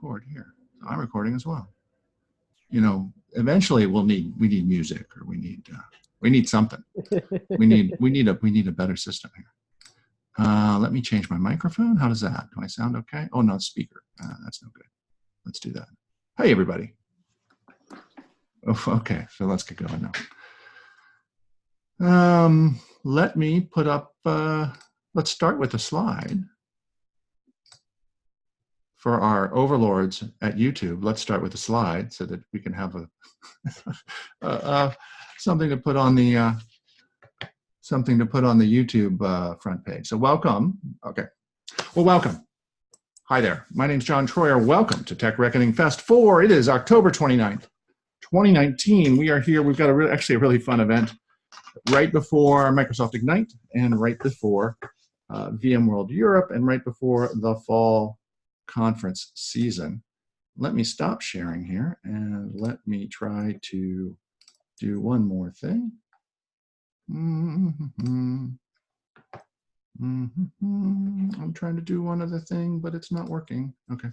record here. So I'm recording as well. You know, eventually we need music, or we need something. We need a better system here. Let me change my microphone. How does that? Do I sound okay? Oh no, it's speaker. That's no good. Let's do that. Hey everybody. Oh, okay, so let's get going now. Let me put up. Let's start with a slide. For our overlords at YouTube, let's start with a slide so that we can have something to put on the YouTube front page. So welcome. Okay. Well, welcome. Hi there. My name's John Troyer. Welcome to TechReckoning Fest 4. It is October 29th, 2019. We are here. We've got actually a really fun event right before Microsoft Ignite and right before VMworld Europe and right before the fall conference season. Let me stop sharing here and let me try to do one more thing. I'm trying to do one other thing, but it's not working. Okay.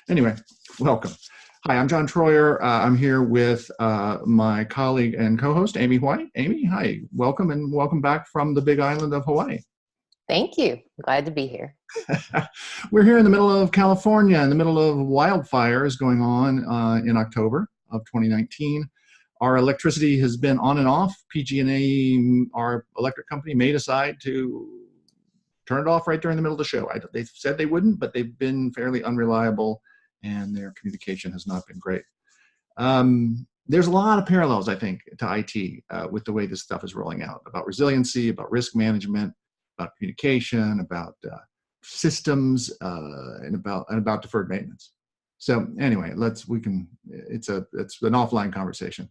Anyway, welcome. Hi, I'm John Troyer. I'm here with my colleague and co-host, Amy White. Amy, hi. Welcome, and welcome back from the big island of Hawaii. Thank you. Glad to be here. We're here in the middle of California, in the middle of wildfires going on in October of 2019. Our electricity has been on and off. PG&E, our electric company, may decide to turn it off right during the middle of the show. They said they wouldn't, but they've been fairly unreliable, and their communication has not been great. There's a lot of parallels, I think, to IT with the way this stuff is rolling out, about resiliency, about risk management, about communication, about systems, and about deferred maintenance. So anyway, it's an offline conversation.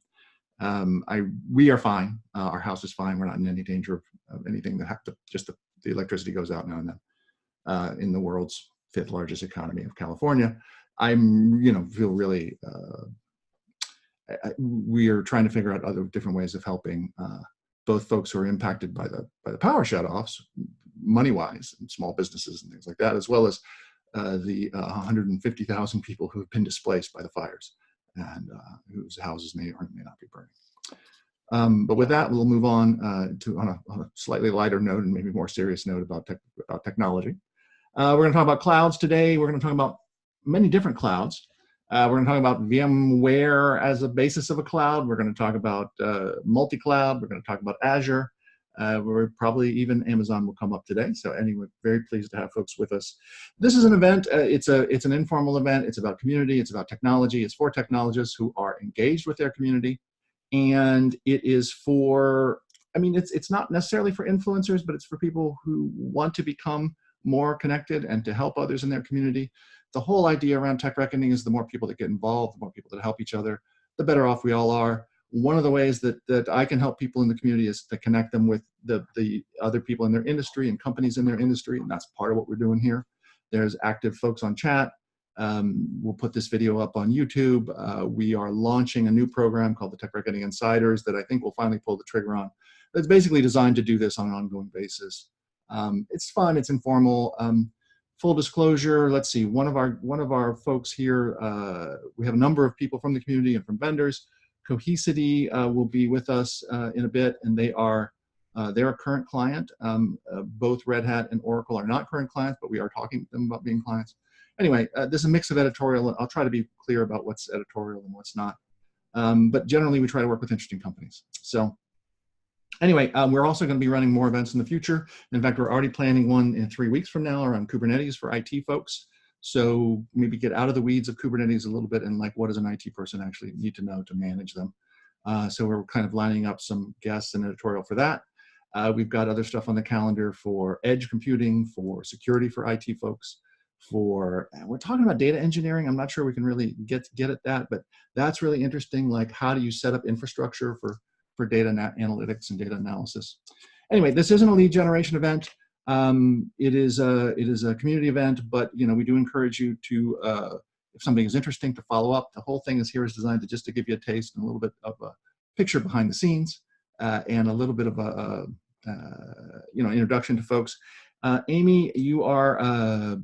We are fine. Our house is fine. We're not in any danger of anything that the electricity goes out now and then. In the world's 5th largest economy of California, feel really. We are trying to figure out other different ways of helping both folks who are impacted by the power shutoffs, money-wise, and small businesses and things like that, as well as the 150,000 people who have been displaced by the fires and whose houses may or may not be burning. But with that, we'll move on on a slightly lighter note and maybe more serious note about technology. We're going to talk about clouds today. We're going to talk about many different clouds. We're going to talk about VMware as a basis of a cloud. We're going to talk about multi-cloud. We're going to talk about Azure. We're probably even Amazon will come up today. So anyway, very pleased to have folks with us. This is an event. It's an informal event. It's about community. It's about technology. It's for technologists who are engaged with their community. And it is for, it's not necessarily for influencers, but it's for people who want to become more connected and to help others in their community. The whole idea around Tech Reckoning is the more people that get involved, the more people that help each other, the better off we all are. One of the ways that I can help people in the community is to connect them with the other people in their industry and companies in their industry, and that's part of what we're doing here. There's active folks on chat. We'll put this video up on YouTube. We are launching a new program called the Tech Reckoning Insiders that I think we'll finally pull the trigger on. It's basically designed to do this on an ongoing basis. It's fun, it's informal. Full disclosure, let's see, one of our folks here, we have a number of people from the community and from vendors. Cohesity will be with us in a bit, and they're a current client. Both Red Hat and Oracle are not current clients, but we are talking to them about being clients. Anyway, this is a mix of editorial. I'll try to be clear about what's editorial and what's not. But generally, we try to work with interesting companies. So anyway, we're also going to be running more events in the future. In fact, we're already planning one in 3 weeks from now around Kubernetes for IT folks. So maybe get out of the weeds of Kubernetes a little bit and what does an IT person actually need to know to manage them. So we're kind of lining up some guests and editorial for that. We've got other stuff on the calendar for edge computing, for security for IT folks, we're talking about data engineering. I'm not sure we can really get at that, but that's really interesting. Like, how do you set up infrastructure for data analytics and data analysis? Anyway, this isn't a lead generation event. It is a community event, but we do encourage you to, if something is interesting, to follow up. The whole thing is designed to give you a taste and a little bit of a picture behind the scenes, and a little bit of a introduction to folks. Amy, you are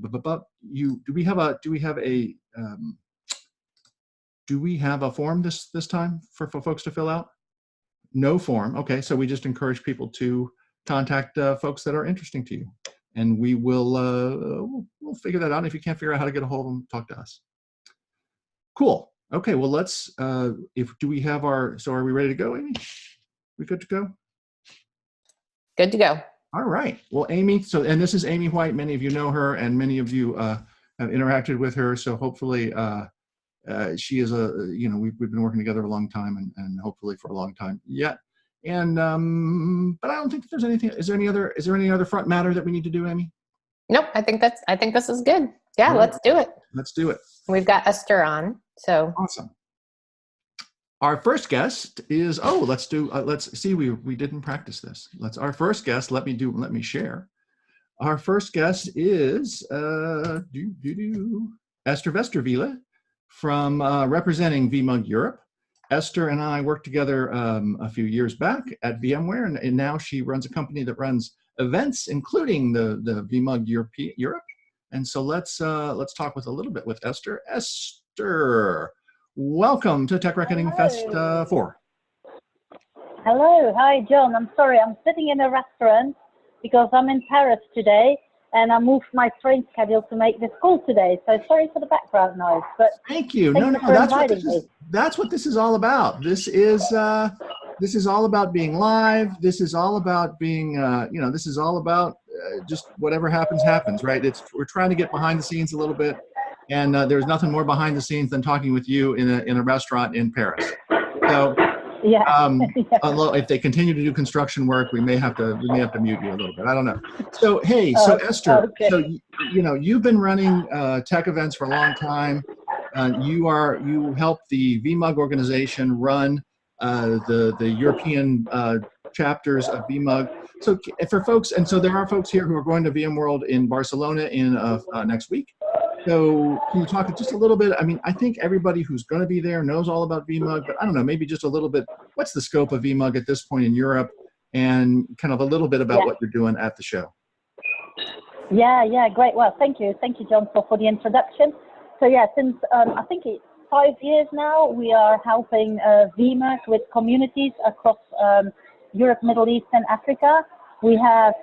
do we have a form this time for folks to fill out? No form. Okay, so we just encourage people to contact folks that are interesting to you, and we will we'll figure that out. And if you can't figure out how to get a hold of them, talk to us. Cool. Okay, well, let's are we ready to go, Amy? We good to go? Good to go. All right. Well, Amy, and this is Amy White. Many of you know her, and many of you have interacted with her. So hopefully she is we've been working together a long time, and hopefully for a long time yet. And but I don't think there's anything. Is there any other front matter that we need to do, Amy? Nope. I think this is good. Yeah, right. Let's do it. Let's do it. We've got Esther on. So awesome. Our first guest is let's see, we didn't practice this. Our first guest, let me share. Our first guest is Esther Westerwiele from representing VMUG Europe. Esther and I worked together a few years back at VMware, and now she runs a company that runs events, including the VMUG Europe. And so let's talk a little bit with Esther. Esther, welcome to TechReckoning Fest 4. Hello, hi John. I'm sorry, I'm sitting in a restaurant because I'm in Paris today, and I moved my train schedule to make this call today. So sorry for the background noise, but thank you. No, That's what this is all about. This is all about being live. This is all about being this is all about just whatever happens, right? We're trying to get behind the scenes a little bit, and there's nothing more behind the scenes than talking with you in a restaurant in Paris. So yeah. Although if they continue to do construction work, we may have to mute you a little bit. I don't know. So hey, Esther, okay. so you've been running tech events for a long time. You help the VMUG organization run the European chapters of VMUG. So for folks, and so there are folks here who are going to VMworld in Barcelona in next week. So can you talk just a little bit? I mean, I think everybody who's going to be there knows all about VMUG, but I don't know, maybe just a little bit. What's the scope of VMUG at this point in Europe, and kind of a little bit about what you're doing at the show? Yeah, great. Well, thank you, John, for the introduction. So yeah, since I think it's 5 years now, we are helping VMUG with communities across Europe, Middle East, and Africa. We have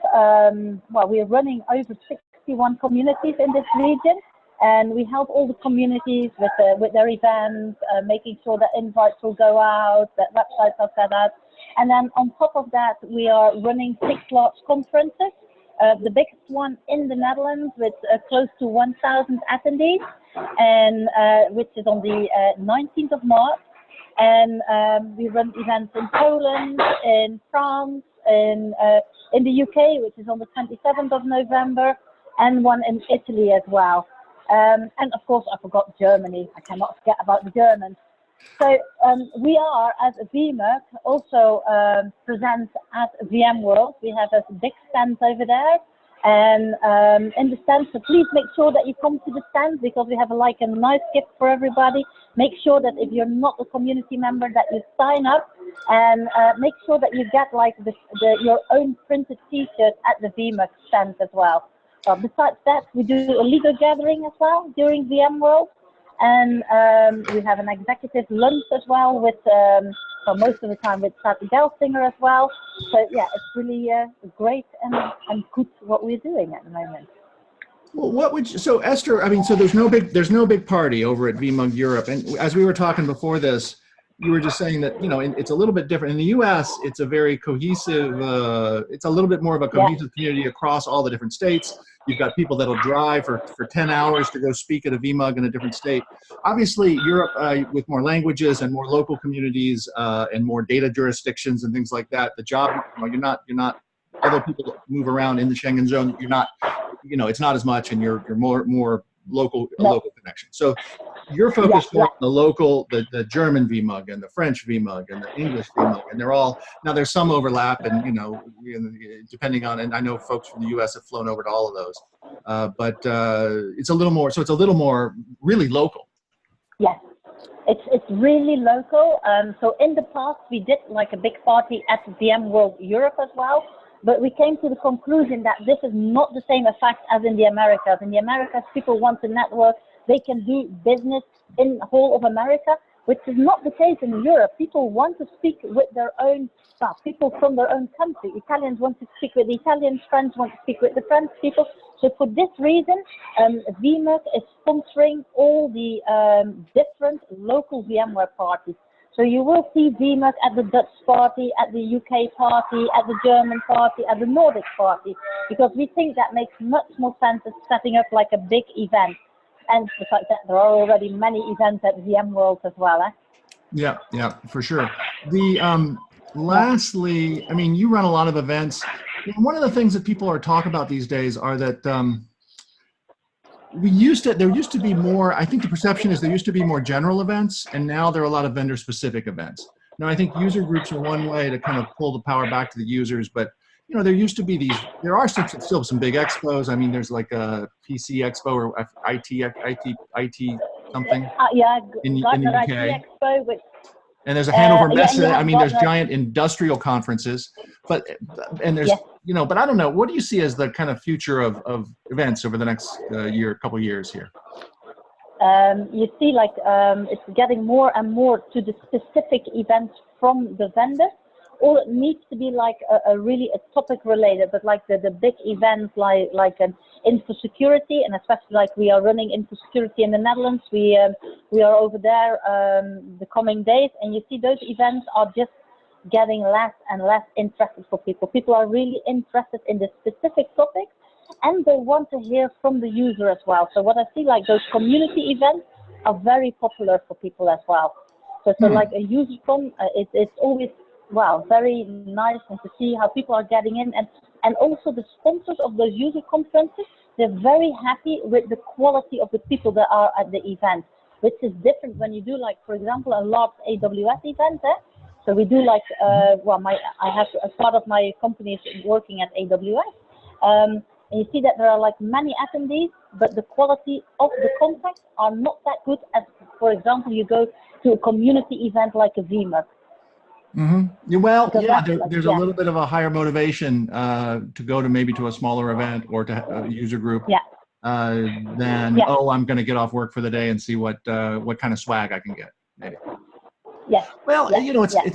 we're running over 61 communities in this region. And we help all the communities with their events, making sure that invites will go out, that websites are set up. And then on top of that, we are running 6 large conferences. The biggest one in the Netherlands with close to 1,000 attendees, and which is on the 19th of March. And we run events in Poland, in France, in the UK, which is on the 27th of November, and one in Italy as well. And of course, I forgot Germany. I cannot forget about the Germans. So we are, as a VMUG, also present at VMworld. We have a big stand over there. And in the stand, so please make sure that you come to the stand, because we have a nice gift for everybody. Make sure that if you're not a community member, that you sign up, and make sure that you get your own printed T-shirt at the VMUG stand as well. Besides that, we do a leader gathering as well during VMworld, and we have an executive lunch as well with, most of the time with Sati Gelsinger as well. So yeah, it's really great and good what we're doing at the moment. Well, so Esther, I mean, so there's no big party over at VMUG Europe, and as we were talking before this, you were just saying that, it's a little bit different. In the US, it's a very cohesive, it's a little bit more of a cohesive community across all the different states. You've got people that'll drive for 10 hours to go speak at a VMUG in a different state. Obviously, Europe, with more languages and more local communities and more data jurisdictions and things like that, the job, you're not, although people move around in the Schengen zone, you're not, it's not as much, and you're more local connection. So you're focused on the local, the German VMUG and the French VMUG and the English VMUG, and they're all, now there's some overlap, and depending on, and I know folks from the US have flown over to all of those, but it's a little more really local. Yes, it's really local. So in the past we did a big party at VMworld Europe as well, But we came to the conclusion that this is not the same effect as in the Americas. In the Americas, people want to network. They can do business in the whole of America, which is not the case in Europe. People want to speak with their own people from their own country. Italians want to speak with the Italians, French want to speak with the French people. So for this reason, VMwork is sponsoring all the different local VMware parties. So you will see VMwork at the Dutch party, at the UK party, at the German party, at the Nordic party, because we think that makes much more sense than setting up like a big event. And the fact that there are already many events at VMworld as well. Yeah, yeah, for sure. Lastly, I mean, you run a lot of events. One of the things that people are talking about these days are that there used to be more, I think the perception is there used to be more general events, and now there are a lot of vendor specific events. Now, I think user groups are one way to kind of pull the power back to the users, but there used to be there are still some big expos. I mean, there's like a PC Expo or IT something in the UK. IT Expo, which, and there's a Hanover Messe. I mean, there's giant industrial conferences, but there's, but I don't know. What do you see as the kind of future of events over the next couple of years here? You see, like, it's getting more and more to the specific events from the vendor. Or it needs to be like a really topic related, but like the big events like an info security, and especially like we are running info security in the Netherlands. We are over there the coming days, and you see those events are just getting less and less interested for people. People are really interested in the specific topics, and they want to hear from the user as well. So what I see, like those community events are very popular for people as well. So like a user con, it's always very nice, and to see how people are getting in, and also the sponsors of those user conferences, they're very happy with the quality of the people that are at the event, which is different when you do, like, for example, a large AWS event. So we do like, I have a part of my company is working at AWS, and you see that there are like many attendees, but the quality of the contacts are not that good as, for example, you go to a community event like a VMwork. Mm-hmm. Well, there's a little bit of a higher motivation to go to maybe to a smaller event or to a user group than I'm going to get off work for the day and see what kind of swag I can get. Maybe. Well,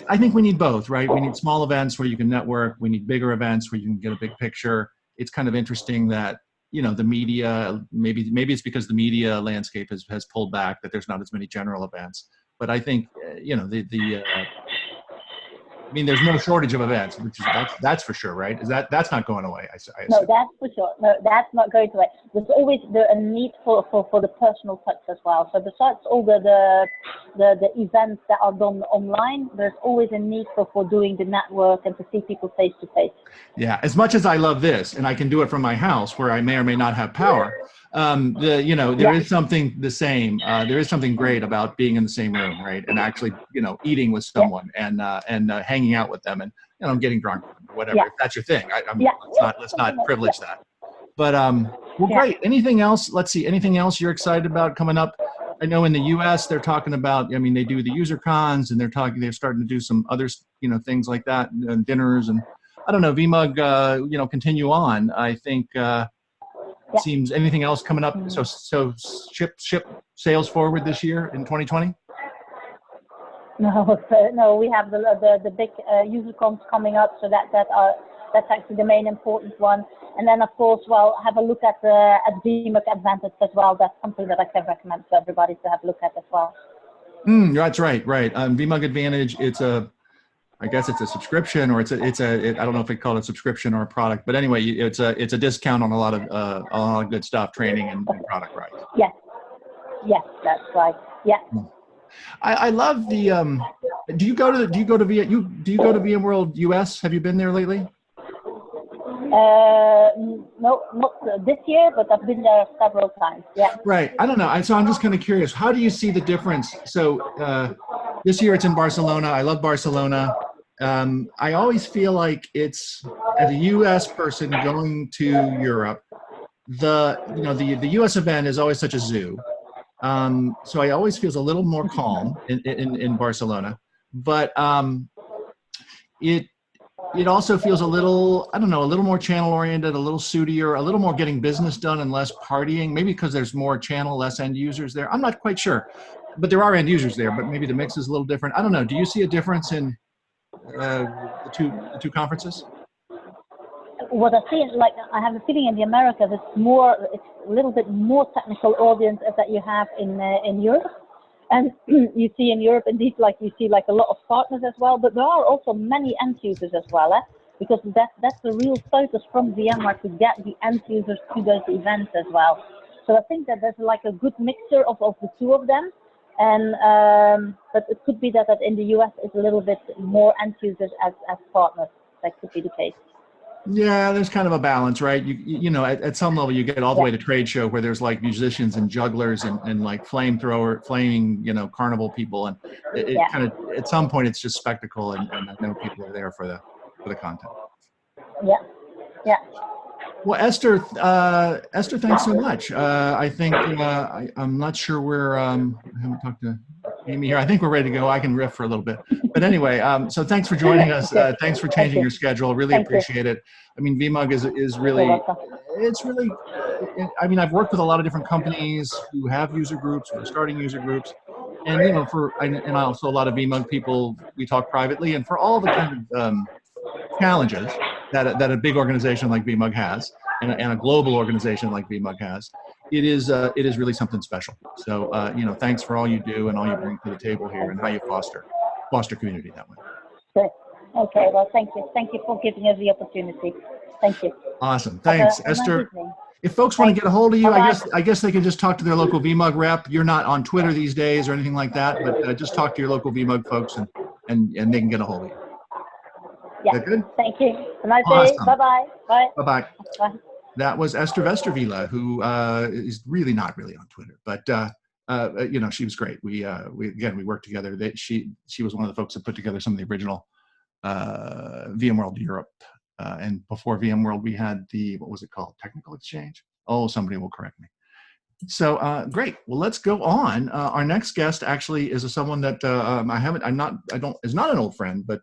I think we need both, right? We need small events where you can network. We need bigger events where you can get a big picture. It's kind of interesting that the media, maybe it's because the media landscape has pulled back, that there's not as many general events. But I think I mean, there's no shortage of events, that's for sure, right? That's not going away? No, that's for sure. No, that's not going away. There's always a need for the personal touch as well. So besides all the events that are done online, there's always a need for doing the network and to see people face to face. Yeah, as much as I love this, and I can do it from my house where I may or may not have power, there is something the same. There is something great about being in the same room, right? And actually, eating with someone and hanging out with them, and getting drunk, whatever. If that's your thing, let's not privilege that. But great. Anything else? Let's see. Anything else you're excited about coming up? I know in the U.S. they're talking about. I mean, they do the user cons, and they're starting to do some other things like that, and dinners, and I don't know. VMUG, continue on. I think. Seems anything else coming up? So ship sales forward this year in 2020? No, we have the big user cons coming up, so that's actually the main important one. And then of course, have a look at VMUG Advantage as well. That's something that I can recommend to everybody to have a look at as well. That's right. VMUG Advantage. I guess it's a subscription, or it's a I don't know if we call it a subscription or a product, but anyway, it's a discount on a lot of good stuff, training and product, right? Yes, that's right. Yeah. I love the. Do you go to VMworld US? Have you been there lately? No, not this year, but I've been there several times. Yeah. Right. I don't know. So I'm just kind of curious. How do you see the difference? So this year it's in Barcelona. I love Barcelona. I always feel like it's, as a U.S. person going to Europe, the U.S. event is always such a zoo. So I always feels a little more calm in Barcelona, but it also feels a little, I don't know, a little more channel oriented, a little suitier, a little more getting business done and less partying, maybe because there's more channel, less end users there. I'm not quite sure, but there are end users there, but maybe the mix is a little different. I don't know. Do you see a difference in the two conferences? What I see, like I have a feeling in the Americas, it's a little bit more technical audience that you have in Europe. And you see in Europe, indeed, like you see like a lot of partners as well, but there are also many end users as well, because that's the real focus from VMware to get the end users to those events as well. So I think that there's like a good mixture of the two of them, and but it could be that in the US it's a little bit more end users as partners. That could be the case. Yeah, there's kind of a balance, right? You know, at some level you get all the way to trade show where there's like musicians and jugglers and like flaming, you know, carnival people. And it kind of, at some point it's just spectacle. And I know people are there for the content. Yeah. Yeah. Well, Esther, thanks so much. I think I'm not sure I haven't talked to Amy here. I think we're ready to go. I can riff for a little bit, but anyway. So thanks for joining us. Thanks for changing your schedule. Really appreciate it. I mean, VMUG is really, it's really. I mean, I've worked with a lot of different companies who have user groups, who are starting user groups, and you know, and also a lot of VMUG people we talk privately, and for all the kind of challenges that a big organization like VMUG has, and a global organization like VMUG has, it is really something special. So you know, thanks for all you do and all you bring to the table here, and how you foster community that way. Good. Okay. Well, thank you. Thank you for giving us the opportunity. Thank you. Awesome. Thanks, Esther. If folks want to get a hold of you, I guess they can just talk to their local VMUG rep. You're not on Twitter these days or anything like that, but just talk to your local VMUG folks, and they can get a hold of you. Yeah. Good? Thank you. Have a nice day. Awesome. Bye-bye. Bye. Bye-bye. Bye. That was Esther Westervila, who is really not really on Twitter, but you know, she was great. We worked together. She was one of the folks that put together some of the original VMworld Europe, and before VMworld we had what was it called? Technical Exchange? Oh, somebody will correct me. So great. Well, let's go on. Our next guest actually is someone that is not an old friend, but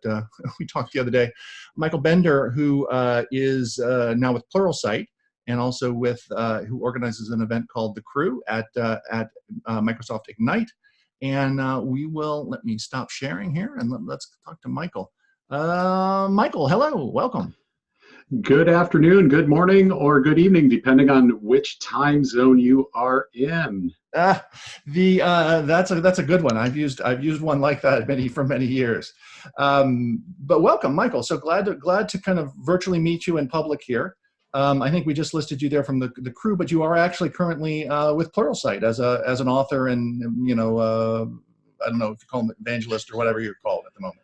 we talked the other day. Michael Bender, who is now with Pluralsight, and also with who organizes an event called The Crew at Microsoft Ignite. And let me stop sharing here and let's talk to Michael. Michael, hello, welcome. Good afternoon, good morning, or good evening, depending on which time zone you are in. That's a good one. I've used one like that for many years. But welcome, Michael. So glad to kind of virtually meet you in public here. I think we just listed you there from the Crew, but you are actually currently with Pluralsight as an author, and you know, I don't know if you call him evangelist or whatever you're called at the moment.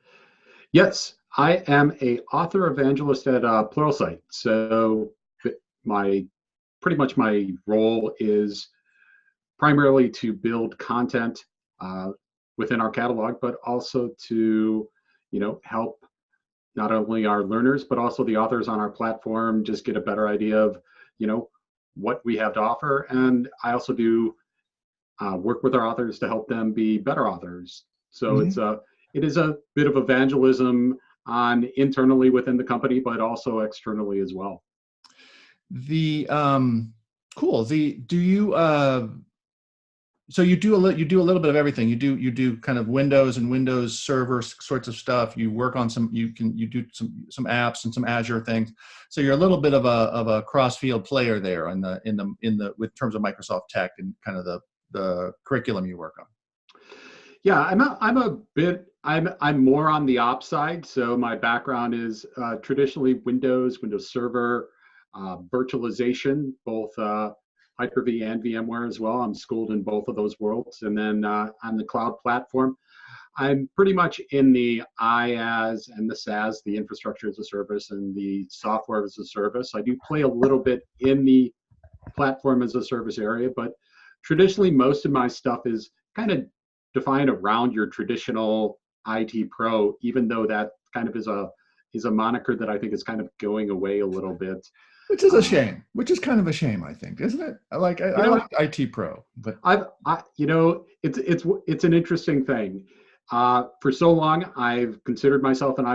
Yes, I am a author evangelist at Pluralsight. So pretty much my role is primarily to build content within our catalog, but also to, you know, help not only our learners, but also the authors on our platform just get a better idea of, you know, what we have to offer. And I also do work with our authors to help them be better authors. So it is a bit of evangelism on internally within the company, but also externally as well. Cool. So you do a little bit of everything. You do kind of Windows and Windows Server sorts of stuff. You work on you do some apps and some Azure things. So you're a little bit of a cross-field player there with terms of Microsoft Tech and kind of the curriculum you work on. Yeah, I'm more on the ops side. So my background is traditionally Windows Server, virtualization, both Hyper-V and VMware as well. I'm schooled in both of those worlds. And then on the cloud platform, I'm pretty much in the IaaS and the SaaS, the infrastructure as a service and the software as a service. I do play a little bit in the platform as a service area, but traditionally most of my stuff is kind of defined around your traditional IT pro, even though that kind of is a moniker that I think is kind of going away a little bit. Which is a shame. Which is kind of a shame, I think, isn't it? I like IT pro, but it's an interesting thing. For so long, I've considered myself an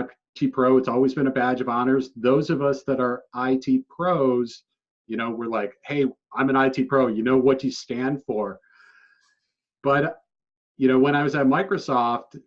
pro. It's always been a badge of honors. Those of us that are IT pros, we're like, hey, I'm an IT pro. You know what you stand for. But, when I was at Microsoft,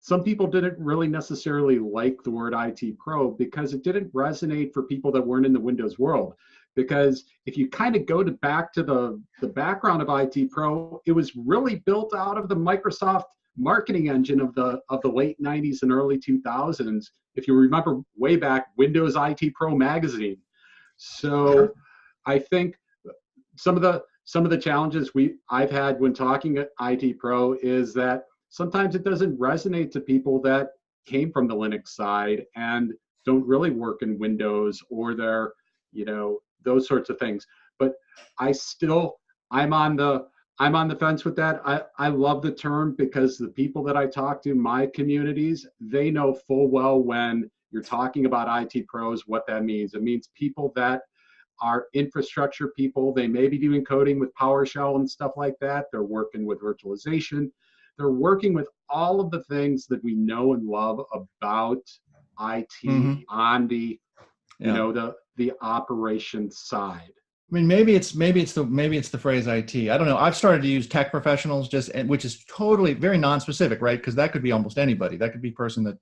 some people didn't really necessarily like the word IT pro because it didn't resonate for people that weren't in the Windows world. Because if you kind of go back to the background of IT pro, it was really built out of the Microsoft marketing engine of the late 90s and early 2000s. If you remember way back, Windows IT Pro magazine. So I think some of the challenges I've had when talking at IT Pro is that sometimes it doesn't resonate to people that came from the Linux side and don't really work in Windows, or they're, those sorts of things. But I'm on the fence with that. I love the term because the people that I talk to, my communities, they know full well when you're talking about IT pros, what that means. It means people that are infrastructure people. They may be doing coding with PowerShell and stuff like that. They're working with virtualization. They're working with all of the things that we know and love about IT on the, the operations side. I mean, maybe it's the phrase IT. I don't know. I've started to use tech professionals, which is totally very non-specific, right? Because that could be almost anybody. That could be a person that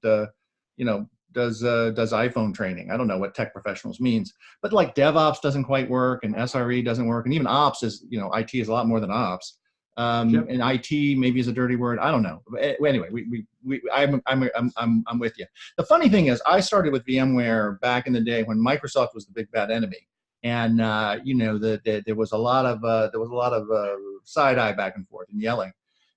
does iPhone training. I don't know what tech professionals means, but like DevOps doesn't quite work, and SRE doesn't work, and even Ops is IT is a lot more than Ops. And IT maybe is a dirty word. I don't know. Anyway, I'm with you. The funny thing is, I started with VMware back in the day when Microsoft was the big bad enemy. And there was a lot of side eye back and forth and yelling.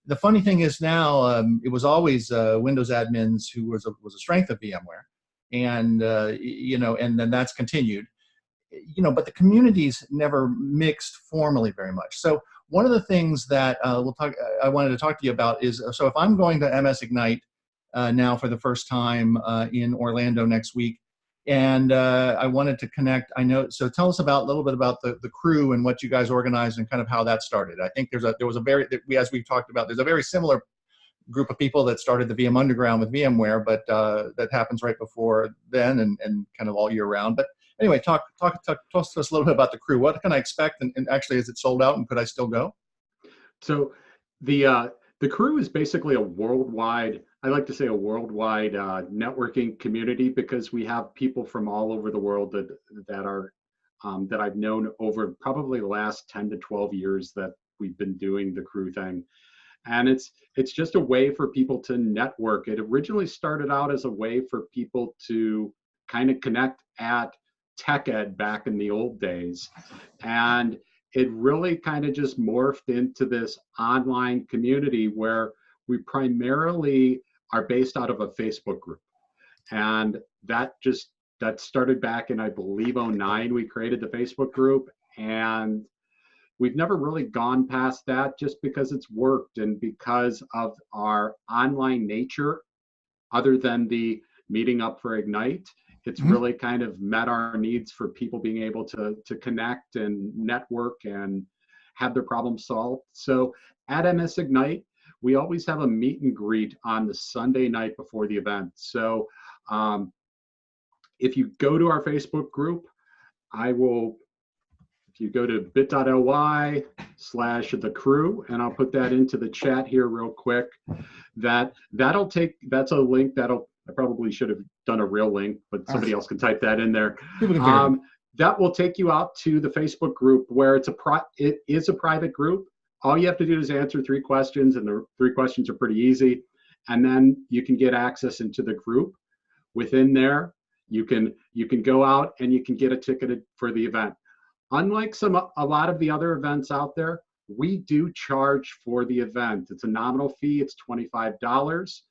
The funny thing is now it was always Windows admins who was a strength of VMware, and and then that's continued. But the communities never mixed formally very much. So one of the things that I wanted to talk to you about is, so if I'm going to MS Ignite now for the first time in Orlando next week. And I wanted to connect. So tell us a little bit about the crew and what you guys organized and kind of how that started. I think as we've talked about, there's a very similar group of people that started the VM Underground with VMware, but that happens right before then and kind of all year round. But anyway, talk to us a little bit about the crew. What can I expect? And actually, is it sold out and could I still go? So the crew is basically a worldwide, I like to say a worldwide networking community, because we have people from all over the world that I've known over probably the last 10 to 12 years that we've been doing the crew thing. And it's just a way for people to network. It originally started out as a way for people to kind of connect at Tech Ed back in the old days. And it really kind of just morphed into this online community where we primarily are based out of a Facebook group. And that started back in, I believe, 2009. We created the Facebook group, and we've never really gone past that just because it's worked and because of our online nature. Other than the meeting up for Ignite, it's really kind of met our needs for people being able to connect and network and have their problems solved. So at MS Ignite, we always have a meet and greet on the Sunday night before the event. So if you go to our Facebook group, if you go to bit.ly/the crew, and I'll put that into the chat here real quick, that's a link I probably should have done a real link, but somebody else can type that in there. That will take you out to the Facebook group, where it is a private group. All you have to do is answer 3 questions, and the 3 questions are pretty easy. And then you can get access into the group. Within there, you can go out and you can get a ticket for the event. Unlike a lot of the other events out there, we do charge for the event. It's a nominal fee. It's $25.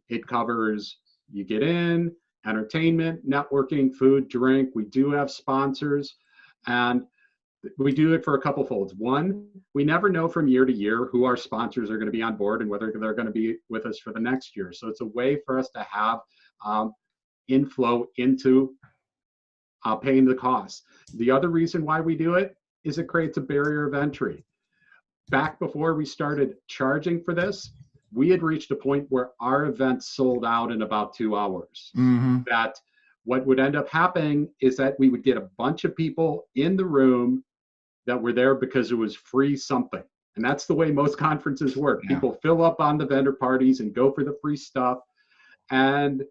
It covers, you get in, entertainment, networking, food, drink. We do have sponsors, and we do it for a couple folds. One, we never know from year to year who our sponsors are going to be on board and whether they're going to be with us for the next year. So it's a way for us to have inflow into paying the costs. The other reason why we do it is it creates a barrier of entry. Back before we started charging for this, we had reached a point where our event sold out in about 2 hours. Mm-hmm. That what would end up happening is that we would get a bunch of people in the room that were there because it was free something. And that's the way most conferences work. Yeah. People fill up on the vendor parties and go for the free stuff. And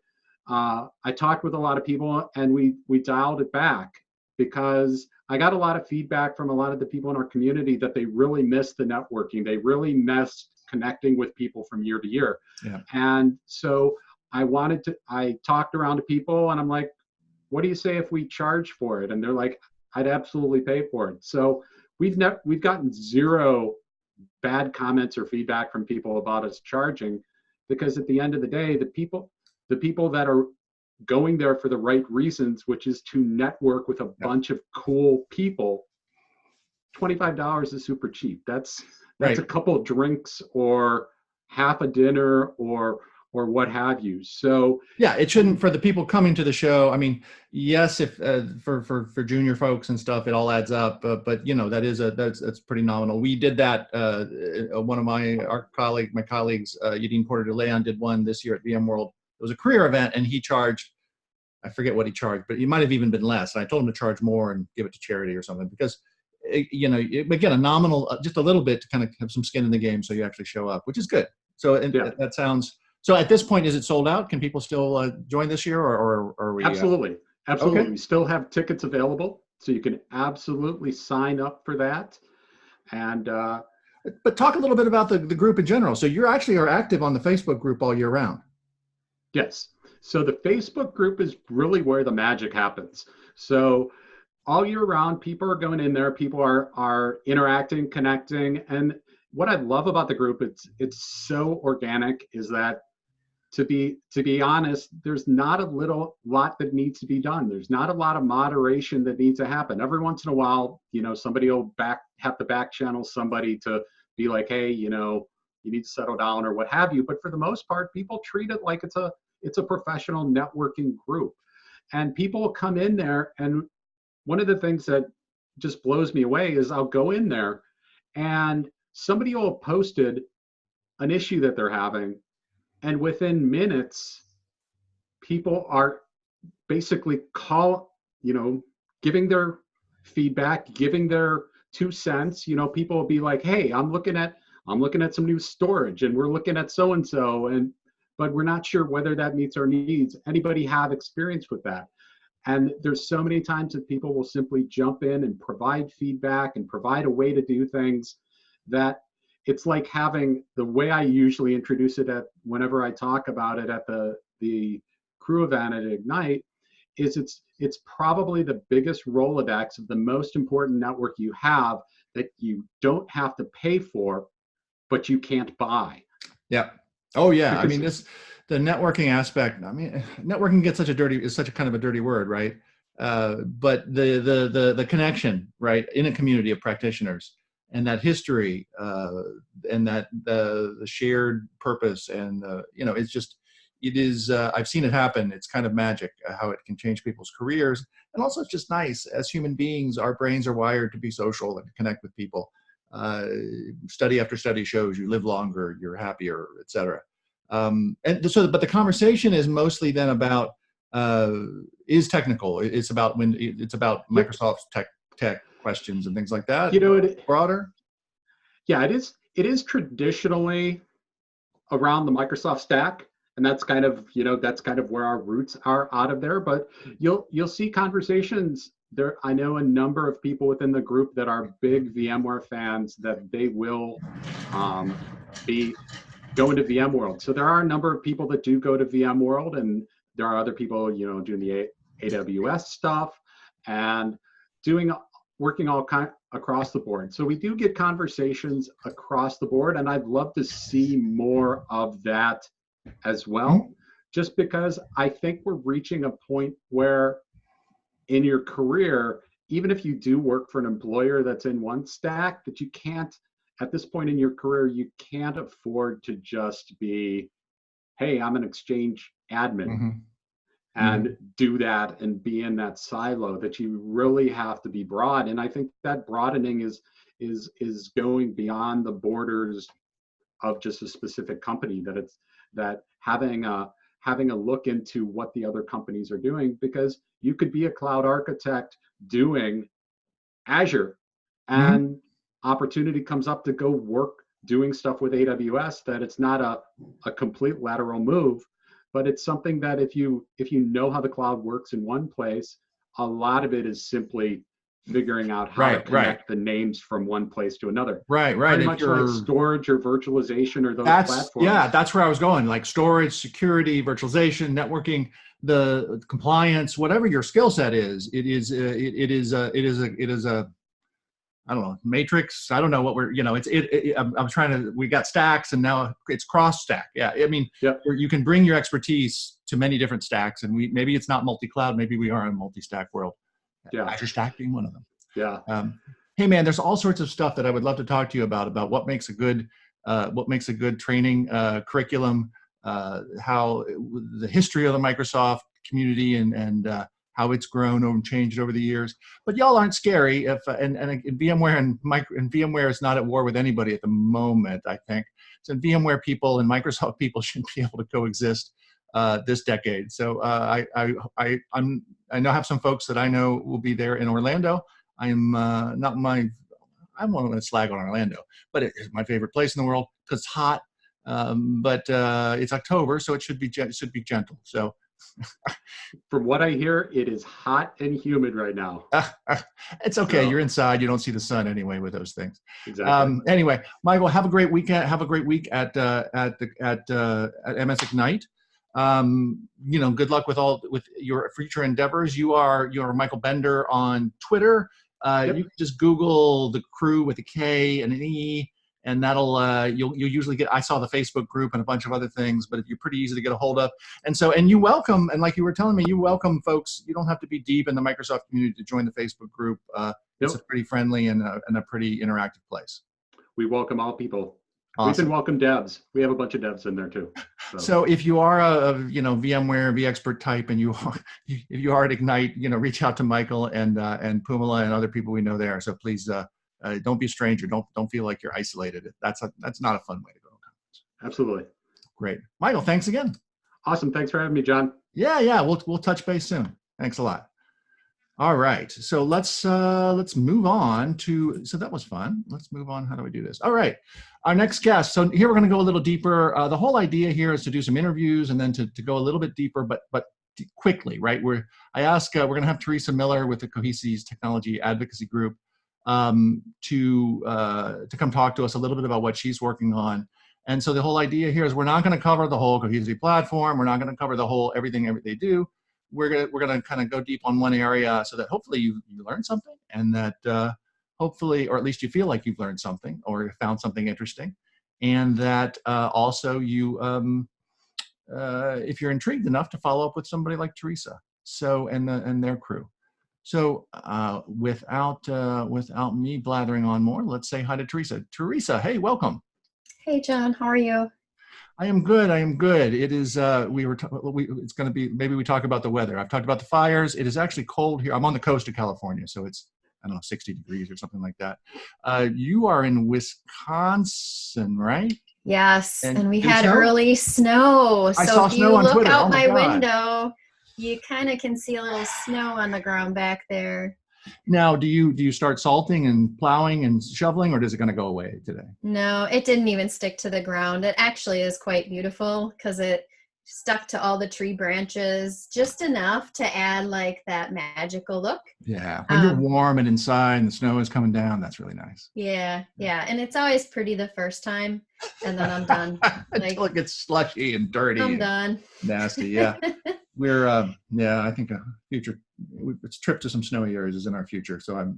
I talked with a lot of people, and we dialed it back, because I got a lot of feedback from a lot of the people in our community that they really missed the networking. They really missed connecting with people from year to year. Yeah. And so I talked around to people, and I'm like, what do you say if we charge for it? And they're like, I'd absolutely pay for it. So we've gotten zero bad comments or feedback from people about us charging, because at the end of the day, the people that are going there for the right reasons, which is to network with a bunch of cool people, $25 is super cheap. That's Right. a couple of drinks or half a dinner or what have you. So yeah, it shouldn't, for the people coming to the show. I mean, yes, if for junior folks and stuff, it all adds up. But that's pretty nominal. We did that. One of my colleagues, Yadin Porter de Leon, did one this year at VMworld. It was a career event, and he charged, I forget what he charged, but he might have even been less. And I told him to charge more and give it to charity or something, because again, a nominal, just a little bit to kind of have some skin in the game, so you actually show up, which is good. So that sounds. So at this point, is it sold out? Can people still join this year, or are we? Absolutely. Okay. We still have tickets available, so you can absolutely sign up for that. And but talk a little bit about the group in general. So you actually are active on the Facebook group all year round. yes. So the Facebook group is really where the magic happens. So all year round, people are going in there. People are interacting, connecting, and what I love about the group, it's so organic, is that to be honest, there's not a lot that needs to be done. There's not a lot of moderation that needs to happen. Every once in a while, somebody will have to back channel somebody to be like, hey, you need to settle down or what have you. But for the most part, people treat it like it's a professional networking group. And people will come in there, and one of the things that just blows me away is I'll go in there and somebody will have posted an issue that they're having, and within minutes, people are basically giving their feedback, giving their 2 cents. People will be like, hey, I'm looking at some new storage, and we're looking at so-and-so, but we're not sure whether that meets our needs. Anybody have experience with that? And there's so many times that people will simply jump in and provide feedback and provide a way to do things, that it's like having, the way I usually introduce it whenever I talk about it at the crew event at Ignite, is it's probably the biggest Rolodex of the most important network you have, that you don't have to pay for, but you can't buy. Yeah. Oh yeah. I mean, the networking aspect. I mean, networking gets such a kind of a dirty word, right? But the connection, right, in a community of practitioners, and that history, and that the shared purpose, and it is. I've seen it happen. It's kind of magic how it can change people's careers, and also it's just nice. As human beings, our brains are wired to be social and to connect with people. Study after study shows you live longer, you're happier, etc. But the conversation is mostly then about is technical. It's about Microsoft's tech questions and things like that. Broader. Yeah, it is traditionally around the Microsoft stack, and that's kind of where our roots are out of there. But you'll see conversations there. I know a number of people within the group that are big VMware fans, that they will be going to VMworld. So there are a number of people that do go to VMworld, and there are other people, doing the AWS stuff and working all across the board. So we do get conversations across the board, and I'd love to see more of that as well, just because I think we're reaching a point where in your career, even if you do work for an employer that's in one stack, that you can't, at this point in your career, you can't afford to just be, hey, I'm an Exchange admin, and do that and be in that silo. That you really have to be broad. And I think that broadening is going beyond the borders of just a specific company, that having a look into what the other companies are doing, because you could be a cloud architect doing Azure, Mhm. and opportunity comes up to go work doing stuff with AWS, that it's not a complete lateral move, but it's something that if you know how the cloud works in one place, a lot of it is simply figuring out how to Right, right, connect the names from one place to another. right, right. Very If much like you're storage or virtualization or those yeah, platforms. that's where I was going. Like storage, security, virtualization, networking, the compliance, whatever your skill set is, it is a I don't know, matrix. I don't know what we're, I'm trying to, we got stacks and now it's cross stack. Yeah. I mean, Yep. you can bring your expertise to many different stacks, and maybe it's not multi-cloud. Maybe we are in a multi-stack world. Yeah. Azure Stack being one of them. Yeah. Hey man, there's all sorts of stuff that I would love to talk to you about what makes a good training curriculum, how the history of the Microsoft community and how it's grown and changed over the years. But y'all aren't scary. If and VMware and VMware is not at war with anybody at the moment, I think. So VMware people and Microsoft people should be able to coexist this decade. So I know have some folks that I know will be there in Orlando. I'm not my I'm not going to slag on Orlando, but it's my favorite place in the world because it's hot. But it's October, so it should be gentle. So From what I hear, it is hot and humid right now. it's okay. So, You're inside. You don't see the sun anyway with those things. exactly. Anyway, Michael, have a great weekend. Have a great week at MS Ignite. Good luck with your future endeavors. You're Michael Bender on Twitter. Yep. You can just Google the crew with a K and an E, and that'll you'll usually get. I saw the Facebook group and a bunch of other things, but you're pretty easy to get a hold of. And you welcome, and like you were telling me, you welcome folks. You don't have to be deep in the Microsoft community to join the Facebook group. It's a pretty friendly and a pretty interactive place. We welcome all people. Awesome. We even welcome devs. We have a bunch of devs in there too. So if you are a VMware vExpert type and if you are at Ignite, reach out to Michael and Pumala and other people we know there. So please don't be a stranger. Don't feel like you're isolated. That's not a fun way to go. Absolutely. Great, Michael. Thanks again. Awesome. Thanks for having me, John. Yeah. We'll touch base soon. Thanks a lot. All right, so let's move on to. So that was fun. Let's move on. How do we do this? All right, our next guest. So here we're going to go a little deeper. The whole idea here is to do some interviews and then to go a little bit deeper, but quickly, right? We're going to have Teresa Miller with the Cohesi's Technology Advocacy Group to come talk to us a little bit about what she's working on. And so the whole idea here is we're not going to cover the whole Cohesity platform. We're not going to cover the whole everything they do. We're gonna kind of go deep on one area so that hopefully you learn something, and that hopefully, or at least you feel like you've learned something or found something interesting, and that also you, if you're intrigued enough, to follow up with somebody like Teresa, and their crew. So without me blathering on more, let's say hi to Teresa. Teresa, hey, welcome. Hey, John, how are you? I am good. It is, it's going to be, maybe we talk about the weather. I've talked about the fires. It is actually cold here. I'm on the coast of California, so it's, I don't know, 60 degrees or something like that. You are in Wisconsin, right? Yes, and we did it had snow? early snow. I So saw if snow you on look Twitter. out Oh my my God. window, you kind of can see a little snow on the ground back there. Now, do you start salting and plowing and shoveling, or is it going to go away today? No, it didn't even stick to the ground. It actually is quite beautiful because it stuck to all the tree branches just enough to add like that magical look. Yeah, when you're warm and inside and the snow is coming down, that's really nice. Yeah, and it's always pretty the first time, and then I'm done. Until it gets slushy and dirty. I'm done. Nasty, yeah. We're I think a future trip to some snowy areas is in our future. So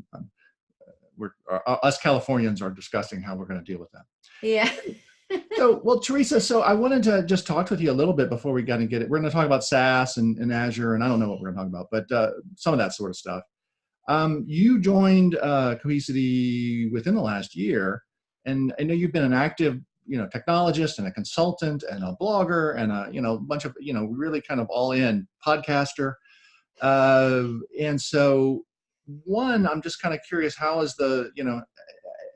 us Californians are discussing how we're going to deal with that. Yeah. So, well, Teresa, so I wanted to just talk with you a little bit before we got to get it. We're going to talk about SaaS and Azure, and I don't know what we're going to talk about, but some of that sort of stuff. You joined Cohesity within the last year, and I know you've been an active, technologist and a consultant and a blogger and a bunch of, really kind of all in podcaster. And so one, I'm just kind of curious, how is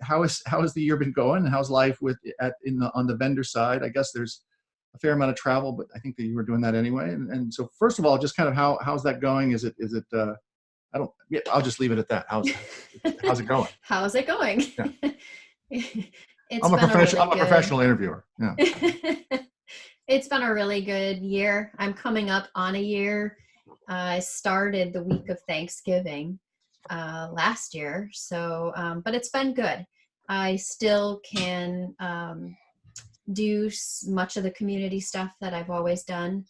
how has the year been going? How's life on the vendor side? I guess there's a fair amount of travel, but I think that you were doing that anyway. And so first of all, just kind of how's that going? I'll just leave it at that. How's it going? How's it going? Yeah. It's I'm a been professional interviewer. Yeah. It's been a really good year. I'm coming up on a year. I started the week of Thanksgiving last year, so but it's been good. I still can do much of the community stuff that I've always done.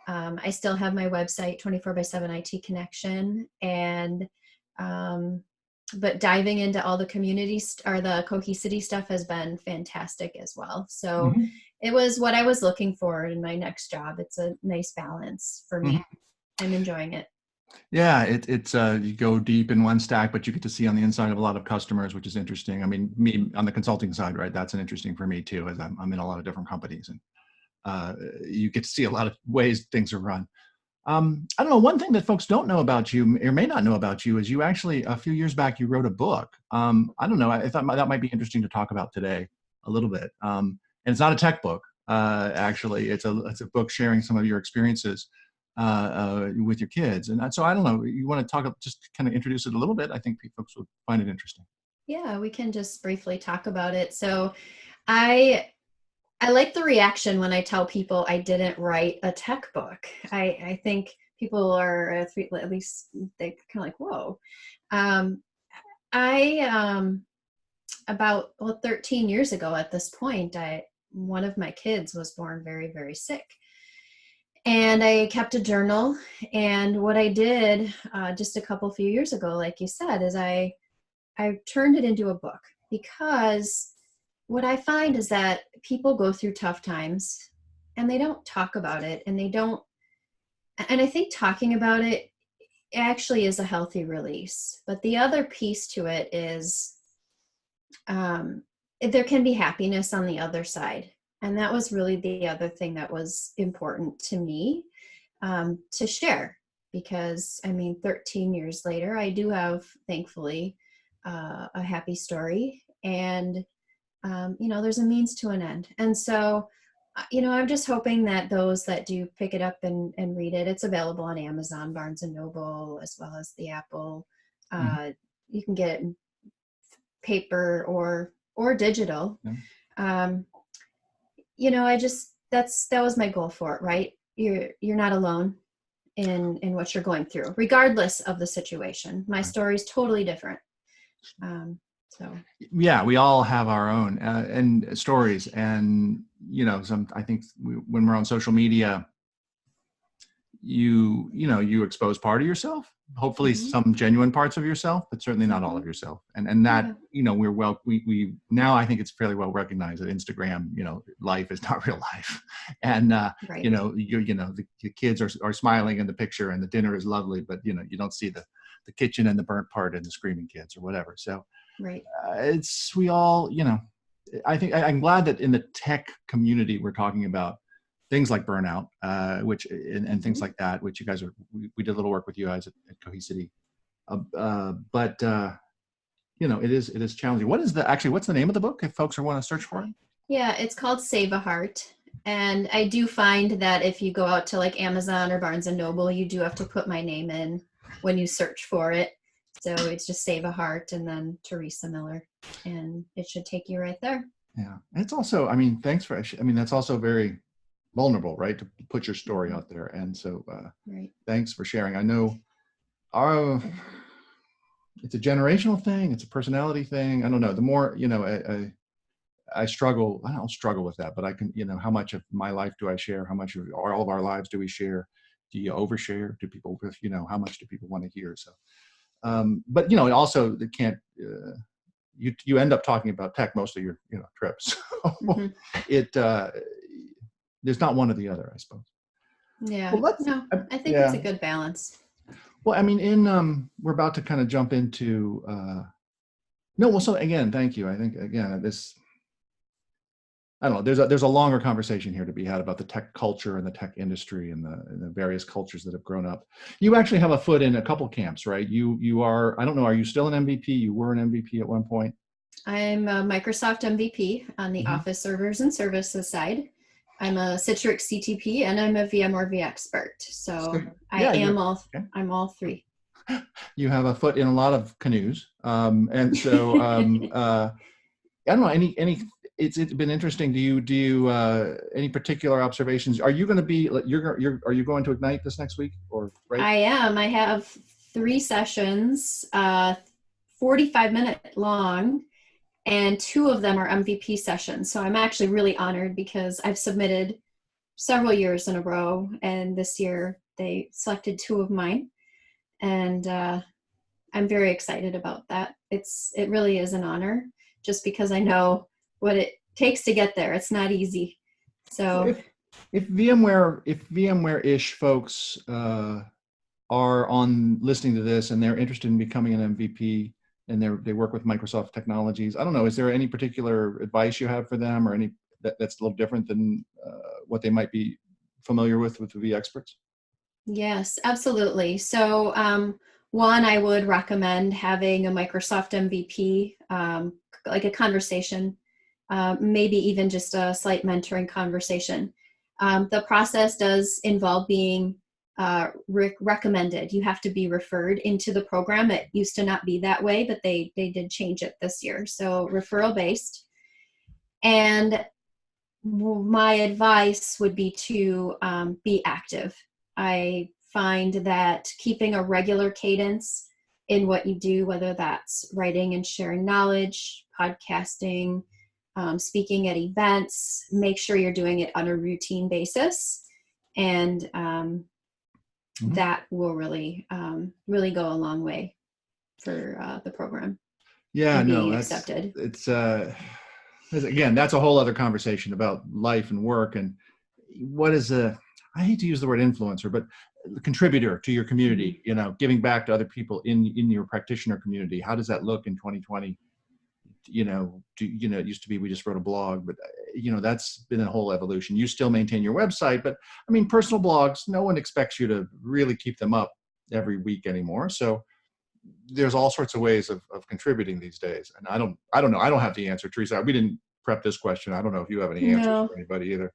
I still have my website, 24/7 IT Connection, and but diving into all the community or the Cohesity stuff has been fantastic as well. So Mm-hmm. it was what I was looking for in my next job. It's a nice balance for me. Mm-hmm. I'm enjoying it. Yeah, it's you go deep in one stack, but you get to see on the inside of a lot of customers, which is interesting. I mean, me on the consulting side, right? That's an interesting for me too, as I'm in a lot of different companies, and you get to see a lot of ways things are run. I don't know. One thing that folks don't know about you, or may not know about you, is you actually a few years back you wrote a book. I don't know. I thought that might be interesting to talk about today a little bit. And it's not a tech book. Actually, it's a book sharing some of your experiences with your kids. And so I don't know. You want to just kind of introduce it a little bit? I think folks would find it interesting. Yeah, we can just briefly talk about it. So I like the reaction when I tell people I didn't write a tech book. I think people are, at least they kind of like, whoa. About 13 years ago at this point, one of my kids was born very, very sick. And I kept a journal. And what I did just a few years ago, like you said, is I turned it into a book, because what I find is that people go through tough times and they don't talk about it, and I think talking about it actually is a healthy release. But the other piece to it is there can be happiness on the other side. And that was really the other thing that was important to me to share, because 13 years later, I do have, thankfully, a happy story, and there's a means to an end. And so, I'm just hoping that those that do pick it up and read it, it's available on Amazon, Barnes and Noble, as well as the Apple. You can get it in paper or digital. That was my goal for it, right? You're not alone in what you're going through, regardless of the situation. My story is totally different. So yeah, we all have our own and stories, and I think when we're on social media, you expose part of yourself, hopefully some genuine parts of yourself, but certainly not all of yourself. And that we now, I think it's fairly well recognized that Instagram, life is not real life, and right. The kids are smiling in the picture and the dinner is lovely, but you don't see the kitchen and the burnt part and the screaming kids or whatever. So right. We all, I think I'm glad that in the tech community, we're talking about things like burnout, and things like that, which you guys we did a little work with you guys at Cohesity. But it is challenging. What's the name of the book if folks want to search for it? Yeah, it's called Save a Heart. And I do find that if you go out to like Amazon or Barnes and Noble, you do have to put my name in when you search for it. So it's just Save a Heart and then Teresa Miller, and it should take you right there. Yeah. It's also, that's also very vulnerable, right? To put your story out there. And so right. Thanks for sharing. I know it's a generational thing. It's a personality thing. I don't know. The more, I struggle. I don't struggle with that, but I can, how much of my life do I share? How much of all of our lives do we share? Do you overshare? Do people, how much do people want to hear? So, but also it can't, you end up talking about tech most of your, trips. So there's not one or the other, I suppose. Yeah. Well, I think it's a good balance. Well, we're about to kind of jump into, so again, thank you. I think again, I don't know, there's a longer conversation here to be had about the tech culture and the tech industry and the various cultures that have grown up. You actually have a foot in a couple camps, right? You are, I don't know, are you still an MVP? You were an MVP at one point. I'm a Microsoft MVP on the Office servers and services side. I'm a Citrix CTP and I'm a VMware vExpert. So yeah, I'm all three. You have a foot in a lot of canoes, and so I don't know. It's been interesting. Do you any particular observations? Are you going to be are you going to Ignite this next week or right? I am. I have 3 sessions, 45-minute long, and 2 of them are MVP sessions. So I'm actually really honored because I've submitted several years in a row, and this year they selected 2 of mine, and I'm very excited about that. It really is an honor, just because I know what it takes to get there. It's not easy. So if VMware-ish folks are on listening to this and they're interested in becoming an MVP and they work with Microsoft technologies, I don't know, is there any particular advice you have for them, or any that's a little different than what they might be familiar with the vExperts? Yes, absolutely. So one, I would recommend having a Microsoft MVP, like a conversation, maybe even just a slight mentoring conversation. The process does involve being recommended. You have to be referred into the program. It used to not be that way, but they did change it this year. So referral based. And my advice would be to be active. I find that keeping a regular cadence in what you do, whether that's writing and sharing knowledge, podcasting, speaking at events, make sure you're doing it on a routine basis. And that will really, really go a long way for the program. Yeah, no, accepted. It's again, that's a whole other conversation about life and work and what is I hate to use the word influencer, but the contributor to your community, giving back to other people in your practitioner community. How does that look in 2020? It used to be we just wrote a blog, but that's been a whole evolution. You still maintain your website, but I mean, personal blogs, no one expects you to really keep them up every week anymore. So there's all sorts of ways of contributing these days. And I don't know. I don't have the answer, Teresa. We didn't prep this question. I don't know if you have any answers for anybody either.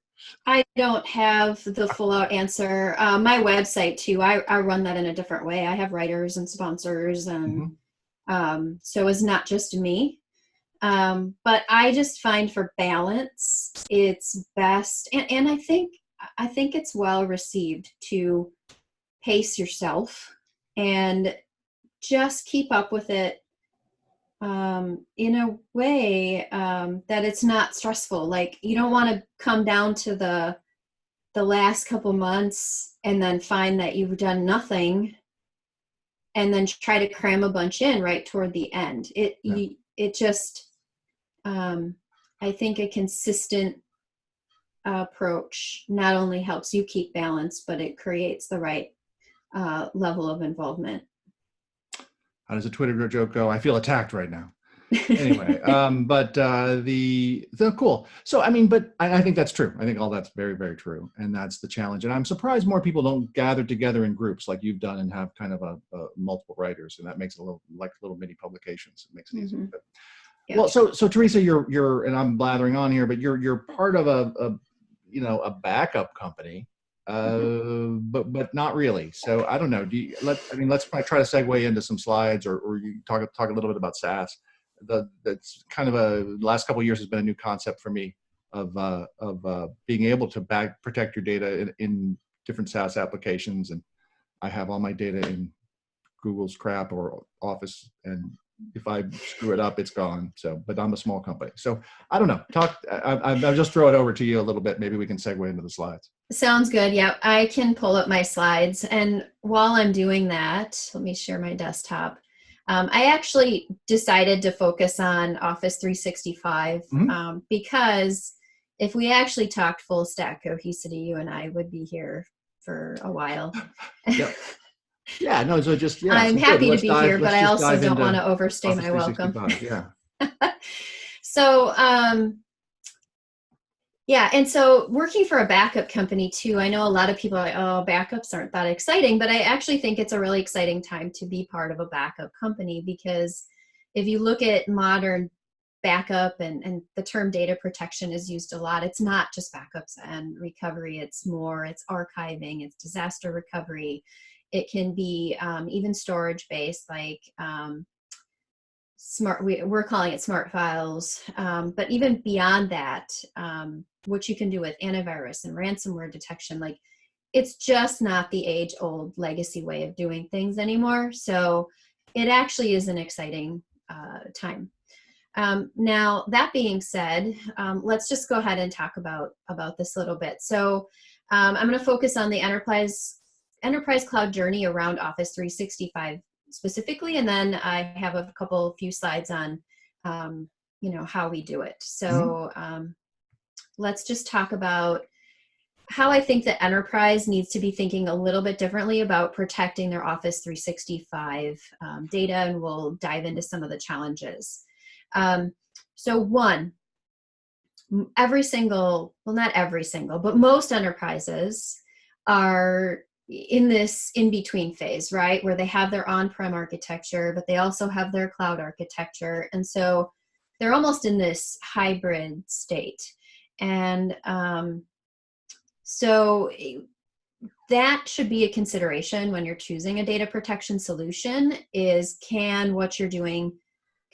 I don't have the full out answer. My website too, I run that in a different way. I have writers and sponsors, and so it's not just me. But I just find for balance, it's best, and I think it's well received to pace yourself and just keep up with it in a way that it's not stressful. Like, you don't want to come down to the last couple months and then find that you've done nothing and then try to cram a bunch in right toward the end. It just, I think a consistent approach not only helps you keep balance, but it creates the right level of involvement. How does a Twitter joke go? I feel attacked right now. Anyway, but cool. So, I mean, but I think that's true. I think all that's very, very true. And that's the challenge. And I'm surprised more people don't gather together in groups like you've done and have kind of a multiple writers. And that makes it a little like little mini publications. It makes it easy. But, yeah. Well, so Teresa, you're, and I'm blathering on here, but you're part of a backup company. But not really. So I don't know. Let's try to segue into some slides, or you talk a little bit about SaaS. That's kind of the last couple of years has been a new concept for me of being able to protect your data in different SaaS applications. And I have all my data in Google's crap or Office, and if I screw it up, it's gone. So, but I'm a small company. So I don't know. I'll just throw it over to you a little bit. Maybe we can segue into the slides. Sounds good. Yeah, I can pull up my slides. And while I'm doing that, let me share my desktop. I actually decided to focus on Office 365 because if we actually talked full stack cohesity, you and I would be here for a while. Yep. Yeah, no, so just, yeah. I'm happy to be here, but I also don't want to overstay my welcome. Yeah. So, yeah, and so working for a backup company too, I know a lot of people are like, oh, backups aren't that exciting, but I actually think it's a really exciting time to be part of a backup company, because if you look at modern backup and the term data protection is used a lot. It's not just backups and recovery. It's archiving, it's disaster recovery. It can be even storage based, like we're calling it smart files. But even beyond that, what you can do with antivirus and ransomware detection, like it's just not the age-old legacy way of doing things anymore. So it actually is an exciting time. Now, that being said, let's just go ahead and talk about this a little bit. So I'm going to focus on the enterprise cloud journey around Office 365 specifically, and then I have a few slides on how we do it. So let's just talk about how I think the enterprise needs to be thinking a little bit differently about protecting their Office 365 data, and we'll dive into some of the challenges. So one, not every single, but most enterprises are in this in-between phase, right? Where they have their on-prem architecture, but they also have their cloud architecture. And so they're almost in this hybrid state. And so that should be a consideration when you're choosing a data protection solution is, can what you're doing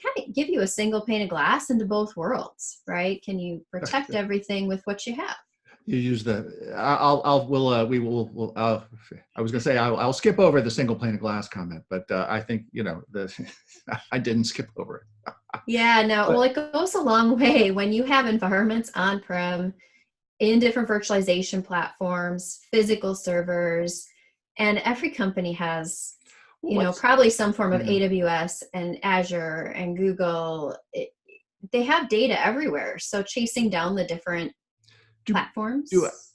kind of give you a single pane of glass into both worlds, right? Can you protect everything with what you have? You use the, I was going to say, I'll skip over the single pane of glass comment, but I think, I didn't skip over it. Yeah, no, well, it goes a long way when you have environments on-prem, in different virtualization platforms, physical servers, and every company has, probably some form of AWS and Azure and Google. They have data everywhere. So chasing down the different platforms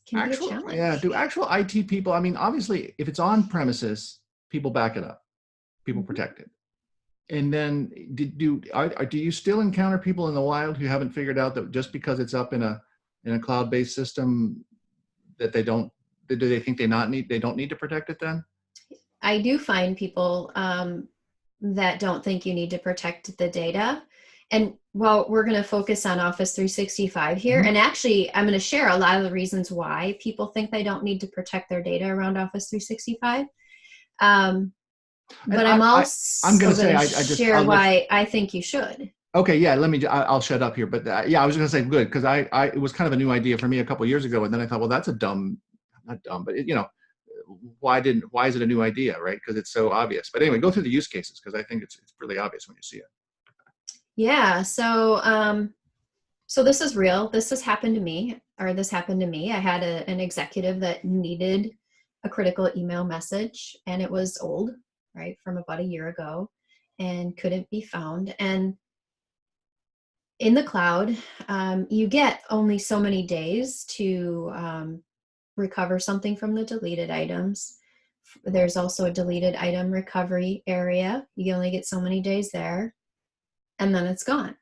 can be a challenge. Yeah, do actual IT people, I mean, obviously, if it's on premises, people back it up, people protect it. And then do you still encounter people in the wild who haven't figured out that just because it's up in a cloud-based system that do they think they don't need to protect it then? I do find people that don't think you need to protect the data. And while we're going to focus on Office 365 here, and actually I'm going to share a lot of the reasons why people think they don't need to protect their data around Office 365. But I'm also going to share why I think you should. Okay, yeah, I'll shut up here. But I was going to say good, because it was kind of a new idea for me a couple of years ago. And then I thought, well, that's not dumb, but why is it a new idea, right? Because it's so obvious. But anyway, go through the use cases, because I think it's really obvious when you see it. Yeah, so this is real. This happened to me. I had an executive that needed a critical email message, and it was old, right, from about a year ago, and couldn't be found. And in the cloud, you get only so many days to recover something from the deleted items. There's also a deleted item recovery area. You only get so many days there, and then it's gone.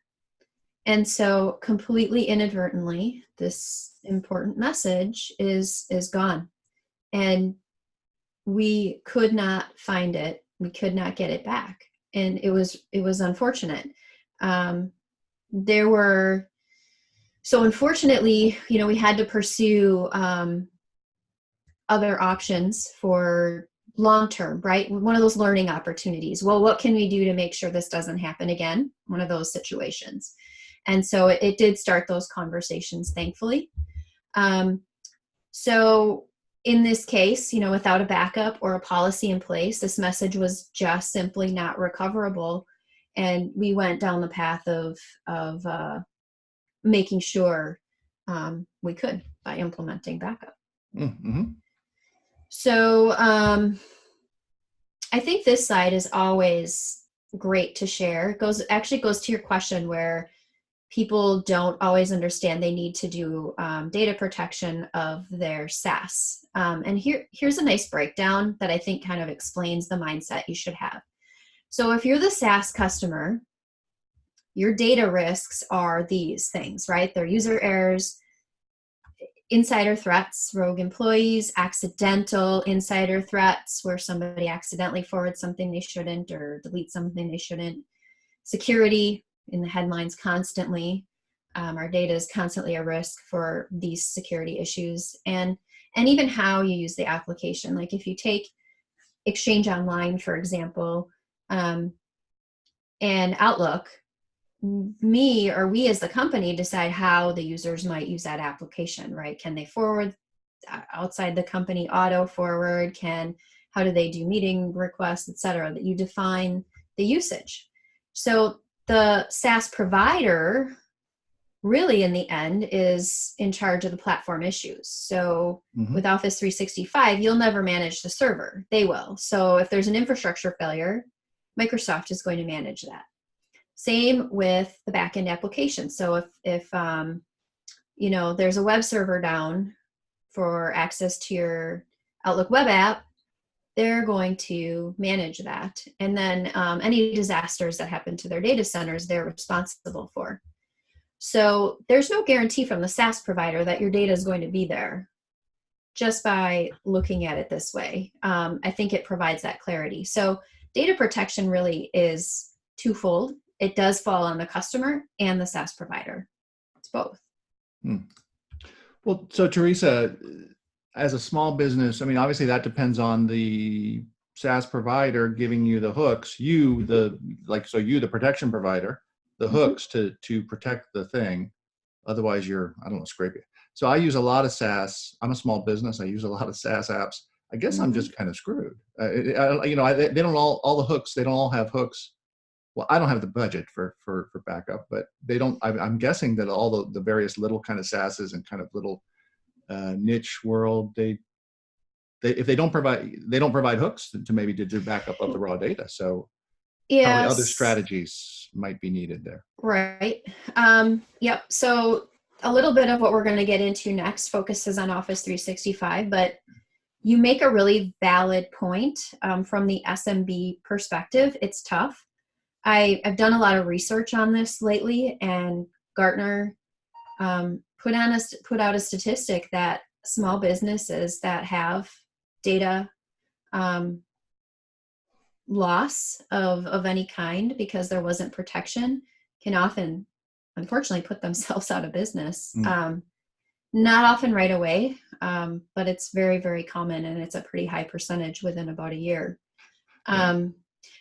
And so completely inadvertently, this important message is gone. And we could not find it. We could not get it back. And it was unfortunate. So unfortunately, we had to pursue other options for long-term, right? One of those learning opportunities. Well, what can we do to make sure this doesn't happen again? One of those situations. And so it did start those conversations, thankfully. So in this case, without a backup or a policy in place, this message was just simply not recoverable. And we went down the path of making sure we could by implementing backup. Mm-hmm. So I think this slide is always great to share. It actually goes to your question where people don't always understand they need to do data protection of their SaaS. And here's a nice breakdown that I think kind of explains the mindset you should have. So if you're the SaaS customer, your data risks are these things, right? They're user errors, insider threats, rogue employees, accidental insider threats where somebody accidentally forwards something they shouldn't or deletes something they shouldn't, security, in the headlines constantly. Our data is constantly a risk for these security issues, and even how you use the application. Like if you take Exchange Online, for example, and Outlook, me or we as the company decide how the users might use that application, right? Can they forward outside the company, auto forward? How do they do meeting requests, et cetera? That you define the usage. So the SaaS provider really in the end is in charge of the platform issues. So with Office 365, you'll never manage the server. They will. So if there's an infrastructure failure, Microsoft is going to manage that. Same with the backend application. So if there's a web server down for access to your Outlook web app, they're going to manage that. And then any disasters that happen to their data centers, they're responsible for. So there's no guarantee from the SaaS provider that your data is going to be there just by looking at it this way. I think it provides that clarity. So data protection really is twofold. It does fall on the customer and the SaaS provider. It's both. Well, so Teresa, as a small business, I mean, obviously that depends on the SaaS provider giving you the hooks, you the protection provider, the hooks to protect the thing. Otherwise you're, I don't know, scrape it. So I use a lot of SaaS. I'm a small business. I use a lot of SaaS apps. I guess I'm just kind of screwed. They don't all the hooks. They don't all have hooks. Well, I don't have the budget for backup, but they don't. I'm guessing that all the various little kind of SaaSes and kind of little niche world, if they don't provide hooks to maybe do backup of the raw data. So probably other strategies might be needed there. Right. Yep. So a little bit of what we're going to get into next focuses on Office 365, but you make a really valid point from the SMB perspective. It's tough. I've done a lot of research on this lately, and Gartner put out a statistic that small businesses that have data loss of any kind because there wasn't protection can often, unfortunately, put themselves out of business. Not often right away, but it's very, very common, and it's a pretty high percentage within about a year.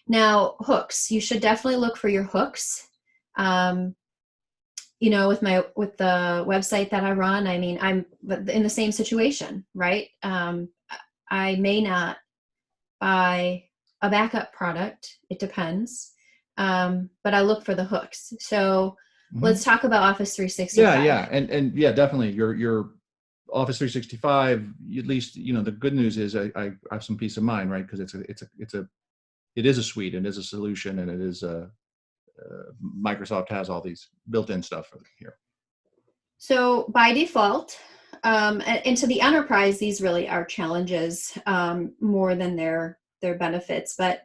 Now, hooks. You should definitely look for your hooks. With the website that I run, I mean, I'm in the same situation, right? I may not buy a backup product. It depends. But I look for the hooks. So let's talk about Office 365. Yeah. And yeah, definitely your Office 365, at least, the good news is I have some peace of mind, right? Because it is a suite, and it is a solution, and it is Microsoft has all these built-in stuff here. So by default, and to the enterprise, these really are challenges more than their benefits. But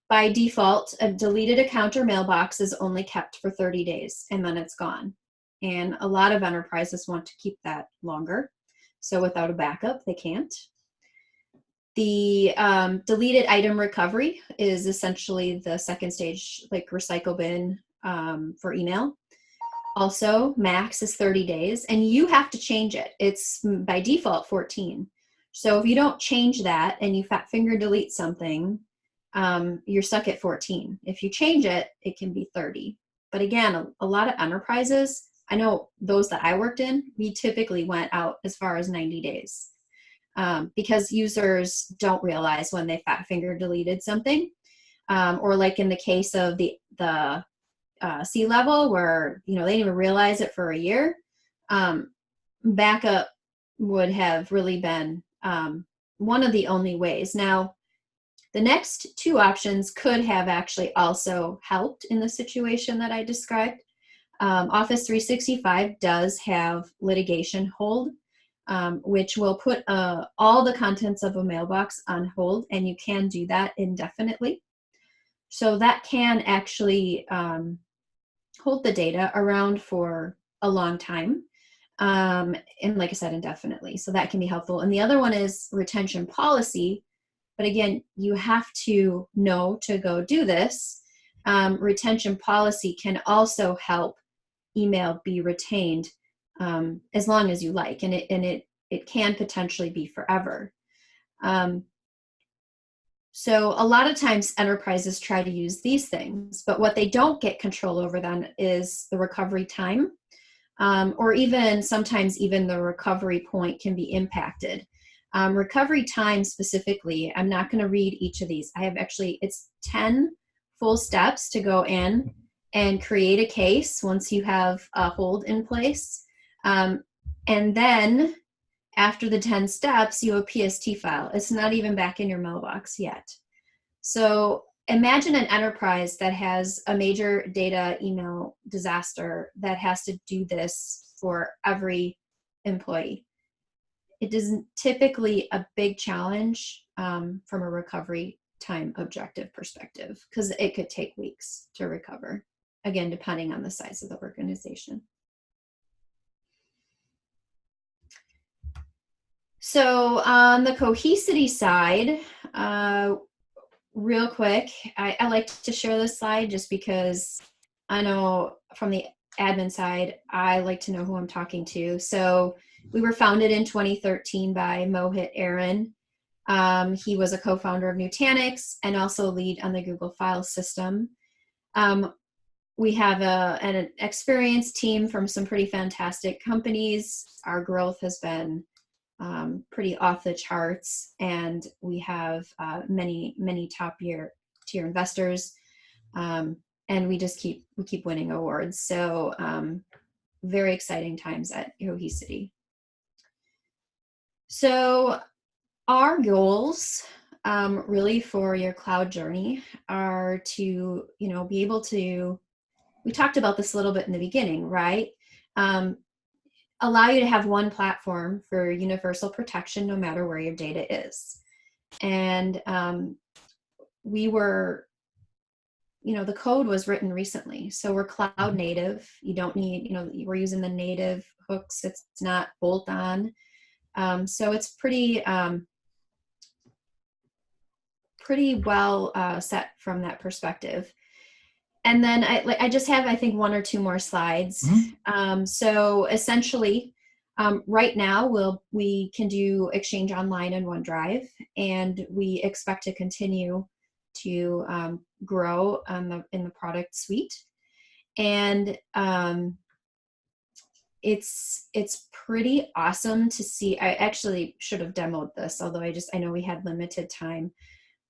by default, a deleted account or mailbox is only kept for 30 days, and then it's gone. And a lot of enterprises want to keep that longer. So without a backup, they can't. The deleted item recovery is essentially the second stage, like recycle bin for email. Also, max is 30 days, and you have to change it. It's by default 14. So if you don't change that and you fat finger delete something, you're stuck at 14. If you change it, it can be 30. But again, a lot of enterprises, I know those that I worked in, we typically went out as far as 90 days. Because users don't realize when they fat finger deleted something, or like in the case of the C-level where they didn't even realize it for a year. Backup would have really been one of the only ways. Now, the next two options could have actually also helped in the situation that I described. Office 365 does have litigation hold, which will put all the contents of a mailbox on hold, and you can do that indefinitely. So that can actually hold the data around for a long time, and like I said, indefinitely. So that can be helpful. And the other one is retention policy. But again, you have to know to go do this. retention policy can also help email be retained as long as you like, and it can potentially be forever. So a lot of times enterprises try to use these things, but what they don't get control over then is the recovery time, or even sometimes even the recovery point can be impacted. Recovery time specifically, I'm not going to read each of these. I have actually, it's 10 full steps to go in and create a case once you have a hold in place. And then after the 10 steps, you have a PST file. It's not even back in your mailbox yet. So imagine an enterprise that has a major data email disaster that has to do this for every employee. It isn't typically a big challenge from a recovery time objective perspective, because it could take weeks to recover, again, depending on the size of the organization. So on the Cohesity side, real quick, I like to share this slide just because I know from the admin side, I like to know who I'm talking to. So we were founded in 2013 by Mohit Aaron. He was a co-founder of Nutanix and also lead on the Google File System. We have an experienced team from some pretty fantastic companies. Our growth has been pretty off the charts, and we have many top tier investors, and we just keep winning awards. So very exciting times at Cohesity. So our goals really for your cloud journey are to be able to, we talked about this a little bit in the beginning, right? Allow you to have one platform for universal protection no matter where your data is. And we were, the code was written recently, so we're cloud native. You don't need, we're using the native hooks. It's not bolt on. So it's pretty well set from that perspective. And then I just have, I think, one or two more slides. Mm-hmm. So essentially, right now we can do Exchange Online and OneDrive, and we expect to continue to grow in the product suite. And it's pretty awesome to see. I actually should have demoed this, although I know we had limited time.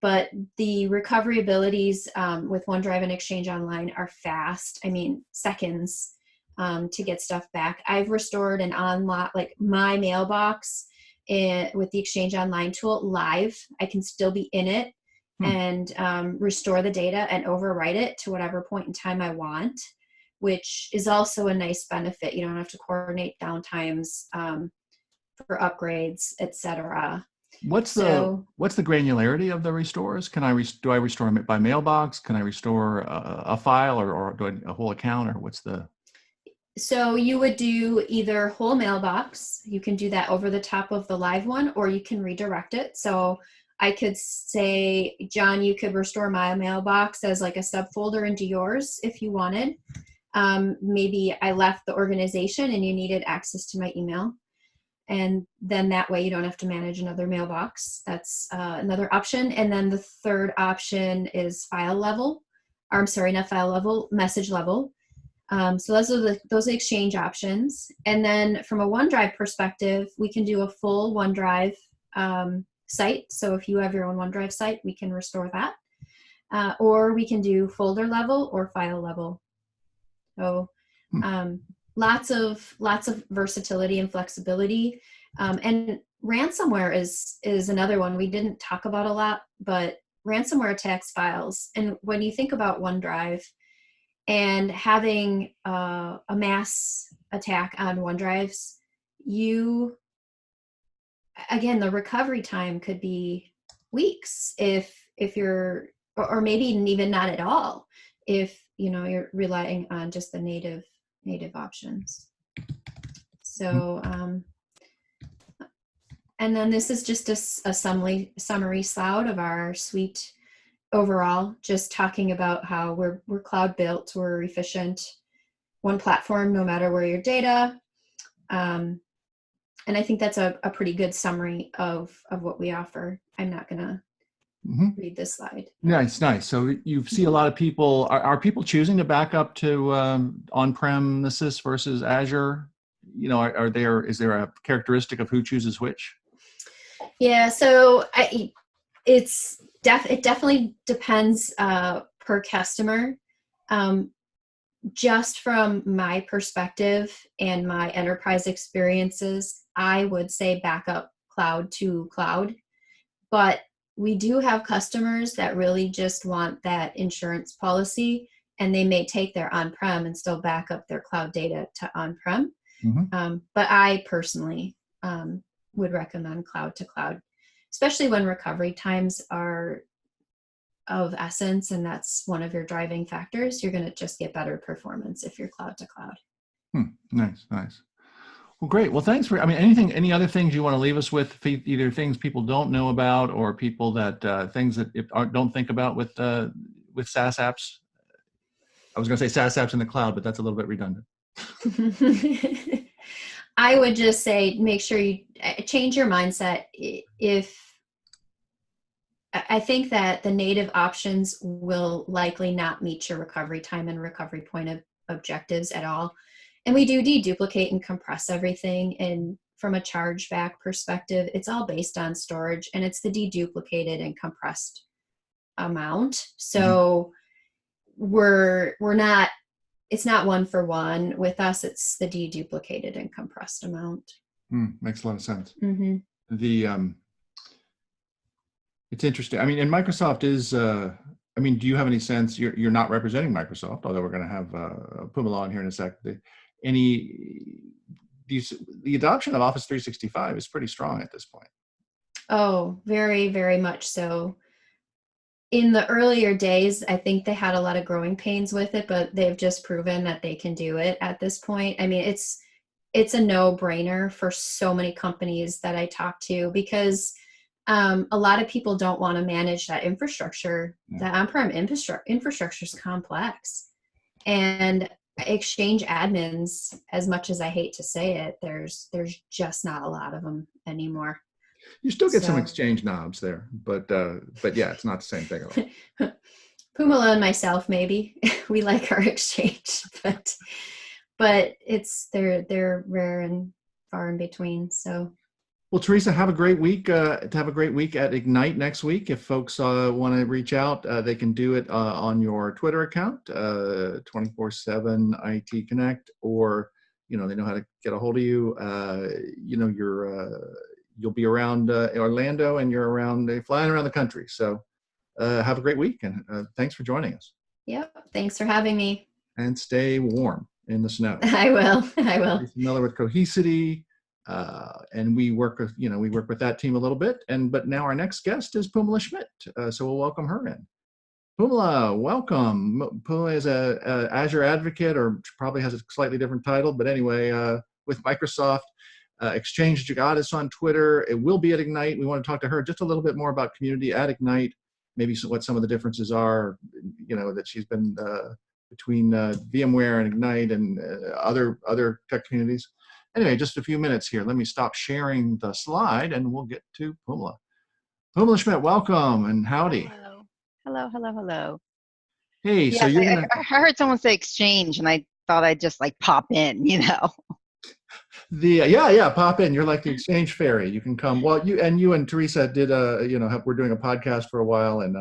But the recovery abilities with OneDrive and Exchange Online are fast. I mean, seconds to get stuff back. I've restored and unlocked like my mailbox with the Exchange Online tool live. I can still be in it and restore the data and overwrite it to whatever point in time I want, which is also a nice benefit. You don't have to coordinate downtimes for upgrades, etc. What's the granularity of the restores? Do I restore them by mailbox? Can I restore a file or do a whole account, or what's the? So you would do either whole mailbox. You can do that over the top of the live one, or you can redirect it. So I could say, John, you could restore my mailbox as like a subfolder into yours if you wanted. Maybe I left the organization and you needed access to my email. And then that way you don't have to manage another mailbox. That's another option. And then the third option is file level. Or I'm sorry, not file level, message level. So those are the exchange options. And then from a OneDrive perspective, we can do a full OneDrive site. So if you have your own OneDrive site, we can restore that. Or we can do folder level or file level. So lots of versatility and flexibility. And ransomware is another one we didn't talk about a lot, but ransomware attacks files. And when you think about OneDrive and having a mass attack on OneDrives, again, the recovery time could be weeks if you're, or maybe even not at all, if you're relying on just the native options. So, and then this is just a summary slide of our suite overall, just talking about how we're cloud built, we're efficient, one platform, no matter where your data. And I think that's a pretty good summary of what we offer. I'm not going to read this slide. Nice. So you see a lot of people, are people choosing to back up to on-premises versus Azure? You know, is there a characteristic of who chooses which? Yeah, so it definitely depends per customer. Just from my perspective and my enterprise experiences, I would say backup cloud to cloud. But we do have customers that really just want that insurance policy, and they may take their on-prem and still back up their cloud data to on-prem. But I personally would recommend cloud to cloud, especially when recovery times are of essence, and that's one of your driving factors. You're going to just get better performance if you're cloud to cloud. Nice. Well, great. Well, thanks for, any other things you want to leave us with, either things people don't know about or people that, things that don't think about with SaaS apps? I was going to say SaaS apps in the cloud, but that's a little bit redundant. I would just say, make sure you change your mindset. I think that the native options will likely not meet your recovery time and recovery point of objectives at all. And we do deduplicate and compress everything. And from a chargeback perspective, it's all based on storage, and it's the deduplicated and compressed amount. So it's not one for one. With us, it's the deduplicated and compressed amount. Makes a lot of sense. It's interesting. And Microsoft is, do you have any sense, you're not representing Microsoft, although we're going to have Pumala on here in a sec. The adoption of Office 365 is pretty strong at this point. Oh, very, very much so. In the earlier days, I think they had a lot of growing pains with it, but they've just proven that they can do it at this point. It's a no-brainer for so many companies that I talk to, because a lot of people don't want to manage that infrastructure. That on-prem infrastructure is complex. And Exchange admins, as much as I hate to say it, there's just not a lot of them anymore. You still get some Exchange knobs there, but yeah, it's not the same thing at all. Pumala and myself, maybe we like our Exchange, but they're rare and far in between. So. Well, Teresa, have a great week. Have a great week at Ignite next week. If folks want to reach out, they can do it on your Twitter account, 24/7 IT Connect, or they know how to get a hold of you. You'll be around Orlando, and you're flying around the country. So have a great week, and thanks for joining us. Yep, thanks for having me. And stay warm in the snow. I will. Teresa Miller with Cohesity. And we work with that team a little bit. But now our next guest is Pumala Schmidt. So we'll welcome her in. Pumala, welcome. Pumala is a Azure advocate, or probably has a slightly different title, but anyway, with Microsoft. Exchange Jagatis on Twitter. It will be at Ignite. We want to talk to her just a little bit more about community at Ignite, maybe what some of the differences are, that she's been between VMware and Ignite and other tech communities. Anyway, just a few minutes here. Let me stop sharing the slide and we'll get to Pumala. Pumala Schmidt, welcome and howdy. Hello. Hey, yes, so you're I heard someone say Exchange, and I thought I'd just pop in, Yeah, pop in. You're like the Exchange fairy. You can come. Well, you and Teresa did we're doing a podcast for a while, and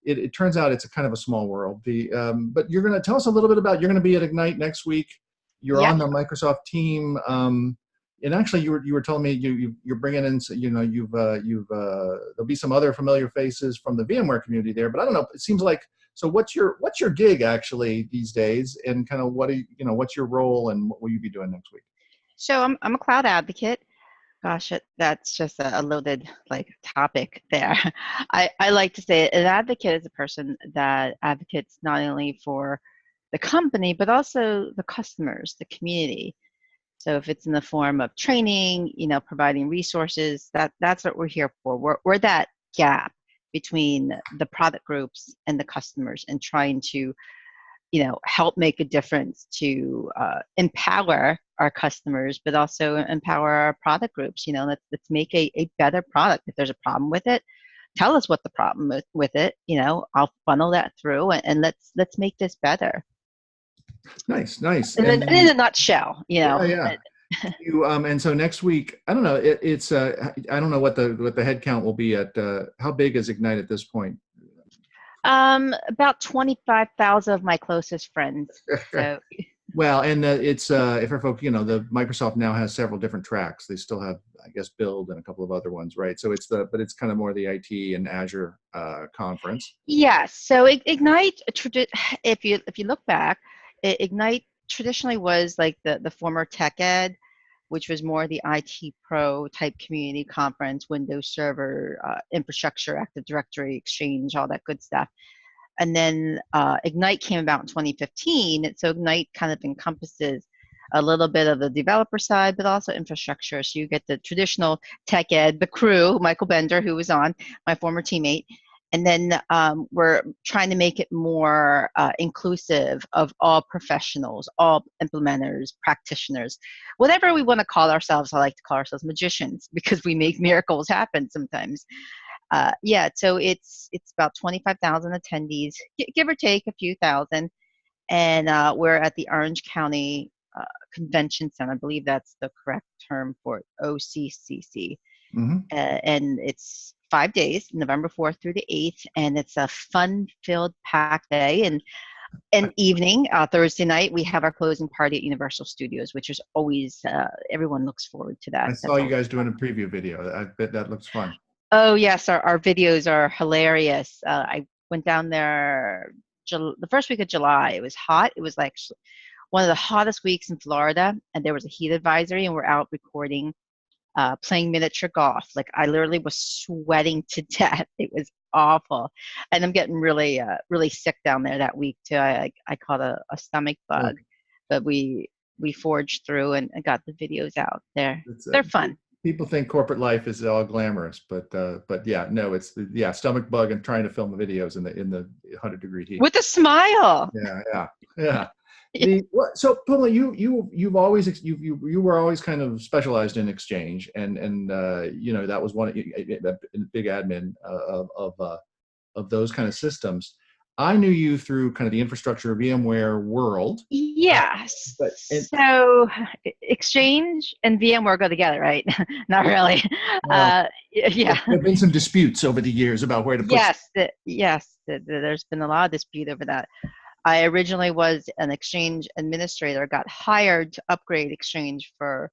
it turns out it's a kind of a small world. But you're going to tell us a little bit about. You're going to be at Ignite next week. You're on the Microsoft team, and actually, you were telling me you're bringing in. There'll be some other familiar faces from the VMware community there, but I don't know. It seems like. So what's your gig actually these days, and kind of what's your role, and what will you be doing next week? So I'm a cloud advocate. Gosh, that's just a loaded topic there. I like to say an advocate is a person that advocates not only for the company, but also the customers, the community. So if it's in the form of training, providing resources, that's what we're here for. We're that gap between the product groups and the customers, and trying to, help make a difference to empower our customers, but also empower our product groups. Let's make a better product. If there's a problem with it, tell us what the problem with it. I'll funnel that through, and let's make this better. Nice, nice. And then in a nutshell, Yeah, yeah. And so next week, I don't know. It's I don't know what the head count will be at. How big is Ignite at this point? About 25,000 of my closest friends. So. Well, and it's for folks, the Microsoft now has several different tracks. They still have, I guess, Build and a couple of other ones, right? So but it's kind of more the IT and Azure conference. Yeah. So Ignite, if you look back, Ignite traditionally was like the former Tech Ed, which was more the IT pro type community conference, Windows Server, infrastructure, Active Directory, Exchange, all that good stuff. And then Ignite came about in 2015. So Ignite kind of encompasses a little bit of the developer side, but also infrastructure. So you get the traditional Tech Ed, the crew, Michael Bender, who was on, my former teammate. And then we're trying to make it more inclusive of all professionals, all implementers, practitioners, whatever we want to call ourselves. I like to call ourselves magicians because we make miracles happen sometimes. Yeah, so it's about 25,000 attendees, give or take a few thousand. And we're at the Orange County Convention Center. I believe that's the correct term for it, OCCC. Mm-hmm. And it's 5 days, November 4th through the 8th, and it's a fun-filled, packed day. And evening, Thursday night, we have our closing party at Universal Studios, which is always, everyone looks forward to that. I saw you guys doing a preview video. I bet that looks fun. Oh, yes, our videos are hilarious. I went down there the first week of July. It was hot. It was like one of the hottest weeks in Florida, and there was a heat advisory, and we're out recording, playing miniature golf. Like, I literally was sweating to death. It was awful. And I'm getting really, really sick down there that week too. I caught a stomach bug, but we forged through and got the videos out there. They're fun. People think corporate life is all glamorous, but yeah, no, it's stomach bug and trying to film the videos in the 100-degree heat with a smile. Yeah. So Pamela, you were always kind of specialized in Exchange, and that was one big admin of those kind of systems. I knew you through kind of the infrastructure VMware world. Yes. So Exchange and VMware go together, right? Not really. Yeah. There have been some disputes over the years about where to put. Yes. There's been a lot of dispute over that. I originally was an Exchange administrator, got hired to upgrade Exchange for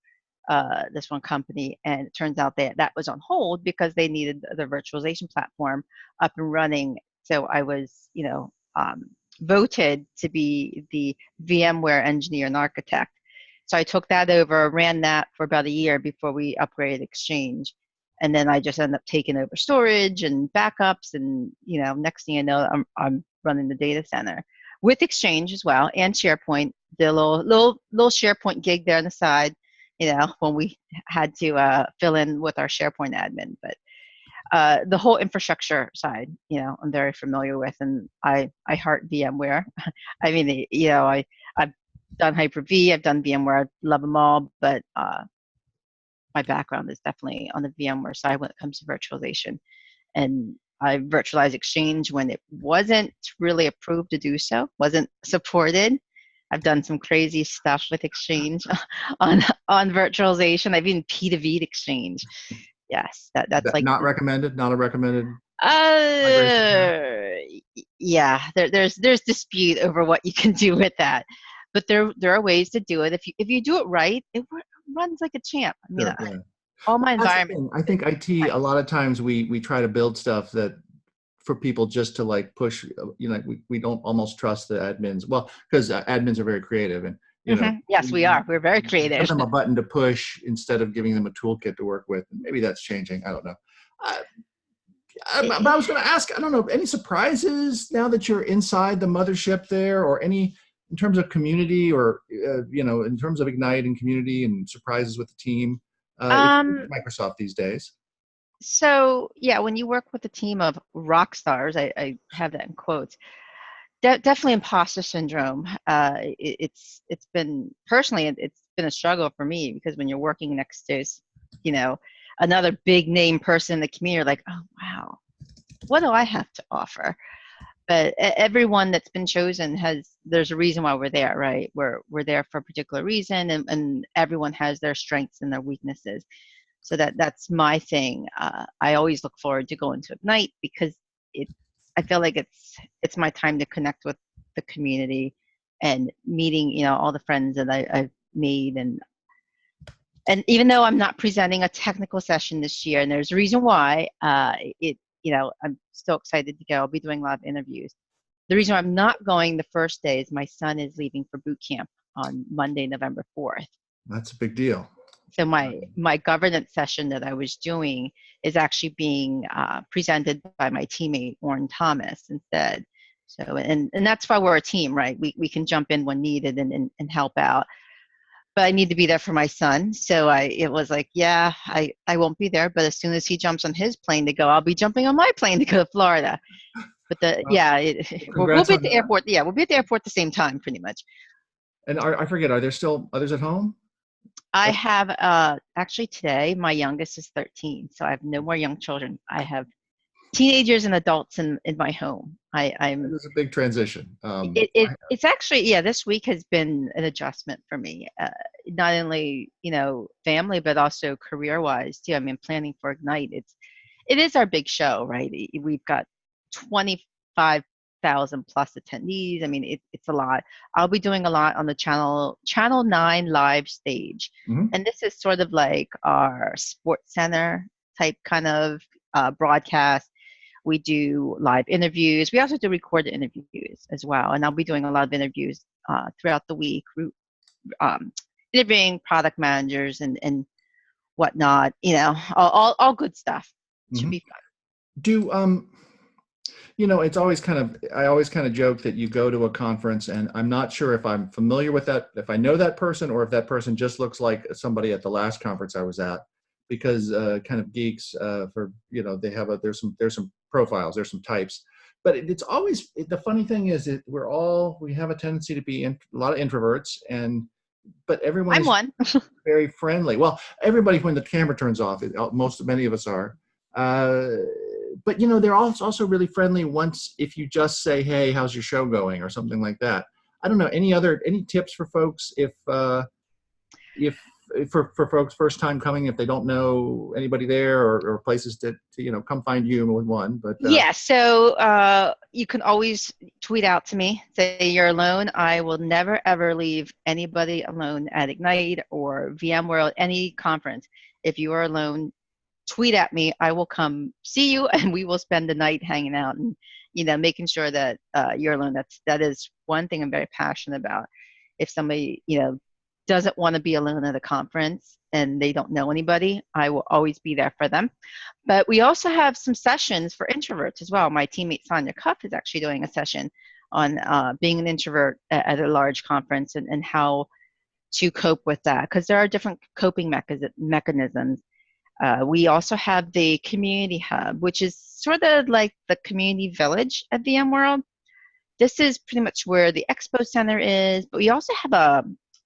this one company, and it turns out that was on hold because they needed the virtualization platform up and running. So I was, voted to be the VMware engineer and architect. So I took that over, ran that for about a year before we upgraded Exchange. And then I just ended up taking over storage and backups. And, next thing you know, I'm running the data center with Exchange as well, and SharePoint. The little SharePoint gig there on the side, when we had to fill in with our SharePoint admin. But the whole infrastructure side, I'm very familiar with, and I heart VMware. I mean, I've done Hyper-V, I've done VMware, I love them all, but my background is definitely on the VMware side when it comes to virtualization. And I virtualized Exchange when it wasn't really approved to do so, wasn't supported. I've done some crazy stuff with Exchange on virtualization. I've even P2V'd Exchange. Yes, that's like not recommended. Not a recommended. Yeah, there's dispute over what you can do with that, but there are ways to do it. If you do it right, it runs like a champ. I mean, all my environment. I think IT, a lot of times we try to build stuff that for people just to like push. We don't almost trust the admins. Well, because admins are very creative and. Yes, we are. We're very creative. Give them a button to push instead of giving them a toolkit to work with. Maybe that's changing. I don't know. But I was going to ask, I don't know, any surprises now that you're inside the mothership there, or any in terms of community, or in terms of Ignite and community and surprises with the team? Microsoft these days. So yeah, when you work with a team of rock stars, I have that in quotes. Definitely imposter syndrome. It's been personally, it's been a struggle for me because when you're working next to, you know, another big name person in the community, you're like, oh wow, what do I have to offer? But everyone that's been chosen there's a reason why we're there, right? We're there for a particular reason, and everyone has their strengths and their weaknesses. So that's my thing. I always look forward to going to Ignite because it I feel like it's my time to connect with the community and meeting, all the friends that I've made. And even though I'm not presenting a technical session this year, and there's a reason why, I'm still excited to go. I'll be doing a lot of interviews. The reason I'm not going the first day is my son is leaving for boot camp on Monday, November 4th. That's a big deal. So my governance session that I was doing is actually being presented by my teammate Warren Thomas instead. So and that's why we're a team, right? We can jump in when needed and help out. But I need to be there for my son. So it was like, yeah, I won't be there. But as soon as he jumps on his plane to go, I'll be jumping on my plane to go to Florida. But we'll Congrats be on at the that. airport. Yeah, we'll be at the airport at the same time, pretty much. And I forget, are there still others at home? I have actually today my youngest is 13, so I have no more young children. I have teenagers and adults in my home. I'm It's a big transition. it's actually, yeah, this week has been an adjustment for me. Not only family but also career wise too. I mean, planning for Ignite, it is our big show, right? We've got 25,000 plus attendees. I mean, it's a lot. I'll be doing a lot on the channel 9 live stage. Mhm. And this is sort of like our sports center type kind of broadcast. We do live interviews. We also do recorded interviews as well. And I'll be doing a lot of interviews throughout the week, interviewing product managers and whatnot, all good stuff. Should Mhm. be fun. Do it's always I always kind of joke that you go to a conference and I'm not sure if I'm familiar with that, if I know that person, or if that person just looks like somebody at the last conference I was at, because kind of geeks they have there's some profiles, there's some types, but it's always the funny thing is that we have a tendency to be a lot of introverts, but everyone I'm is one. very friendly. Well, everybody, when the camera turns off, many of us are. But they're also really friendly once if you just say, "Hey, how's your show going?" or something like that. I don't know. Any tips for folks if for folks first time coming, if they don't know anybody there, or places to come find you with one. But Yeah, so you can always tweet out to me, say you're alone. I will never ever leave anybody alone at Ignite or VMworld, any conference. If you are alone, tweet at me. I will come see you, and we will spend the night hanging out and making sure that you're alone. That is one thing I'm very passionate about. If somebody doesn't want to be alone at a conference and they don't know anybody, I will always be there for them. But we also have some sessions for introverts as well. My teammate Sonia Cuff is actually doing a session on being an introvert at a large conference and how to cope with that, because there are different coping mechanisms. We also have the community hub, which is sort of like the community village at VMworld. This is pretty much where the expo center is, but we also have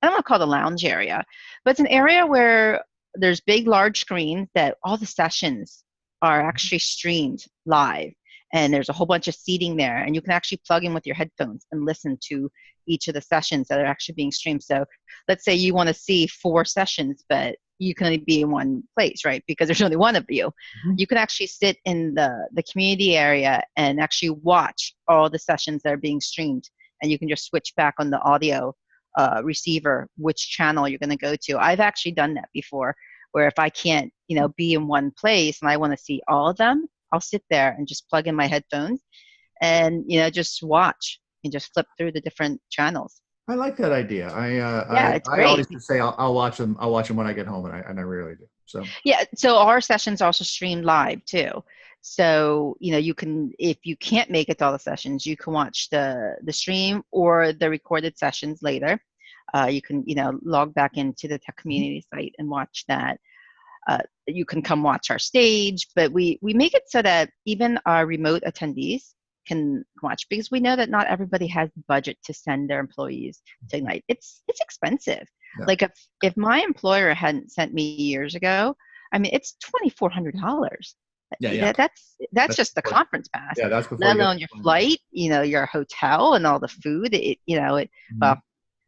I don't want to call it a lounge area, but it's an area where there's big, large screens that all the sessions are actually streamed live. And there's a whole bunch of seating there, and you can actually plug in with your headphones and listen to each of the sessions that are actually being streamed. So let's say you want to see 4 sessions, but you can only be in one place, right? Because there's only one of you. Mhm. You can actually sit in the community area and actually watch all the sessions that are being streamed. And you can just switch back on the audio receiver which channel you're going to go to. I've actually done that before, where if I can't, be in one place and I want to see all of them, I'll sit there and just plug in my headphones and just watch and just flip through the different channels. I like that idea. Yeah, it's I great. always just say I'll watch them. I'll watch them when I get home, and I rarely do. So Yeah, so our sessions also stream live too. So you can, if you can't make it to all the sessions, you can watch the stream or the recorded sessions later. You can log back into the Tech Community site and watch that. You can come watch our stage, but we make it so that even our remote attendees can watch, because we know that not everybody has the budget to send their employees to Ignite. It's expensive. Yeah. Like if my employer hadn't sent me years ago, I mean, it's $2,400. Yeah. That's just the before, conference pass. yeah, that's before Let you get alone your flight, your hotel and all the food. Well,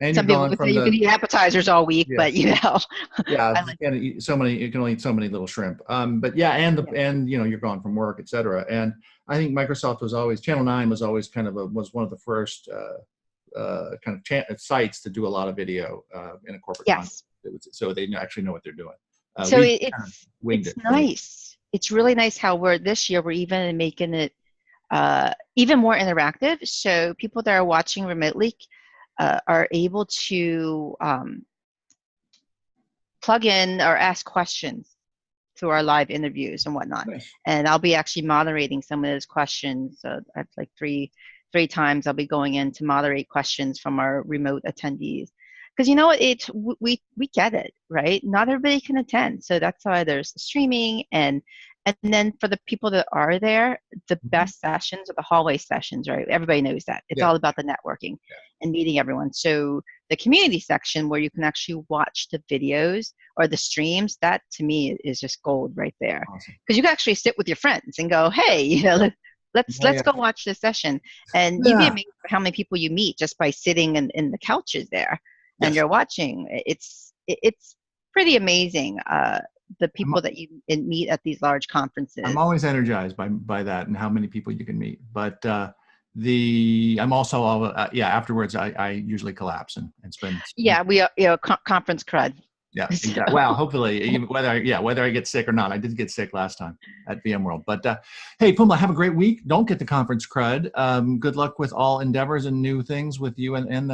and some you're people going would say from you can eat appetizers all week, Yeah. but yeah, I you like, can eat so many. You can only eat so many little shrimp. But yeah, and you're gone from work, et cetera. And I think Microsoft was always Channel 9 was always was one of the first kind of sites to do a lot of video in a corporate context. So they actually know what they're doing. So we kind of winged it's it. nice. It's really nice how this year we're even making it even more interactive. So people that are watching remotely are able to plug in or ask questions to our live interviews and whatnot. Nice. And I'll be actually moderating some of those questions. I've like three times I'll be going in to moderate questions from our remote attendees. Because we get it, right? Not everybody can attend. So that's why there's the streaming and then for the people that are there, the best sessions are the hallway sessions, right? Everybody knows that. It's all about the networking and meeting everyone. So the community section where you can actually watch the videos or the streams, that to me is just gold right there. Because you can actually sit with your friends and go, hey, let's go watch this session. And you'd be amazed at how many people you meet just by sitting in the couches there and you're watching. It's pretty amazing. The people that you meet at these large conferences. I'm always energized by that and how many people you can meet. But I'm also afterwards I usually collapse and spend. Yeah, we are conference crud. Yeah, exactly. Well, hopefully, whether I get sick or not. I did get sick last time at VMworld. But hey, Pumla, have a great week. Don't get the conference crud. Good luck with all endeavors and new things with you and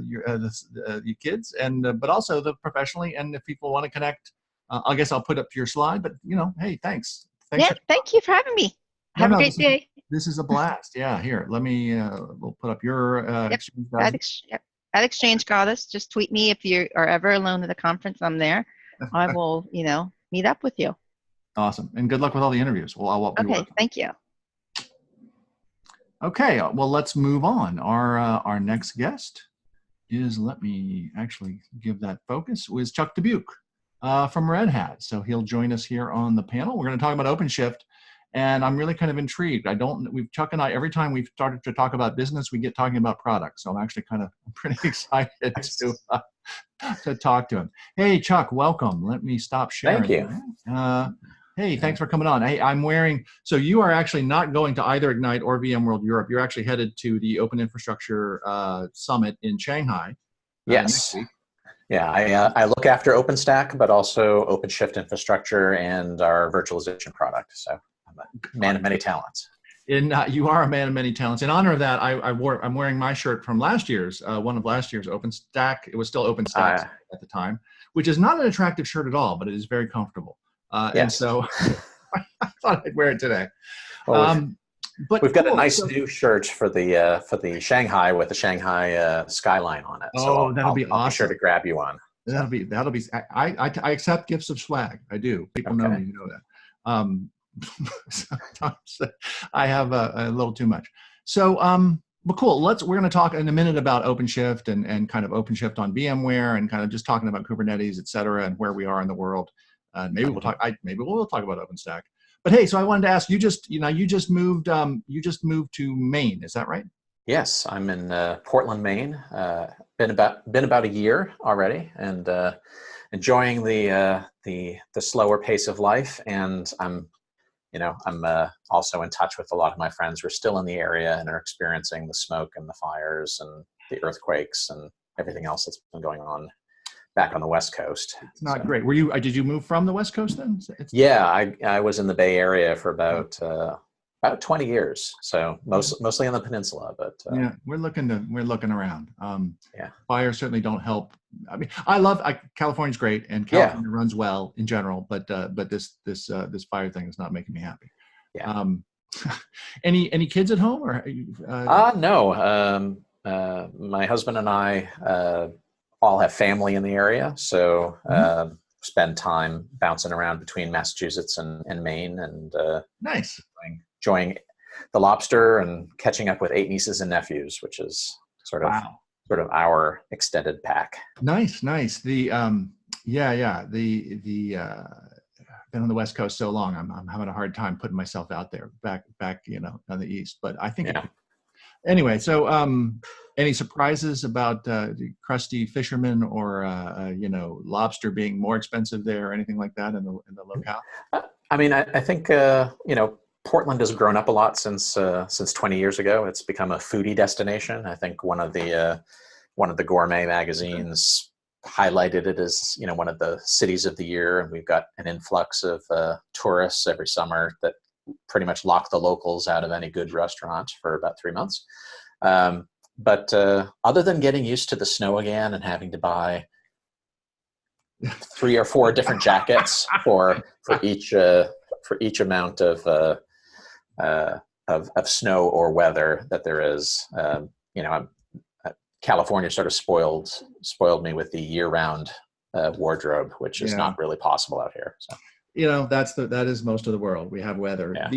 your kids, and but also professionally. And if people want to connect, I guess I'll put up your slide. But hey, thanks. Thank you for having me. Have a great day. This is a blast. Yeah, here. Let me. We'll put up your. At Exchange Goddess, just tweet me if you are ever alone at a conference. I'm there. I will, meet up with you. Awesome. And good luck with all the interviews. Well, okay. Thank you. Okay. Well, let's move on. Our next guest is, let me actually give that focus, was Chuck Dubuque from Red Hat. So he'll join us here on the panel. We're going to talk about OpenShift. And I'm really kind of intrigued. Chuck and I, every time we've started to talk about business, we get talking about products. So I'm actually I'm pretty excited to talk to him. Hey, Chuck, welcome. Let me stop sharing. Thank you. Hey, thanks for coming on. Hey, so you are actually not going to either Ignite or VMworld Europe. You're actually headed to the Open Infrastructure Summit in Shanghai. Yes. Next week. Yeah, I look after OpenStack, but also OpenShift infrastructure and our virtualization product. So I'm a man of many talents. You are a man of many talents. In honor of that, I'm wearing my shirt from last year's, one of last year's OpenStack. It was still OpenStack at the time, which is not an attractive shirt at all, but it is very comfortable. Yes. And so I thought I'd wear it today. Well, but we've got a nice new shirt for the Shanghai with the Shanghai skyline on it. So that'll be awesome. I'll be sure to grab you one. That'll be. I accept gifts of swag. I do. People know me. You know that. Sometimes I have a little too much. So, but cool. We're going to talk in a minute about OpenShift and kind of OpenShift on VMware and kind of just talking about Kubernetes, et cetera, and where we are in the world. Maybe we'll talk. Maybe we'll talk about OpenStack. But hey, so I wanted to ask you. You just moved to Maine. Is that right? Yes, I'm in Portland, Maine. Been about a year already, and enjoying the slower pace of life. And I'm also in touch with a lot of my friends who are still in the area and are experiencing the smoke and the fires and the earthquakes and everything else that's been going on back on the West Coast. It's not great. Did you move from the West Coast then? Yeah, I was in the Bay Area for about 20 years. So mostly on the peninsula, but yeah, we're looking around. Yeah, fires certainly don't help. I mean, California's great and California runs well in general, but this fire thing is not making me happy. Yeah. Any kids at home or? No. My husband and I all have family in the area, so spend time bouncing around between Massachusetts and Maine, and Nice. enjoying the lobster and catching up with 8 nieces and nephews, which is sort of Wow. our extended pack. Nice. The been on the West Coast so long, I'm having a hard time putting myself out there back, on the East. But I think anyway. So, any surprises about the crusty fishermen or lobster being more expensive there, or anything like that in the locale? I mean, I think Portland has grown up a lot since 20 years ago. It's become a foodie destination. I think one of the gourmet magazines highlighted it as one of the cities of the year, and we've got an influx of tourists every summer that pretty much lock the locals out of any good restaurant for about 3 months. But other than getting used to the snow again and having to buy 3 or 4 different jackets for each amount of snow or weather that there is, California sort of spoiled me with the year-round wardrobe, which is not really possible out here. So. That is most of the world. We have weather. Yeah.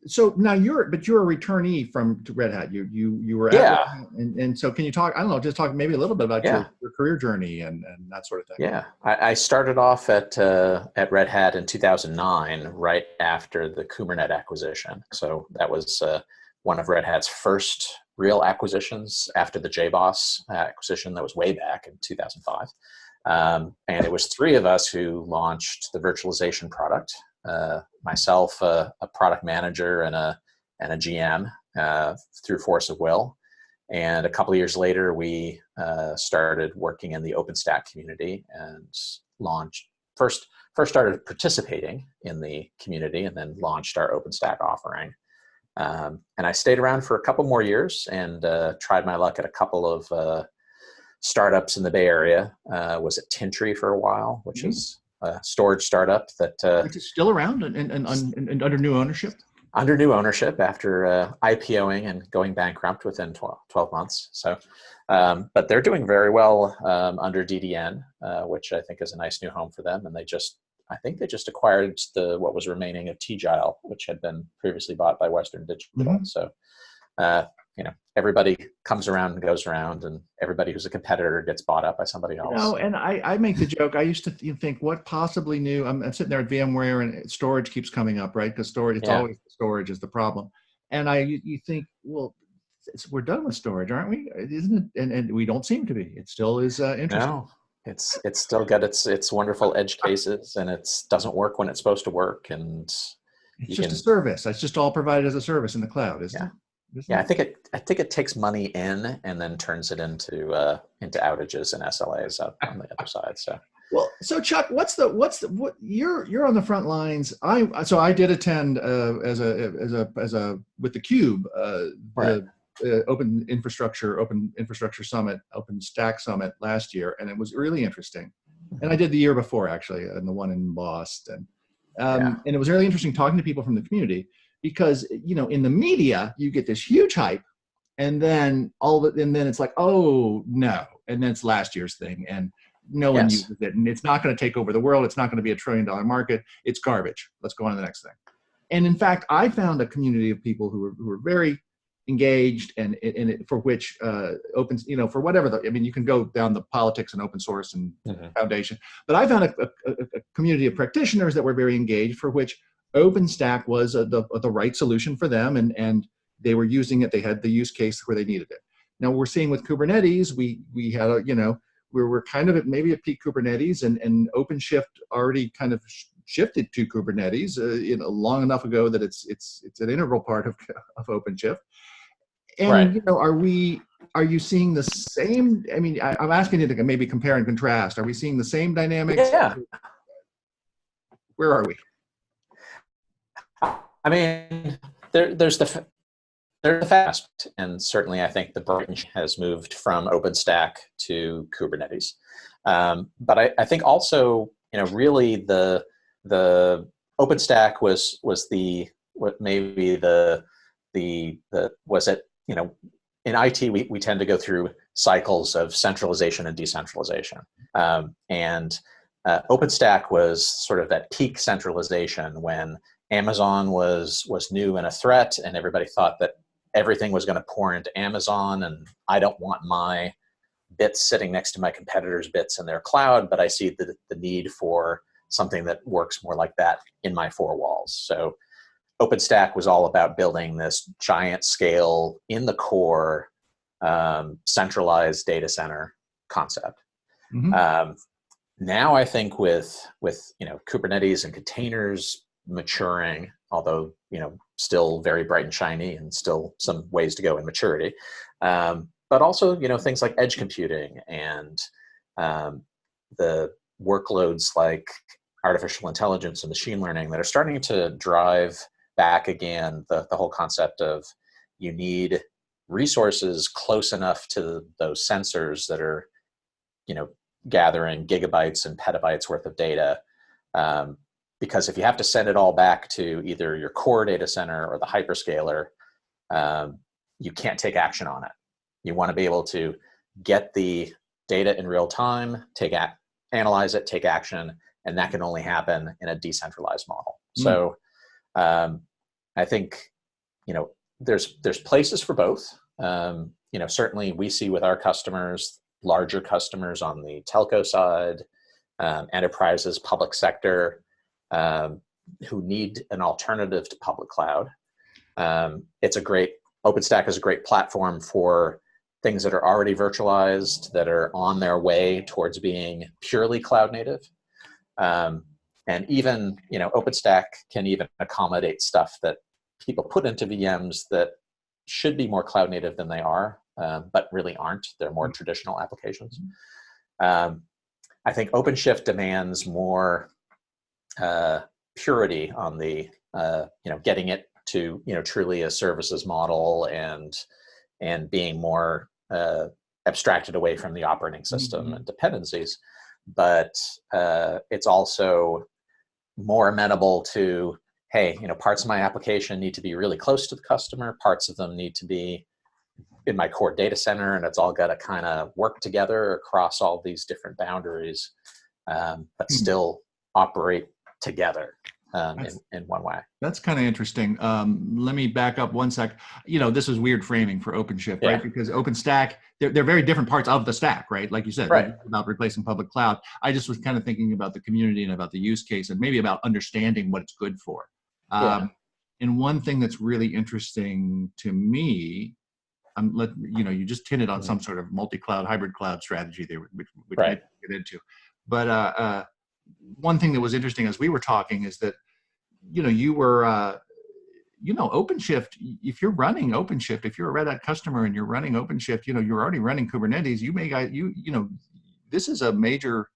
So now you're a returnee to Red Hat. You were at Red Hat, and so can you talk? I don't know, just talk maybe a little bit about your career journey and that sort of thing. Yeah, I started off at Red Hat in 2009, right after the Kubernetes acquisition. So that was one of Red Hat's first real acquisitions after the JBoss acquisition that was way back in 2005. And it was 3 of us who launched the virtualization product. Myself, a product manager, and a GM through force of will. And a couple of years later, we started working in the OpenStack community and first started participating in the community, and then launched our OpenStack offering. And I stayed around for a couple more years and tried my luck at a couple of startups in the Bay Area. Was at Tintry for a while, which is a storage startup which is still around and under new ownership. Under new ownership after IPOing and going bankrupt within 12 months. So, but they're doing very well under DDN, which I think is a nice new home for them. And I think they just acquired what was remaining of Tgile, which had been previously bought by Western Digital. Mm-hmm. So, everybody comes around and goes around, and everybody who's a competitor gets bought up by somebody else. And I make the joke. I used to think, what possibly new? I'm sitting there at VMware, and storage keeps coming up, right? Because storage, it's always storage is the problem. And you think, well, we're done with storage, aren't we? Isn't it? And we don't seem to be. It still is interesting. No, it's still got its wonderful edge cases, and it doesn't work when it's supposed to work. And it's just a service. It's just all provided as a service in the cloud, isn't it? Yeah, I think it takes money in and then turns it into outages and SLAs on the other side. So Chuck, what you're on the front lines. I did attend as a with the Cube the Open Infrastructure Summit, OpenStack Summit last year, and it was really interesting. And I did the year before, actually, and the one in Boston. And it was really interesting talking to people from the community. Because in the media you get this huge hype, and then it's like, oh no, and then it's last year's thing, and no one uses it, and it's not going to take over the world. It's not going to be $1 trillion market. It's garbage. Let's go on to the next thing. And in fact, I found a community of people who were very engaged, and for which open, for whatever you can go down the politics and open source and foundation, but I found a community of practitioners that were very engaged, for which OpenStack was the right solution for them, and they were using it. They had the use case where they needed it. Now we're seeing with Kubernetes, we had we're kind of maybe at peak Kubernetes, and OpenShift already kind of shifted to Kubernetes long enough ago that it's an integral part of OpenShift. And are you seeing the same? I mean, I'm asking you to maybe compare and contrast. Are we seeing the same dynamics? Yeah. Where are we? I mean, there's the fast, and certainly I think the branch has moved from OpenStack to Kubernetes. But I think also, really the OpenStack was in IT we tend to go through cycles of centralization and decentralization, and OpenStack was sort of at peak centralization when Amazon was new and a threat, and everybody thought that everything was going to pour into Amazon, and I don't want my bits sitting next to my competitors' bits in their cloud, but I see the need for something that works more like that in my four walls. So OpenStack was all about building this giant scale in the core centralized data center concept. Mm-hmm. Now I think with Kubernetes and containers maturing, although still very bright and shiny and still some ways to go in maturity, but also things like edge computing and the workloads like artificial intelligence and machine learning that are starting to drive back again the whole concept of you need resources close enough to those sensors that are gathering gigabytes and petabytes worth of data, because if you have to send it all back to either your core data center or the hyperscaler, you can't take action on it. You want to be able to get the data in real time, analyze it, take action, and that can only happen in a decentralized model. So I think there's places for both. Certainly we see with our customers, larger customers on the telco side, enterprises, public sector, who need an alternative to public cloud. OpenStack is a great platform for things that are already virtualized, that are on their way towards being purely cloud native. And even, OpenStack can even accommodate stuff that people put into VMs that should be more cloud native than they are, but really aren't. They're more traditional applications. I think OpenShift demands more purity on the, getting it to, truly a services model and being more abstracted away from the operating system and dependencies. But it's also more amenable to, hey, parts of my application need to be really close to the customer, parts of them need to be in my core data center, and it's all got to kind of work together across all these different boundaries, but still operate together in one way. That's kind of interesting. Let me back up one sec. This is weird framing for OpenShift, right? Because OpenStack, they're very different parts of the stack, right? Like you said, right, about replacing public cloud. I just was kind of thinking about the community and about the use case and maybe about understanding what it's good for. And one thing that's really interesting to me, you just hinted on some sort of multi-cloud, hybrid cloud strategy there, which right, I get into. But one thing that was interesting as we were talking is that, you were, OpenShift, if you're running OpenShift, if you're a Red Hat customer and you're running OpenShift, you're already running Kubernetes, this is a major,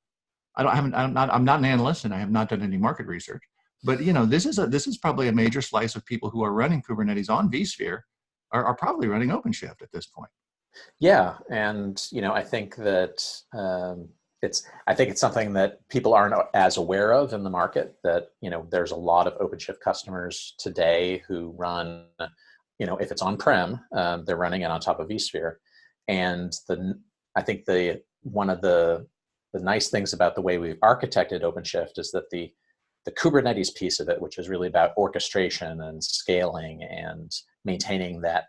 I'm not an analyst and I have not done any market research, but this is probably a major slice of people who are running Kubernetes on vSphere are probably running OpenShift at this point. Yeah, and I think that I think it's something that people aren't as aware of in the market. That there's a lot of OpenShift customers today who run, if it's on-prem, they're running it on top of vSphere, and I think one of the nice things about the way we've architected OpenShift is that the Kubernetes piece of it, which is really about orchestration and scaling and maintaining that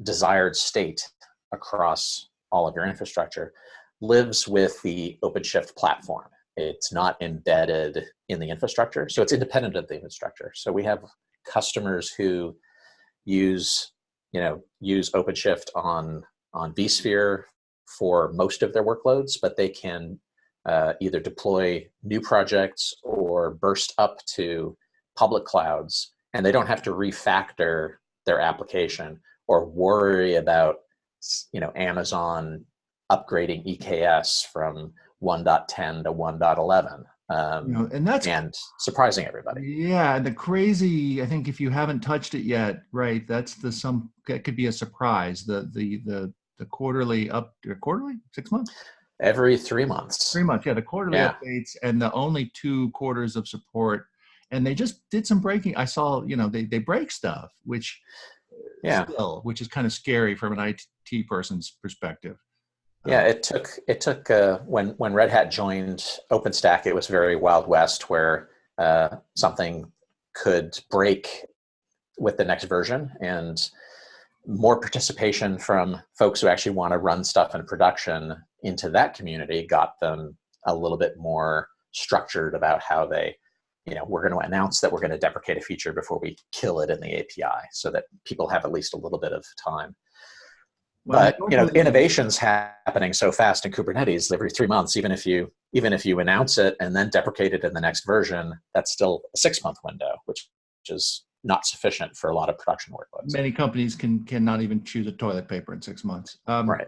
desired state across all of your infrastructure, lives with the OpenShift platform. It's not embedded in the infrastructure, so it's independent of the infrastructure. So we have customers who use OpenShift on vSphere for most of their workloads, but they can either deploy new projects or burst up to public clouds, and they don't have to refactor their application or worry about Amazon upgrading EKS from 1.10 to 1.11, and surprising everybody. Yeah, and the crazy, I think if you haven't touched it yet, right? That could be a surprise. The quarterly 6 months. Every 3 months. 3 months, yeah. The quarterly updates and the only 2 quarters of support, and they just did some breaking. I saw, they break stuff, which is kind of scary from an IT person's perspective. Yeah, it took when Red Hat joined OpenStack, it was very Wild West where something could break with the next version, and more participation from folks who actually want to run stuff in production into that community got them a little bit more structured about how they, we're going to announce that we're going to deprecate a feature before we kill it in the API, so that people have at least a little bit of time. Well, But innovation's happening so fast in Kubernetes every 3 months. Even if you announce it and then deprecate it in the next version, that's still a 6-month window, which is not sufficient for a lot of production workloads. many companies cannot even choose a toilet paper in 6 months. Right.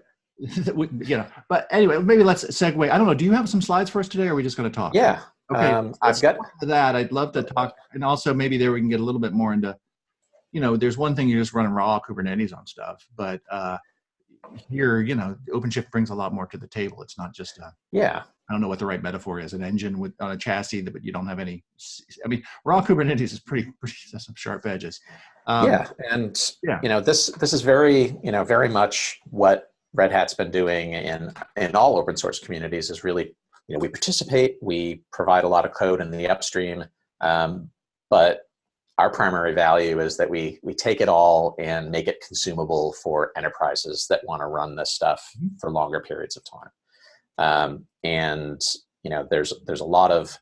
But anyway, maybe let's segue. I don't know. Do you have some slides for us today, or are we just going to talk? Yeah. Okay. I've got that. I'd love to talk, and also maybe there we can get a little bit more into. There's one thing you're just running raw Kubernetes on stuff, but here, OpenShift brings a lot more to the table. It's not just yeah. I don't know what the right metaphor is, an engine on a chassis, but you don't have any. I mean, raw Kubernetes is pretty has some sharp edges. And this is very much what Red Hat's been doing in all open source communities. Is really, we participate, we provide a lot of code in the upstream, but our primary value is that we take it all and make it consumable for enterprises that want to run this stuff for longer periods of time. And there's a lot of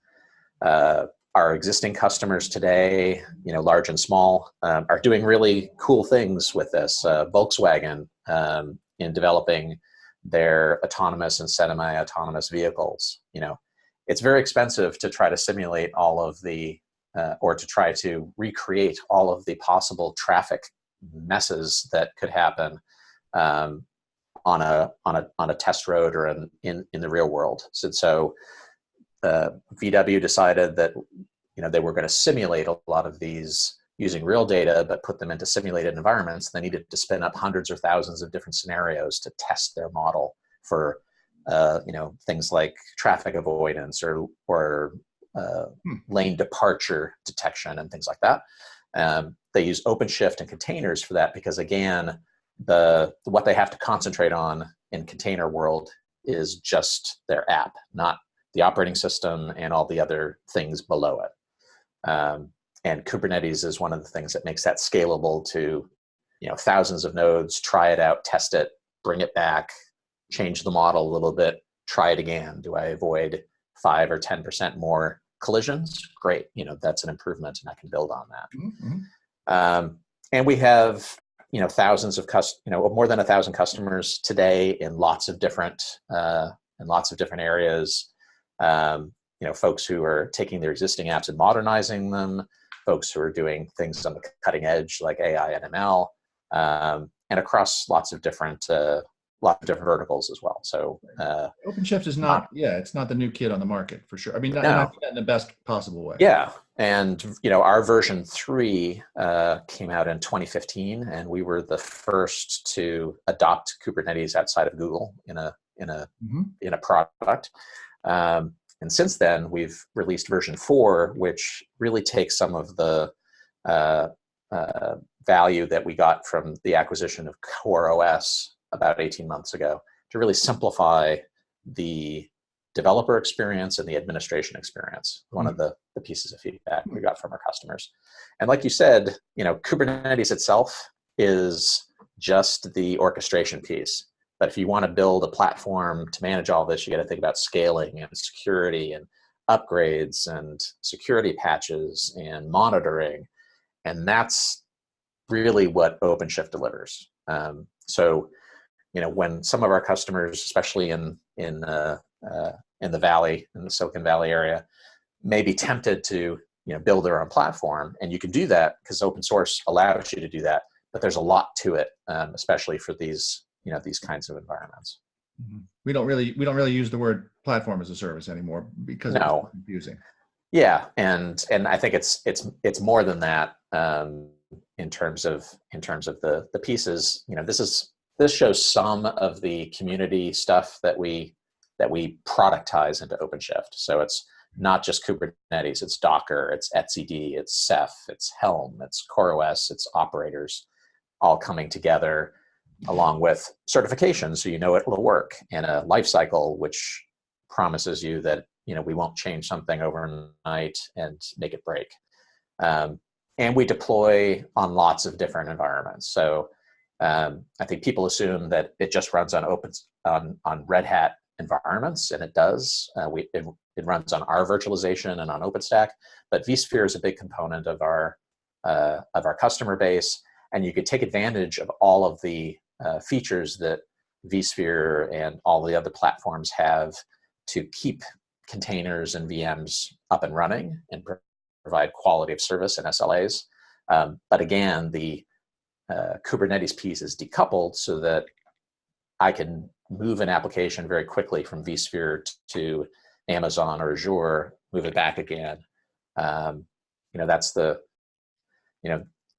our existing customers today, large and small, are doing really cool things with this. Volkswagen, in developing their autonomous and semi-autonomous vehicles. It's very expensive to try to simulate all of the or to try to recreate all of the possible traffic messes that could happen on a test road or in the real world. So VW decided that they were going to simulate a lot of these using real data, but put them into simulated environments. They needed to spin up hundreds or thousands of different scenarios to test their model for things like traffic avoidance or lane departure detection and things like that. They use OpenShift and containers for that because, again, what they have to concentrate on in container world is just their app, not the operating system and all the other things below it. And Kubernetes is one of the things that makes that scalable to thousands of nodes. Try it out, test it, bring it back, change the model a little bit, try it again. Do I avoid 5 or 10% more collisions? Great, that's an improvement, and I can build on that. Mm-hmm. And we have thousands of more than 1,000 customers today in lots of different areas. Folks who are taking their existing apps and modernizing them, folks who are doing things on the cutting edge like AI and ML, and across lots of different verticals as well. So OpenShift is it's not the new kid on the market for sure. I mean, not in the best possible way. Yeah, and our version 3 came out in 2015, and we were the first to adopt Kubernetes outside of Google in a product. And since then, we've released version 4, which really takes some of the value that we got from the acquisition of CoreOS about 18 months ago to really simplify the developer experience and the administration experience. One of the pieces of feedback we got from our customers. And like you said, Kubernetes itself is just the orchestration piece. But if you want to build a platform to manage all this, you got to think about scaling and security and upgrades and security patches and monitoring. And that's really what OpenShift delivers. So, when some of our customers, especially in the Valley, in the Silicon Valley area, may be tempted to build their own platform, and you can do that because open source allows you to do that. But there's a lot to it, especially for these kinds of environments. Mm-hmm. We don't really use the word platform as a service anymore because it's confusing. Yeah, and I think it's more than that in terms of the pieces. This shows some of the community stuff that we productize into OpenShift. So it's not just Kubernetes, it's Docker, it's etcd, it's Ceph, it's Helm, it's CoreOS, it's operators, all coming together. along with certification, so you know it will work, and a life cycle which promises you that we won't change something overnight and make it break. And we deploy on lots of different environments. So I think people assume that it just runs on on Red Hat environments, and it does. It runs on our virtualization and on OpenStack, but vSphere is a big component of our customer base, and you could take advantage of all of the features that vSphere and all the other platforms have to keep containers and VMs up and running and provide quality of service and SLAs. But again, the Kubernetes piece is decoupled so that I can move an application very quickly from vSphere to Amazon or Azure, move it back again.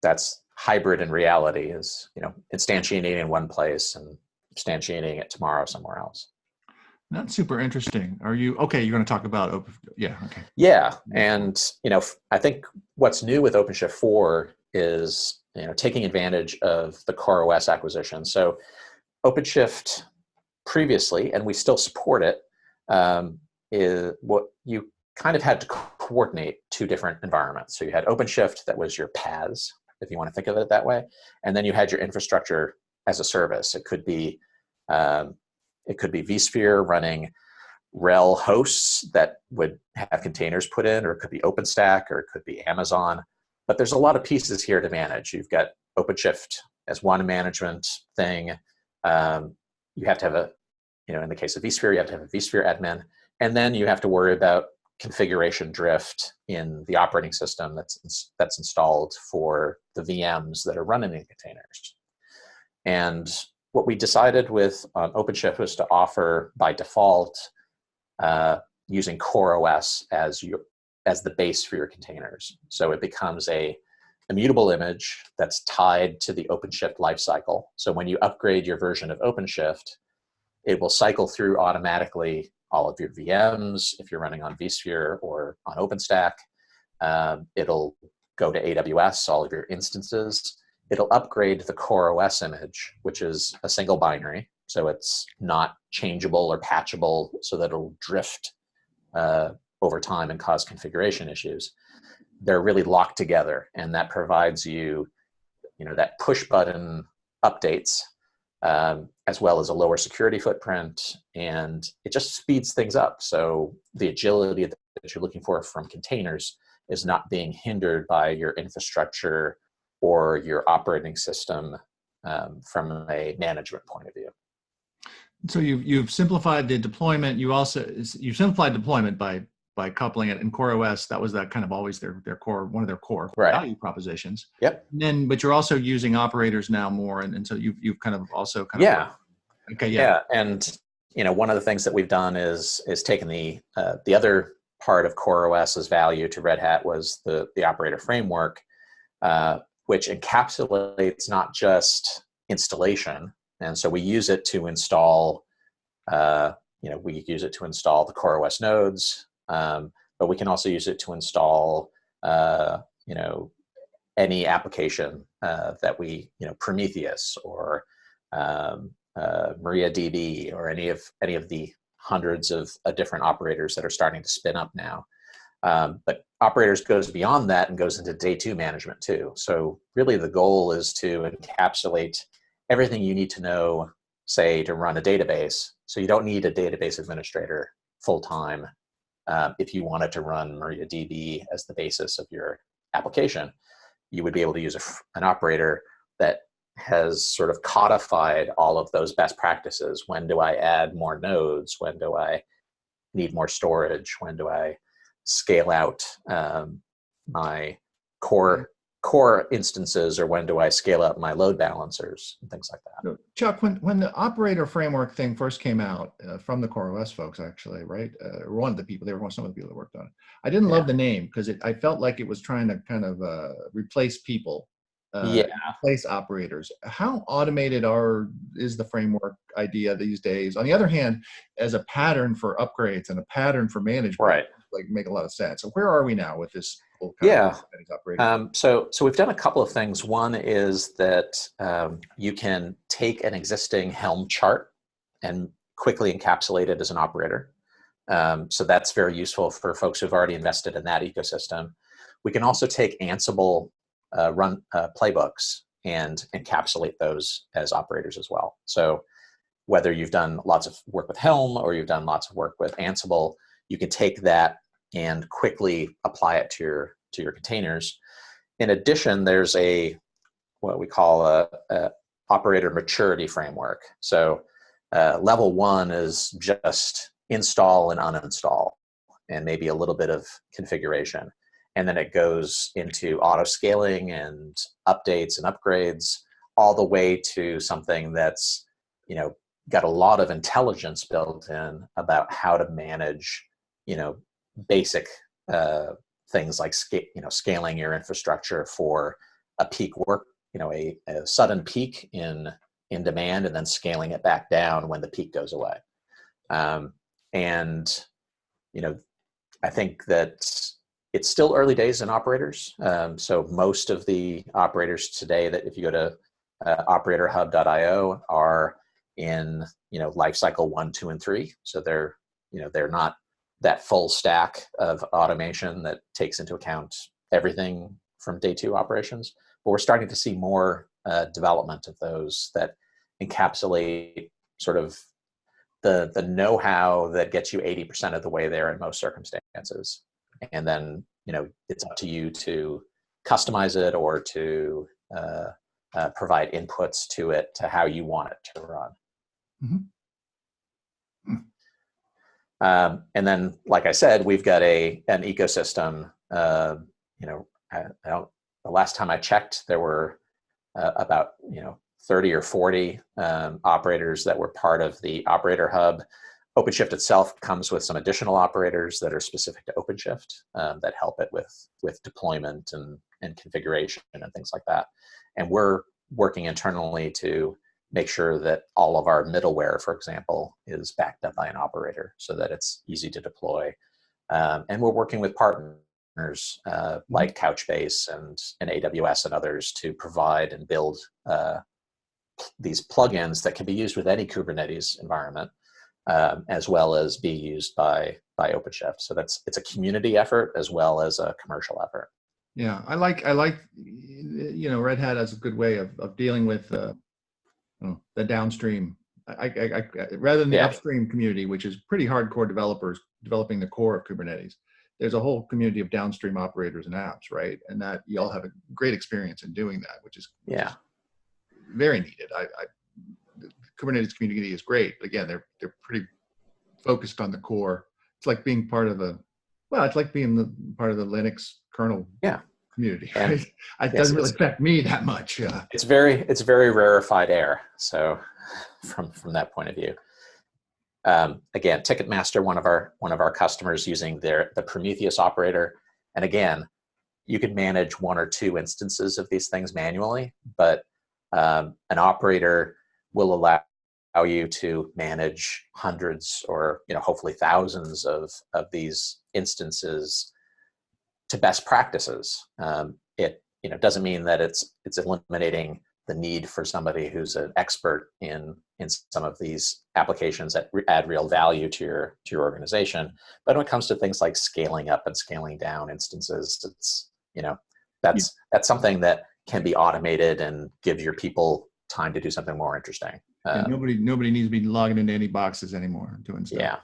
That's hybrid in reality, is instantiating in one place and instantiating it tomorrow somewhere else. That's super interesting. Are you okay? You're going to talk about open? Yeah. Okay. Yeah, and I think what's new with OpenShift 4 is taking advantage of the CoreOS acquisition. So OpenShift previously, and we still support it, is what you kind of had to coordinate two different environments. So you had OpenShift that was your PaaS, if you want to think of it that way, and then you had your infrastructure as a service. It could be vSphere running RHEL hosts that would have containers put in, or it could be OpenStack, or it could be Amazon. But there's a lot of pieces here to manage. You've got OpenShift as one management thing. You have to have in the case of vSphere, you have to have a vSphere admin, and then you have to worry about configuration drift in the operating system that's installed for the VMs that are running in containers. And what we decided with OpenShift was to offer by default using CoreOS as the base for your containers. So it becomes a immutable image that's tied to the OpenShift lifecycle. So when you upgrade your version of OpenShift, it will cycle through automatically all of your VMs if you're running on vSphere or on OpenStack. It'll go to AWS, all of your instances. It'll upgrade the CoreOS image, which is a single binary, so it's not changeable or patchable, so that it'll drift over time and cause configuration issues. They're really locked together, and that provides you, that push button updates, as well as a lower security footprint, and it just speeds things up. So the agility that you're looking for from containers is not being hindered by your infrastructure or your operating system from a management point of view. So you've simplified the deployment. You simplified deployment by coupling it in CoreOS. That was that kind of always their core, one of their core value propositions. Yep. And then, but you're also using operators now more, and so you've kind of also Okay. Yeah. And one of the things that we've done is taken the other part of CoreOS's value to Red Hat was the operator framework, which encapsulates not just installation. And so we use it to install, we use it to install the CoreOS nodes, but we can also use it to install, any application that we, Prometheus or MariaDB or any of the hundreds of different operators that are starting to spin up now. But operators goes beyond that and goes into day two management too. So really the goal is to encapsulate everything you need to know, say, to run a database. So you don't need a database administrator full-time if you wanted to run MariaDB as the basis of your application. You would be able to use an operator that has sort of codified all of those best practices. When do I add more nodes? When do I need more storage? When do I scale out my core instances, or when do I scale up my load balancers and things like that? Chuck, when the operator framework thing first came out from the CoreOS folks, actually, right? One of the people, they were some of the people that worked on it. I didn't love the name because I felt like it was trying to kind of replace people, replace operators. How automated is the framework idea these days? On the other hand, as a pattern for upgrades and a pattern for management, right, like make a lot of sense. So where are we now with this example kind Yeah. of Kubernetes operating? So we've done a couple of things. One is that you can take an existing Helm chart and quickly encapsulate it as an operator. So that's very useful for folks who've already invested in that ecosystem. We can also take Ansible run playbooks and encapsulate those as operators as well. So whether you've done lots of work with Helm or you've done lots of work with Ansible, you can take that and quickly apply it to your containers. In addition, there's what we call a operator maturity framework. So level 1 is just install and uninstall, and maybe a little bit of configuration. And then it goes into auto scaling and updates and upgrades, all the way to something that's, got a lot of intelligence built in about how to manage, basic things like scaling your infrastructure for a peak work, a sudden peak in demand, and then scaling it back down when the peak goes away. And I think that it's still early days in operators. So most of the operators today, that if you go to operatorhub.io, are in life cycle 1, 2, and 3. So they're not that full stack of automation that takes into account everything from day 2 operations. But we're starting to see more development of those that encapsulate sort of the know-how that gets you 80% of the way there in most circumstances. And then, it's up to you to customize it or to provide inputs to it to how you want it to run. Mm-hmm. And then, like I said, we've got an ecosystem. The last time I checked, there were about 30 or 40 operators that were part of the Operator Hub. OpenShift itself comes with some additional operators that are specific to OpenShift that help it with deployment and configuration and things like that. And we're working internally to make sure that all of our middleware, for example, is backed up by an operator so that it's easy to deploy. And we're working with partners like Couchbase and AWS and others to provide and build these plugins that can be used with any Kubernetes environment, as well as be used by OpenShift. So it's a community effort as well as a commercial effort. Yeah, I like Red Hat has a good way of dealing with the downstream. I rather than the upstream community, which is pretty hardcore developers developing the core of Kubernetes. There's a whole community of downstream operators and apps, right? And that you all have a great experience in doing that, which is very needed. The Kubernetes community is great. Again, they're pretty focused on the core. It's like being part of it's like being part of the Linux kernel community, right? It doesn't really affect me that much. It's very rarefied air. So from that point of view, again, Ticketmaster, one of our customers, using the Prometheus operator, and again, you could manage 1 or 2 instances of these things manually, but an operator will allow you to manage hundreds or hopefully thousands of these instances to best practices. It doesn't mean that it's eliminating the need for somebody who's an expert in some of these applications that add real value to your organization. But when it comes to things like scaling up and scaling down instances, it's that's something that can be automated and give your people time to do something more interesting. Nobody needs to be logging into any boxes anymore doing stuff.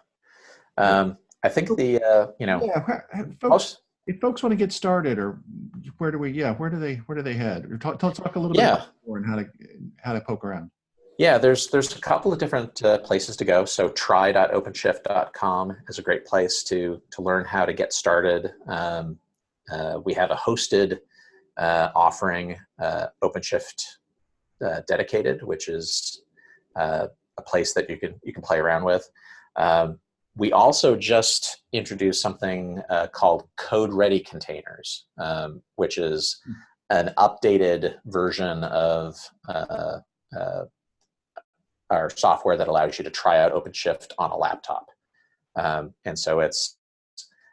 I think if folks want to get started, or where do they head? Or talk a little bit about and how to poke around. Yeah, there's a couple of different places to go. So try.openshift.com is a great place to learn how to get started. We have a hosted offering, OpenShift Dedicated, which is a place that you can play around with. We also just introduced something called Code Ready Containers, which is an updated version of our software that allows you to try out OpenShift on a laptop. And so it's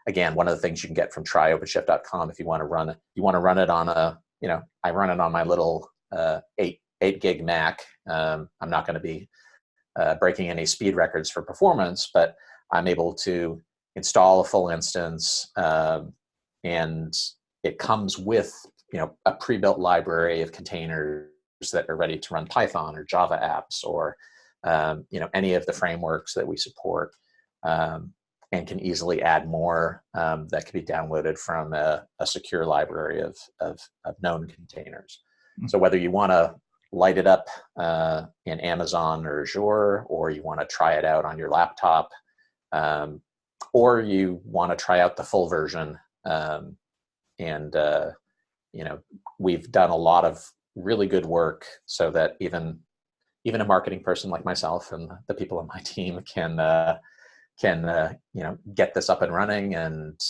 again, one of the things you can get from tryopenShift.com if you want to run it. You want to run it on a, I run it on my little 8 gig Mac. I'm not going to be breaking any speed records for performance, but I'm able to install a full instance, and it comes with a pre-built library of containers that are ready to run Python or Java apps or any of the frameworks that we support, and can easily add more that can be downloaded from a secure library of known containers. So whether you want to light it up in Amazon or Azure, or you want to try it out on your laptop, or you want to try out the full version, we've done a lot of really good work so that even a marketing person like myself and the people on my team can get this up and running and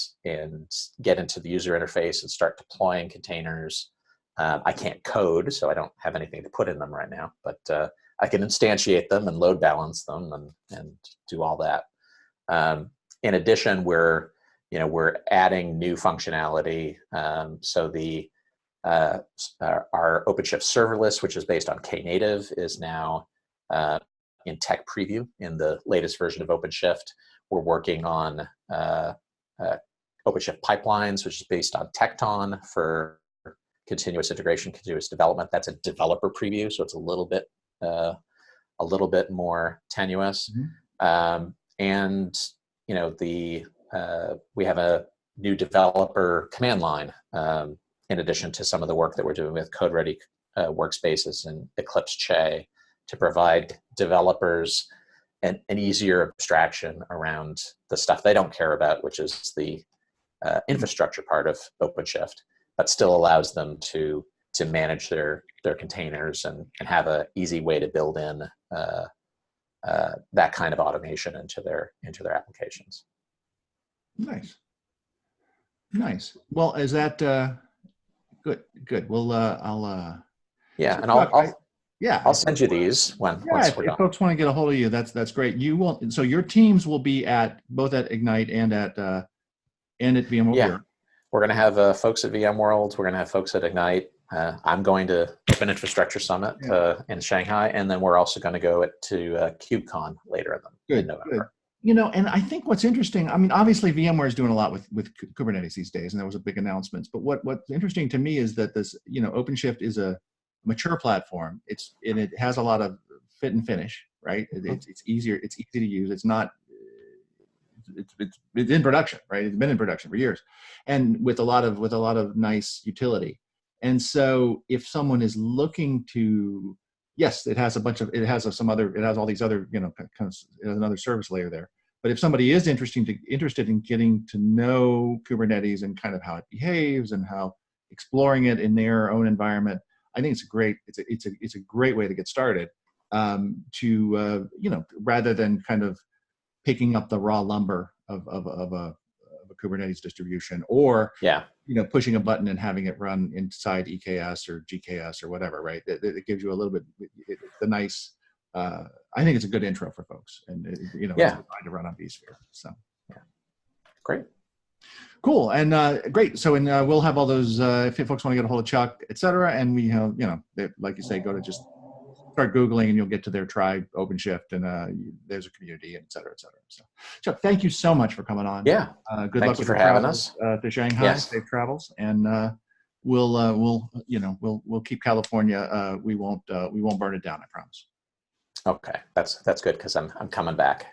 get into the user interface and start deploying containers. I can't code, so I don't have anything to put in them right now, but I can instantiate them and load balance them and do all that. In addition, we're adding new functionality. So our OpenShift serverless, which is based on Knative, is now in tech preview in the latest version of OpenShift. We're working on OpenShift pipelines, which is based on Tekton for continuous integration, continuous development. That's a developer preview, so it's a little bit more tenuous. And we have a new developer command line, in addition to some of the work that we're doing with code-ready workspaces and Eclipse Che to provide developers an easier abstraction around the stuff they don't care about, which is the infrastructure part of OpenShift, but still allows them to manage their containers and have an easy way to build in that kind of automation into their applications. Nice. Well, is that good? Well, I'll yeah, and I'll send you these once we're done. If folks want to get a hold of you, that's great. You will. So your teams will be both at Ignite and at VMworld. Yeah, we're going to have folks at VMworld. We're going to have folks at Ignite. I'm going to Open Infrastructure Summit in Shanghai, and then we're also going to go to KubeCon later in November. Good. And I think what's interesting, I mean, obviously VMware is doing a lot with Kubernetes these days, and there was a big announcements. But what's interesting to me is that this, OpenShift is a mature platform. It has a lot of fit and finish, right? It's easier. It's easy to use. It's not. It's in production, right? It's been in production for years, and with a lot of nice utility. And so, if someone is looking to, yes, it has all these other, it has another service layer there. But if somebody is interested in getting to know Kubernetes and kind of how it behaves and how exploring it in their own environment, I think it's a great way to get started. Rather than kind of picking up the raw lumber of a Kubernetes distribution, or pushing a button and having it run inside EKS or GKS or whatever, right? It gives you a little bit the nice. I think it's a good intro for folks, and it's designed to run on vSphere. So great. Cool. And great. So, we'll have all those, if folks want to get a hold of Chuck, et cetera. And we have, like you say, go to just start Googling and you'll get to their tribe, OpenShift, and there's a community, et cetera, et cetera. So, Chuck, thank you so much for coming on. Yeah. Good luck with for your having travels us to Shanghai. Yes. Safe travels. And we'll keep California. We won't burn it down, I promise. Okay. That's good, because I'm coming back.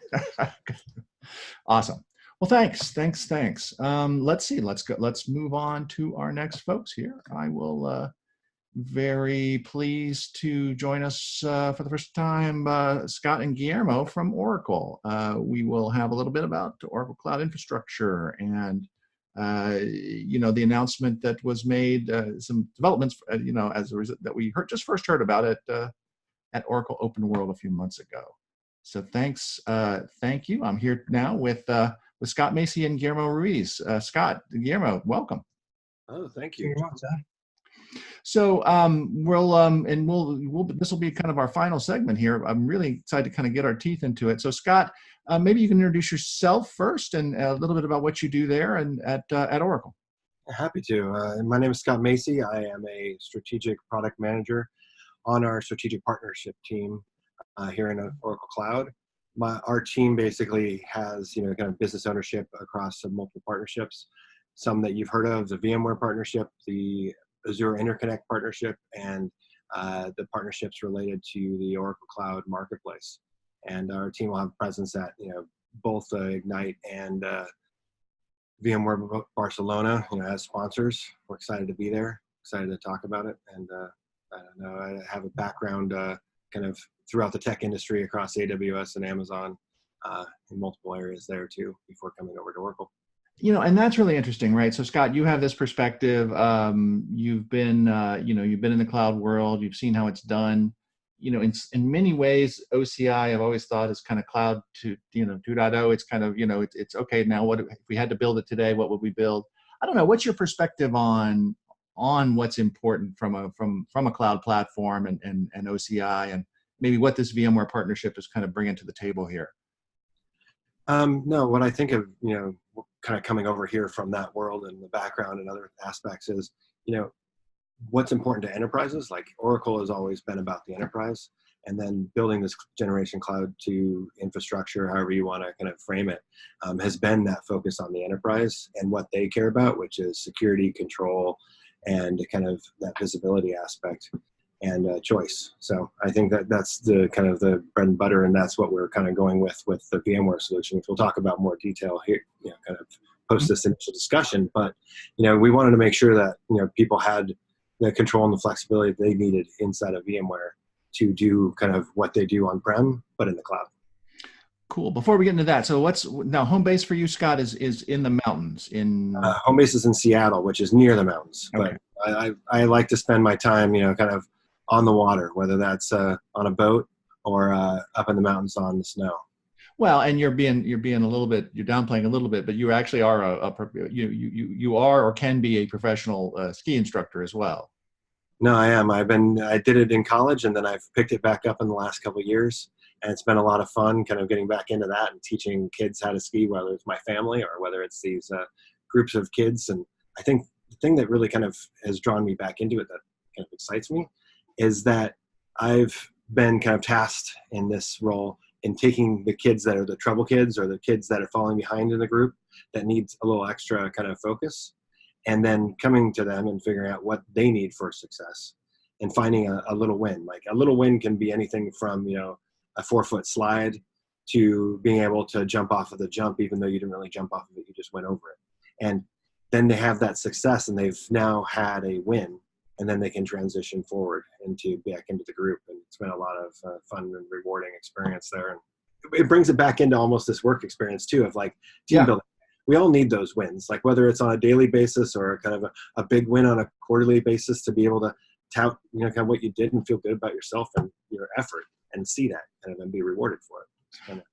Awesome. Well, thanks. Let's see. Let's move on to our next folks here. I will very pleased to join us for the first time, Scott and Guillermo from Oracle. We will have a little bit about Oracle Cloud Infrastructure and the announcement that was made, some developments, as a result that we first heard about it at Oracle Open World a few months ago. So thanks, thank you. I'm here now with Scott Macy and Guillermo Ruiz. Scott, Guillermo, welcome. Oh, thank you. So we'll this will be kind of our final segment here. I'm really excited to kind of get our teeth into it. So Scott, maybe you can introduce yourself first and a little bit about what you do there and at Oracle. Happy to. My name is Scott Macy. I am a strategic product manager on our strategic partnership team here in Oracle Cloud. Our team basically has, kind of business ownership across multiple partnerships. Some that you've heard of: the VMware partnership, the Azure Interconnect partnership, and the partnerships related to the Oracle Cloud Marketplace. And our team will have presence at, both Ignite and VMware Barcelona, as sponsors. We're excited to be there, excited to talk about it. And I don't know, I have a background kind of throughout the tech industry across AWS and Amazon in multiple areas there too, before coming over to Oracle. And that's really interesting, right? So Scott, you have this perspective. You've been, you've been in the cloud world. You've seen how it's done. In many ways, OCI I've always thought is kind of cloud to 2.0. It's kind of it's okay now. What if we had to build it today? What would we build? I don't know. What's your perspective on what's important from a cloud platform and OCI, and maybe what this VMware partnership is kind of bringing to the table here? No, what I think of, kind of coming over here from that world and the background and other aspects is, what's important to enterprises. Like Oracle has always been about the enterprise, and then building this generation cloud to infrastructure, however you want to kind of frame it, has been that focus on the enterprise and what they care about, which is security, control, and kind of that visibility aspect and choice. So I think that's the kind of the bread and butter, and that's what we're kind of going with the VMware solution, which we'll talk about more detail here, kind of post this initial discussion. But, we wanted to make sure that, people had the control and the flexibility they needed inside of VMware to do kind of what they do on-prem, but in the cloud. Cool. Before we get into that, so what's now home base for you, Scott, is in the mountains. Home base is in Seattle, which is near the mountains. Okay. But I like to spend my time, kind of on the water, whether that's on a boat or up in the mountains on the snow. Well, and you're being a little bit, you're downplaying a little bit, but you actually are you are or can be a professional ski instructor as well. No, I am. I did it in college, and then I've picked it back up in the last couple of years, and it's been a lot of fun kind of getting back into that and teaching kids how to ski, whether it's my family or whether it's these groups of kids. And I think the thing that really kind of has drawn me back into it, that kind of excites me, is that I've been kind of tasked in this role in taking the kids that are the trouble kids or the kids that are falling behind in the group that needs a little extra kind of focus, and then coming to them and figuring out what they need for success and finding a little win. Like a little win can be anything from, a 4-foot slide to being able to jump off of the jump, even though you didn't really jump off of it, you just went over it. And then they have that success and they've now had a win, and then they can transition forward back into the group. And it's been a lot of fun and rewarding experience there. And it brings it back into almost this work experience too, of like team building. We all need those wins, like whether it's on a daily basis or kind of a big win on a quarterly basis, to be able to tout, kind of what you did and feel good about yourself and your effort and see that kind of and be rewarded for it.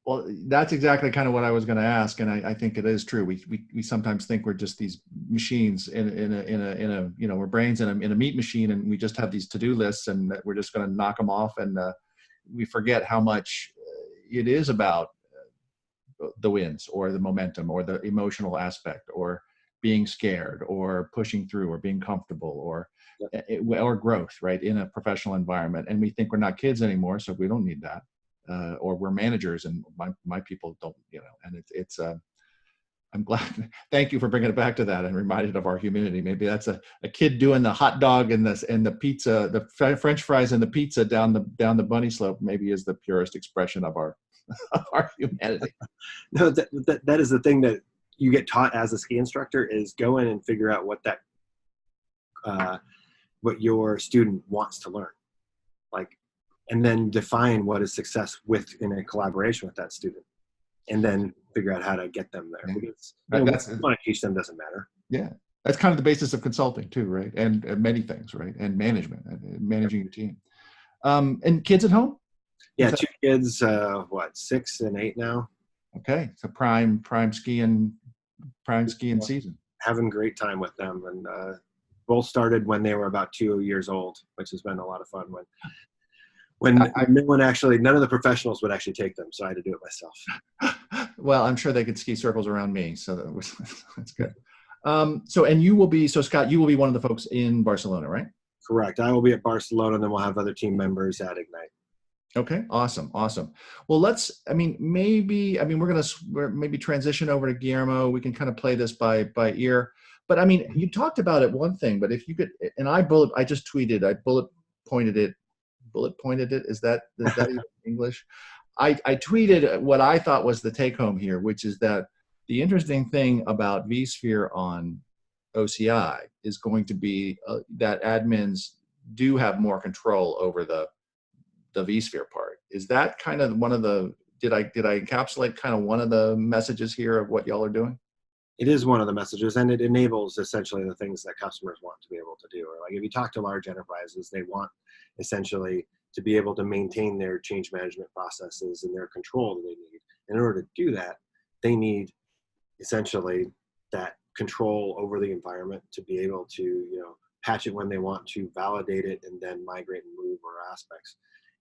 Well, that's exactly kind of what I was going to ask, and I think it is true. We sometimes think we're just these machines in a we're brains in a meat machine, and we just have these to-do lists, and that we're just going to knock them off, and we forget how much it is about the wins or the momentum or the emotional aspect or being scared or pushing through or being comfortable or growth, right, in a professional environment. And we think we're not kids anymore, so we don't need that. Or we're managers, and my people don't, and it's I'm glad. Thank you for bringing it back to that and reminded of our humanity. Maybe that's a kid doing the hot dog and the pizza, the French fries and the pizza down the bunny slope. Maybe is the purest expression of our humanity. No, that is the thing that you get taught as a ski instructor, is go in and figure out what your student wants to learn, like, and then define what is success in a collaboration with that student, and then figure out how to get them there. Because what you want to teach them doesn't matter. Yeah, that's kind of the basis of consulting too, right? And many things, right? And management, and managing your team. And kids at home? Yeah, 2 kids, 6 and 8 now. Okay, so prime skiing season. Having a great time with them, and both started when they were about 2 years old, which has been a lot of fun. When no one actually, none of the professionals would actually take them, so I had to do it myself. Well, I'm sure they could ski circles around me, so that's good. And you will be, so Scott, you will be one of the folks in Barcelona, right? Correct. I will be at Barcelona, and then we'll have other team members at Ignite. Okay, awesome. Well, we're going to maybe transition over to Guillermo. We can kind of play this by ear. But I mean, you talked about it, one thing, but if you could, and I just tweeted, I bullet pointed it. Is that even English? I tweeted what I thought was the take home here, which is that the interesting thing about vSphere on OCI is going to be that admins do have more control over the vSphere part. Is that kind of one of the, did I encapsulate kind of one of the messages here of what y'all are doing? It is one of the messages, and it enables essentially the things that customers want to be able to do. Or like if you talk to large enterprises, they want essentially to be able to maintain their change management processes and their control that they need. In order to do that, they need essentially that control over the environment to be able to, patch it when they want to, validate it, and then migrate and move our aspects.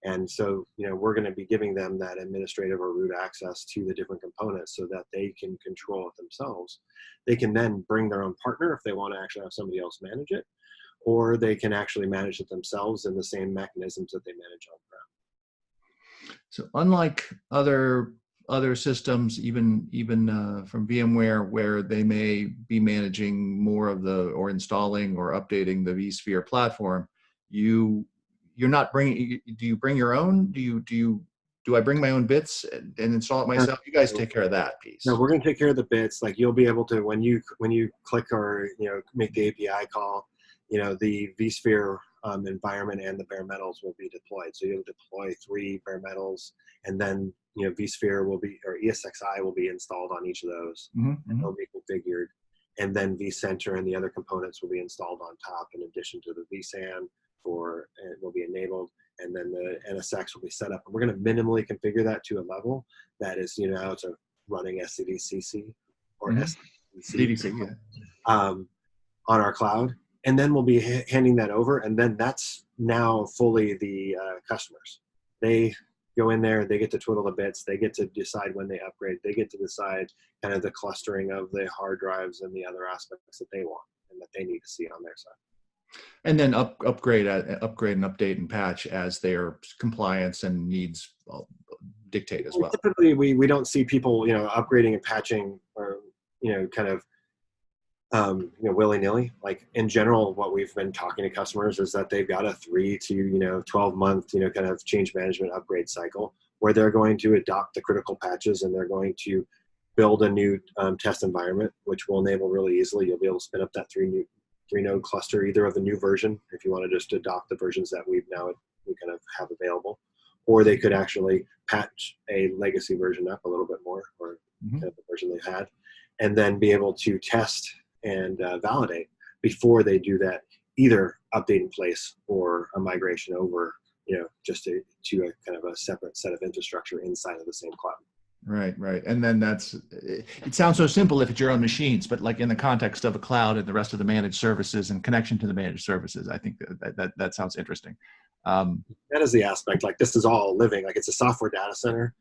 And so, we're going to be giving them that administrative or root access to the different components so that they can control it themselves. They can then bring their own partner if they want to actually have somebody else manage it, or they can actually manage it themselves in the same mechanisms that they manage on-prem. So unlike other systems, even from VMware, where they may be managing more of or installing or updating the vSphere platform, you're not bringing. Do you bring your own? Do I bring my own bits and install it myself? You guys take care of that piece. No, we're going to take care of the bits. Like you'll be able to, when you click or make the API call, the vSphere environment and the bare metals will be deployed. So you'll deploy 3 bare metals, and then vSphere will be, or ESXi will be installed on each of those. Mm-hmm. They'll be configured, and then vCenter and the other components will be installed on top in addition to the vSAN. It will be enabled, and then the NSX will be set up. And we're going to minimally configure that to a level that is, it's a running SCDCC or SCDC, yeah. On our cloud. And then we'll be handing that over, and then that's now fully the customers. They go in there, they get to twiddle the bits, they get to decide when they upgrade, they get to decide kind of the clustering of the hard drives and the other aspects that they want and that they need to see on their side. And then upgrade and update and patch as their compliance and needs dictate as well. Typically, we don't see people, upgrading and patching or, kind of, willy-nilly. Like in general, what we've been talking to customers is that they've got a 3 to 12 month, kind of change management upgrade cycle where they're going to adopt the critical patches and they're going to build a new test environment, which will enable really easily. You'll be able to spin up that 3-node cluster, either of the new version, if you want to just adopt the versions that we kind of have available, or they could actually patch a legacy version up a little bit more, or kind of the version they had, and then be able to test and validate before they do that, either update in place or a migration over, just to a kind of a separate set of infrastructure inside of the same cloud. Right. And then it sounds so simple if it's your own machines, but like in the context of a cloud and the rest of the managed services and connection to the managed services, I think that sounds interesting. That is the aspect. Like this is all living, like it's a software data center,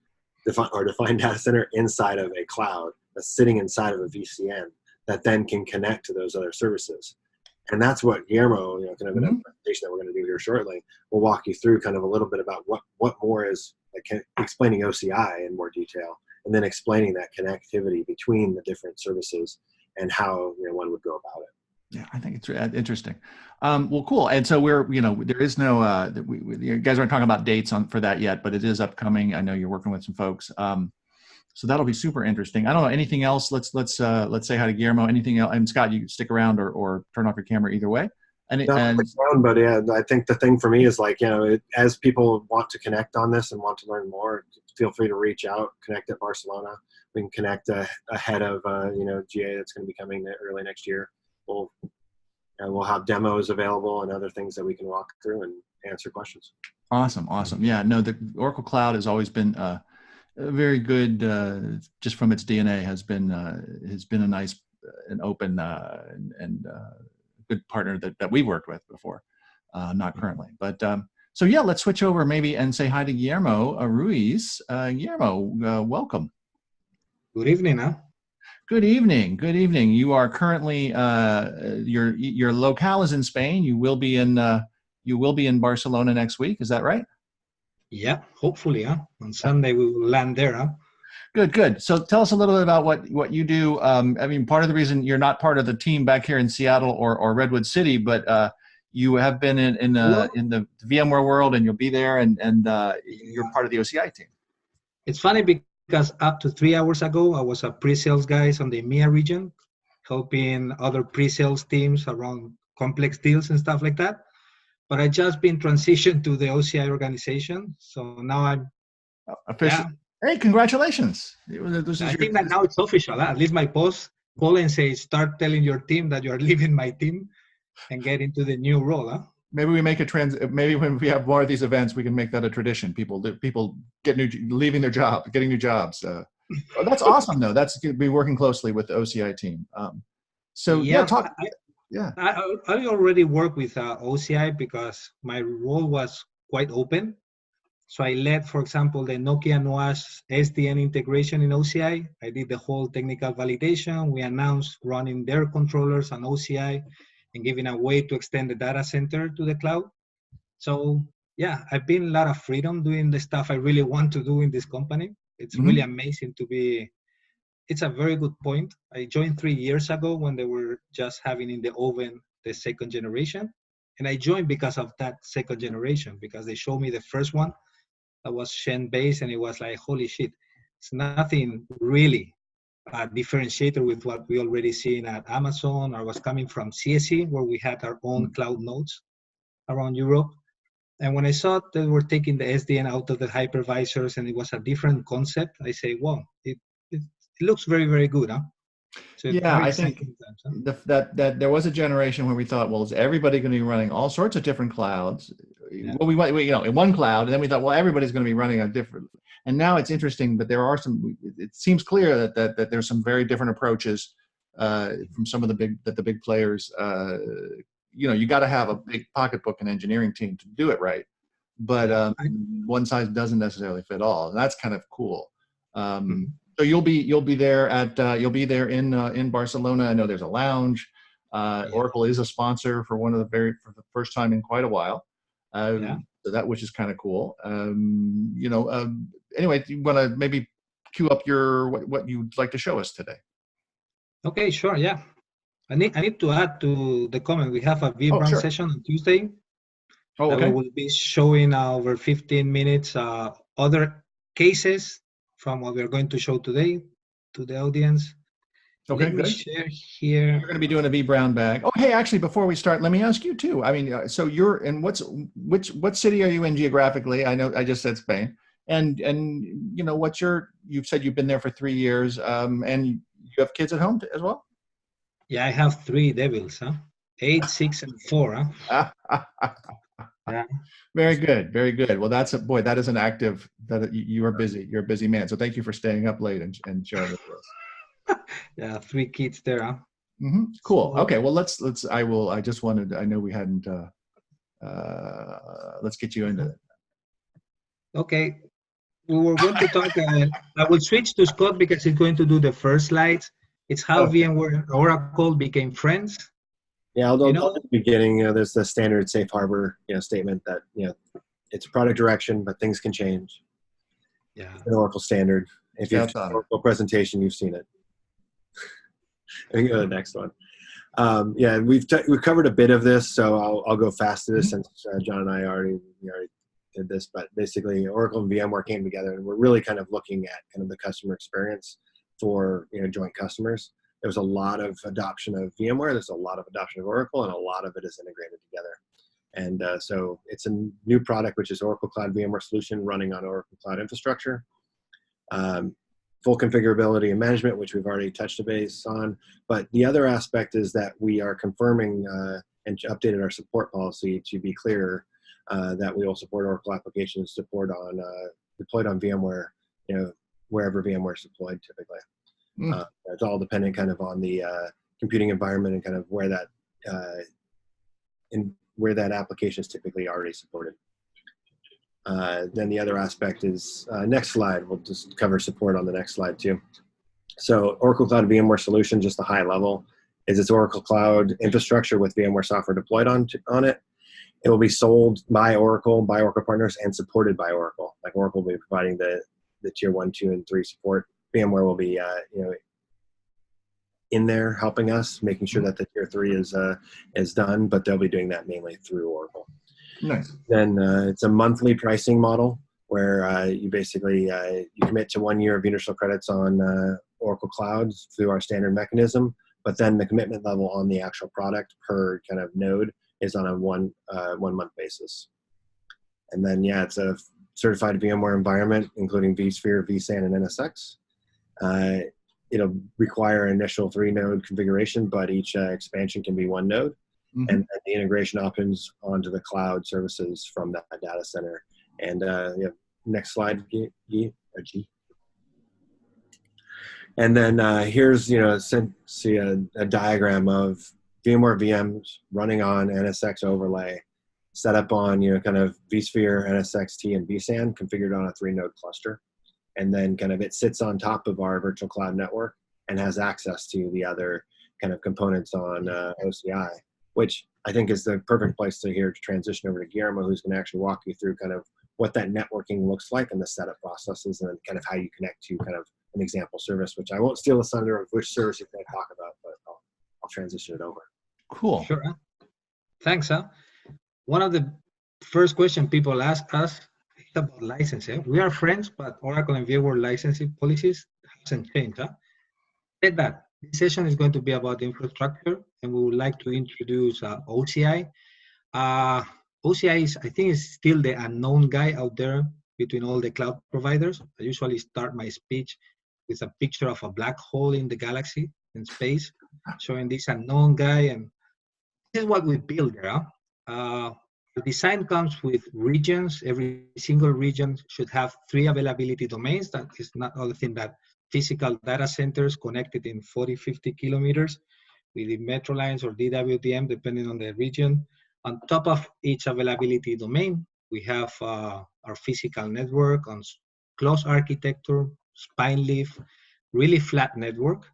defined data center inside of a cloud that's sitting inside of a VCN that then can connect to those other services. And that's what Guillermo, kind of in a presentation that we're going to do here shortly, will walk you through kind of a little bit about what more is, like explaining OCI in more detail, and then explaining that connectivity between the different services and how one would go about it. Yeah, I think it's interesting. Well, cool. And so there is no, you guys aren't talking about dates for that yet, but it is upcoming. I know you're working with some folks. So that'll be super interesting. I don't know anything else. Let's say hi to Guillermo. Anything else? And Scott, you stick around or turn off your camera either way. But yeah, I think the thing for me is like, as people want to connect on this and want to learn more, feel free to reach out, connect at Barcelona. We can connect ahead of, GA that's going to be coming early next year. We'll have demos available and other things that we can walk through and answer questions. Awesome. Yeah, no, the Oracle Cloud has always been very good, just from its DNA has been a nice and open and good partner that we worked with before, not currently. But so yeah, let's switch over maybe and say hi to Guillermo Ruiz. Guillermo, welcome. Good evening. Huh? Good evening. Good evening. You are currently your locale is in Spain. You will be in Barcelona next week. Is that right? Yeah, hopefully. Huh? On Sunday we will land there. Huh? Good, good. So tell us a little bit about what you do. I mean, part of the reason you're not part of the team back here in Seattle or Redwood City, but you have been in the VMware world, and you'll be there, and you're part of the OCI team. It's funny because up to 3 hours ago, I was a pre-sales guys on the EMEA region, helping other pre-sales teams around complex deals and stuff like that. But I just been transitioned to the OCI organization, so now I'm official. Yeah. Hey, congratulations! I think that now it's official. Huh? At least my boss call and say, start telling your team that you are leaving my team and get into the new role. Huh? Maybe we make maybe when we have more of these events, we can make that a tradition. People leaving their job, getting new jobs. That's awesome, though. That's going to be working closely with the OCI team. So yeah, I already work with OCI because my role was quite open. So I led, for example, the Nokia NOAS SDN integration in OCI. I did the whole technical validation. We announced running their controllers on OCI and giving a way to extend the data center to the cloud. So yeah, I've been a lot of freedom doing the stuff I really want to do in this company. It's really amazing to be. It's a very good point. I joined 3 years ago when they were just having in the oven the second generation. And I joined because of that second generation, because they showed me the first one that was Shen based, and it was like, holy shit, it's nothing really differentiator with what we already seen at Amazon, or was coming from CSE, where we had our own cloud nodes around Europe. And when I saw they were taking the SDN out of the hypervisors and it was a different concept, I say, wow, it looks very, very good. Huh? So yeah, I think that there was a generation where we thought, well, is everybody going to be running all sorts of different clouds? Yeah. Well, we in one cloud, and then we thought, well, everybody's going to be running on different. And now it's interesting that there are some. It seems clear that there's some very different approaches from some of the big players. You got to have a big pocketbook and engineering team to do it right, but one size doesn't necessarily fit all, and that's kind of cool. So you'll be there in Barcelona. I know there's a lounge. Oracle is a sponsor for the first time in quite a while. So that, which is kind of cool. Anyway, do you want to maybe cue up what you'd like to show us today? Okay, sure. Yeah, I need to add to the comment. We have a vBrand session on Tuesday. Oh, okay. We will be showing over 15 minutes other cases from what we're going to show today to the audience. Okay, let me share here. We're going to be doing a vBrand bag. Oh, hey, actually, before we start, let me ask you too. I mean, so you're in what city are you in geographically? I know I just said Spain, and you've said you've been there for 3 years, and you have kids at home as well. Yeah, I have 3 devils, 8, 6, and 4. Yeah. Very good, very good. Well, that is an active. That you are busy. You're a busy man. So thank you for staying up late and sharing with us. Yeah, 3 kids there. Cool. Okay. Well, let's. I know we hadn't. Let's get you into it. Okay. We were going to talk. I will switch to Scott because he's going to do the first slides. It's how VMware and Oracle became friends. Yeah, although at the beginning, there's the standard safe harbor, statement that it's a product direction, but things can change. Yeah. It's an Oracle standard. If you've seen an Oracle presentation, you've seen it. We can go to the next one. We've covered a bit of this, so I'll go fast to this since John and I already did this. But basically, Oracle and VMware came together, and we're really kind of looking at kind of the customer experience for joint customers. There's a lot of adoption of VMware. There's a lot of adoption of Oracle, and a lot of it is integrated together. And so it's a new product, which is Oracle Cloud VMware Solution running on Oracle Cloud infrastructure. Full configurability and management, which we've already touched a base on. But the other aspect is that we are confirming and updated our support policy to be clear that we will support Oracle applications deployed on VMware, wherever VMware is deployed typically. It's all dependent kind of on the computing environment and kind of where that where that application is typically already supported. Then the other aspect is, next slide, we'll just cover support on the next slide too. So Oracle Cloud VMware Solution, just a high level, is its Oracle Cloud infrastructure with VMware software deployed on it. It will be sold by Oracle partners, and supported by Oracle. Like Oracle will be providing the tier 1, 2, and 3 support. VMware will be in there helping us, making sure that the tier 3 is done, but they'll be doing that mainly through Oracle. Nice. Then it's a monthly pricing model where you basically you commit to 1 year of universal credits on Oracle Cloud through our standard mechanism, but then the commitment level on the actual product per kind of node is on a one month basis. And then it's a certified VMware environment, including vSphere, vSAN, and NSX. It'll require initial 3-node configuration, but each expansion can be 1 node. Mm-hmm. And the integration opens onto the cloud services from that data center. And next slide, G. And then here's see a diagram of VMware VMs running on NSX overlay, set up on kind of vSphere, NSXT, and vSAN, configured on a 3-node cluster. And then kind of it sits on top of our virtual cloud network and has access to the other kind of components on OCI, which I think is the perfect place to transition over to Guillermo, who's going to actually walk you through kind of what that networking looks like and the setup processes, and then kind of how you connect to kind of an example service, which I won't steal the thunder of which service you're going to talk about, but I'll transition it over. Cool. Sure. Thanks. One of the first questions people ask us is about licensing. We are friends, but Oracle and VMware licensing policies hasn't changed. Said that, this session is going to be about infrastructure, and we would like to introduce OCI. OCI is, I think, is still the unknown guy out there between all the cloud providers. I usually start my speech with a picture of a black hole in the galaxy in space, showing this unknown guy, and this is what we build there. The design comes with regions. Every single region should have 3 availability domains. That is not all the thing that physical data centers connected in 40, 50 kilometers with the metro lines or DWDM, depending on the region. On top of each availability domain, we have our physical network on closed architecture, spine leaf, really flat network.